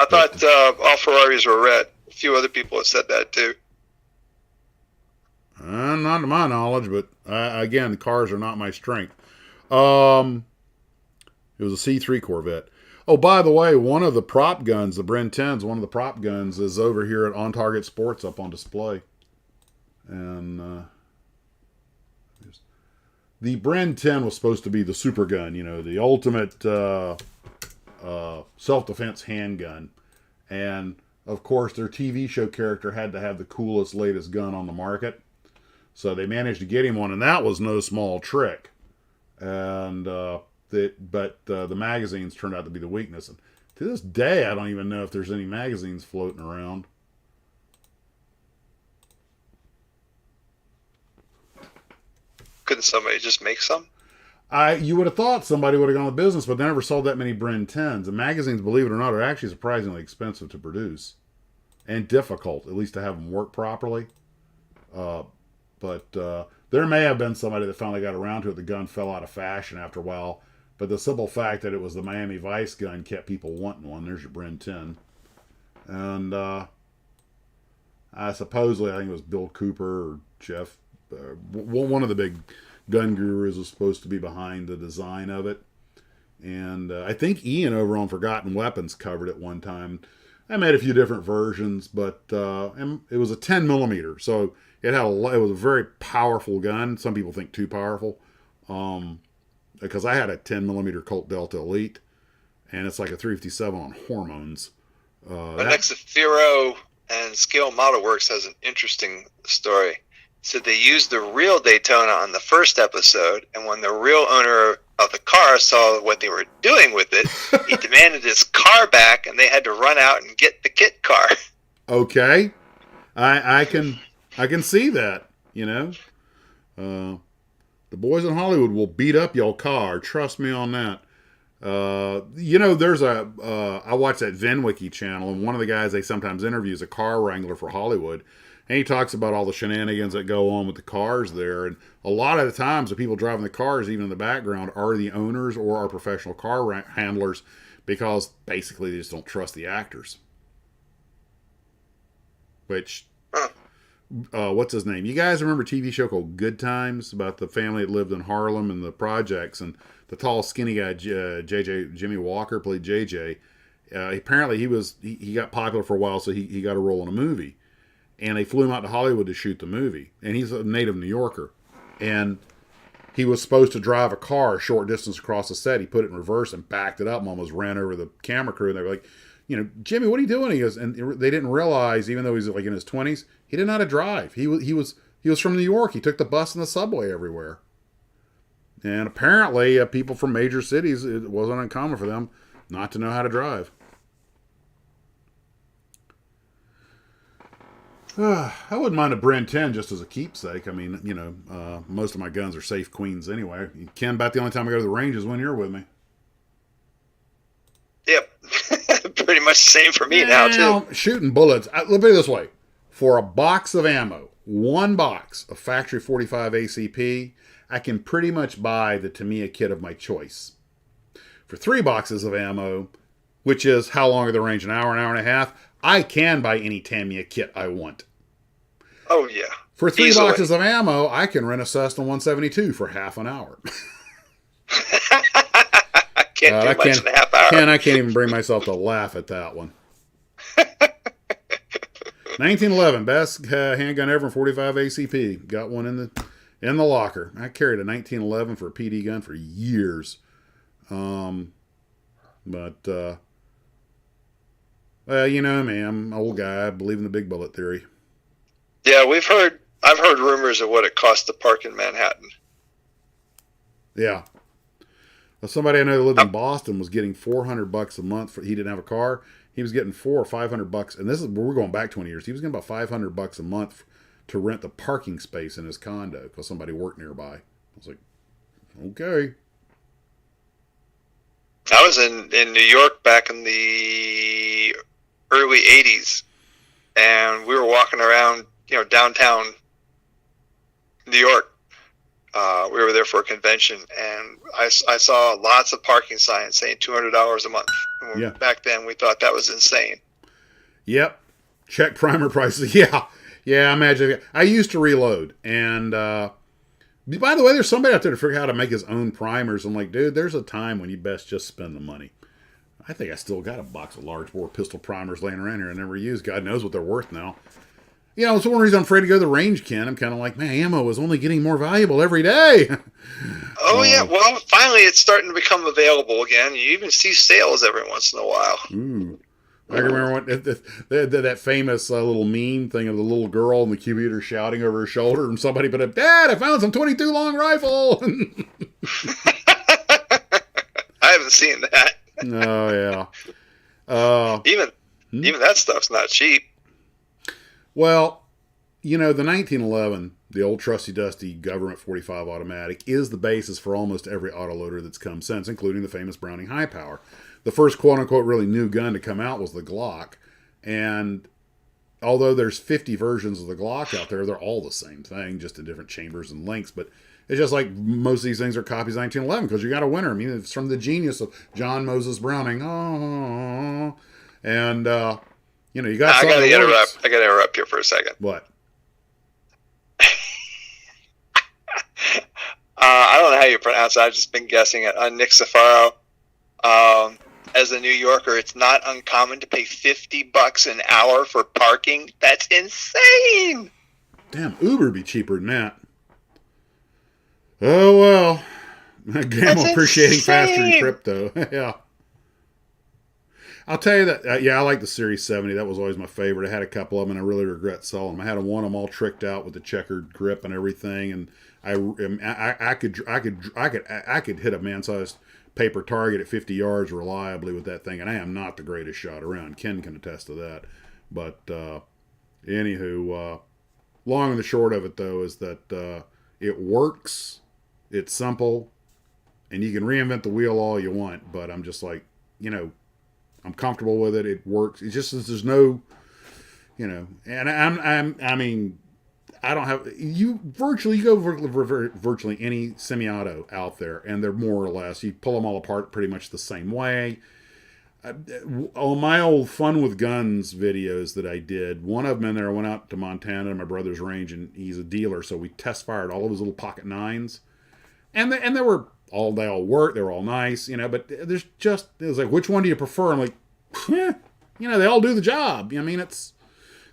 I thought all Ferraris were red. A few other people have said that too. Not to my knowledge, but again, the cars are not my strength. It was a C3 Corvette. Oh, by the way, one of the prop guns, the Bren 10s, one of the prop guns is over here at On Target Sports up on display. And the Bren 10 was supposed to be the super gun, the ultimate self-defense handgun. And, of course, their TV show character had to have the coolest, latest gun on the market. So they managed to get him one, and that was no small trick. And the magazines turned out to be the weakness. And to this day, I don't even know if there's any magazines floating around. Couldn't somebody just make some? You would have thought somebody would have gone to business, but they never sold that many Bren 10s. And magazines, believe it or not, are actually surprisingly expensive to produce. And difficult, at least to have them work properly. But there may have been somebody that finally got around to it. The gun fell out of fashion after a while. But the simple fact that it was the Miami Vice gun kept people wanting one. There's your Bren 10. And supposedly, I think it was Bill Cooper or Jeff. One of the big gun gurus was supposed to be behind the design of it. And I think Ian over on Forgotten Weapons covered it one time. I made a few different versions, but it was a 10 millimeter. So it was a very powerful gun. Some people think too powerful. Because I had a 10 millimeter Colt Delta Elite, and it's like a 357 on hormones. Nexafiro and Scale Model Works has an interesting story. So they used the real Daytona on the first episode, and when the real owner of the car saw what they were doing with it, he demanded his car back, and they had to run out and get the kit car. Okay, I can see that. The boys in Hollywood will beat up your car. Trust me on that. There's I watch that VinWiki channel, and one of the guys they sometimes interview is a car wrangler for Hollywood. And he talks about all the shenanigans that go on with the cars there. And a lot of the times, the people driving the cars, even in the background, are the owners or are professional car handlers because basically they just don't trust the actors. Which, what's his name? You guys remember a TV show called Good Times about the family that lived in Harlem and the projects? And the tall, skinny guy, Jimmy Walker, played JJ. Apparently, he got popular for a while, so he got a role in a movie. And they flew him out to Hollywood to shoot the movie. And he's a native New Yorker. And he was supposed to drive a car a short distance across the set. He put it in reverse and backed it up and almost ran over the camera crew. And they were like, Jimmy, what are you doing? He goes, and they didn't realize, even though he's like in his 20s, he didn't know how to drive. He was from New York. He took the bus and the subway everywhere. And apparently, people from major cities, it wasn't uncommon for them not to know how to drive. I wouldn't mind a Bren 10 just as a keepsake. I mean, most of my guns are safe queens anyway. Ken, about the only time I go to the range is when you're with me. Yep. Pretty much the same for me now, too. Shooting bullets. Let me put it this way. For a box of ammo, one box of Factory 45 ACP, I can pretty much buy the Tamiya kit of my choice. For 3 boxes of ammo, which is how long are the range? An hour and a half? I can buy any Tamiya kit I want. Oh, yeah. For 3 boxes of ammo, I can rent a Cessna 172 for half an hour. I can't do much in a half hour. I can't even bring myself to laugh at that one. 1911, best handgun ever in 45 ACP. Got one in the locker. I carried a 1911 for a PD gun for years. Well, me, I'm an old guy. I believe in the big bullet theory. Yeah, I've heard rumors of what it costs to park in Manhattan. Yeah. Well, somebody I know that lived in Boston was getting $400 a month. He didn't have a car. He was getting $400 or $500, and this is we're going back 20 years. He was getting about $500 a month to rent the parking space in his condo because somebody worked nearby. I was like, okay. I was in New York back in the early 80s, and we were walking around, downtown New York. We were there for a convention, and I saw lots of parking signs saying $200 a month. Yeah. Back then, we thought that was insane. Yep. Check primer prices. Yeah. Yeah, imagine. I used to reload, and by the way, there's somebody out there to figure out how to make his own primers. I'm like, dude, there's a time when you best just spend the money. I think I still got a box of large bore pistol primers laying around here I never used. God knows what they're worth now. You know, it's one reason I'm afraid to go to the range, Ken. I'm kind of like, man, ammo is only getting more valuable every day. Oh, yeah. Well, finally, it's starting to become available again. You even see sales every once in a while. Ooh. I remember that famous little meme thing of the little girl and the computer shouting over her shoulder, and somebody put up, Dad, I found some 22 long rifle. I haven't seen that. Oh, yeah. Even that stuff's not cheap. Well, you know, the 1911, the old trusty dusty government 45 automatic, is the basis for almost every autoloader that's come since, including the famous Browning High Power. The first quote-unquote really new gun to come out was the Glock. And although there's 50 versions of the Glock out there, they're all the same thing, just in different chambers and lengths. But it's just like most of these things are copies of 1911 because you got a winner. I mean, it's from the genius of John Moses Browning. Oh, and, you know, you got something I got to interrupt here for a second. What? I don't know how you pronounce it. I've just been guessing it. Nick Safaro. As a New Yorker, it's not uncommon to pay $50 an hour for parking. That's insane. Damn, Uber be cheaper than that. Oh, well. Gamble appreciating faster than crypto. Yeah. I'll tell you that, I like the Series 70. That was always my favorite. I had a couple of them, and I really regret selling them. I had one of them all tricked out with the checkered grip and everything, and I could hit a man-sized paper target at 50 yards reliably with that thing, and I am not the greatest shot around. Ken can attest to that. But anywho, long and the short of it, though, is that it works, it's simple, and you can reinvent the wheel all you want, but I'm just like, you know, I'm comfortable with it. It works. It's just there's no, you know, and I mean, I don't have you go virtually any semi-auto out there, and they're more or less, you pull them all apart pretty much the same way. On my old Fun with Guns videos that I did, one of them in there, I went out to Montana to my brother's range, and he's a dealer, so we test fired all of his little pocket nines, and they all work, they were all nice, you know, but it was like, which one do you prefer? I'm like, you know, they all do the job. I mean,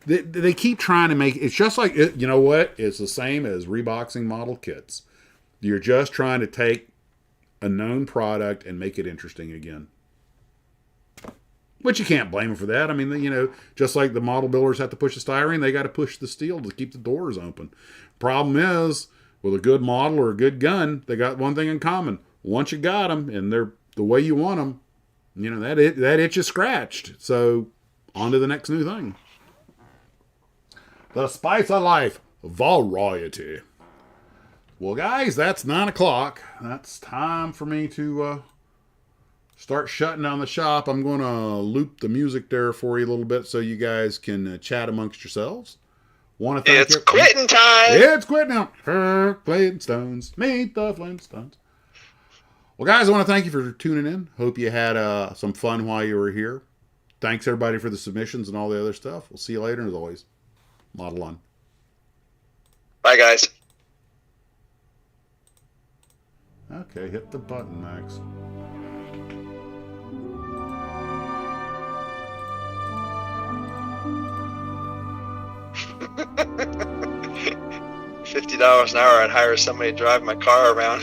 they keep trying to make it's just like it, you know what? It's the same as reboxing model kits. You're just trying to take a known product and make it interesting again. But you can't blame them for that. I mean, you know, just like the model builders have to push the styrene, they got to push the steel to keep the doors open. Problem is, with a good model or a good gun, they got one thing in common. Once you got them and they're the way you want them, you know, that itch is scratched. So on to the next new thing. The spice of life, variety. Well, guys, that's 9 o'clock. That's time for me to start shutting down the shop. I'm going to loop the music there for you a little bit so you guys can chat amongst yourselves. It's quitting time. It's quitting now. Flintstones. Meet the Flintstones. Well, guys, I want to thank you for tuning in. Hope you had some fun while you were here. Thanks, everybody, for the submissions and all the other stuff. We'll see you later, and as always, model on. Bye, guys. Okay, hit the button, Max. $50 an hour, I'd hire somebody to drive my car around.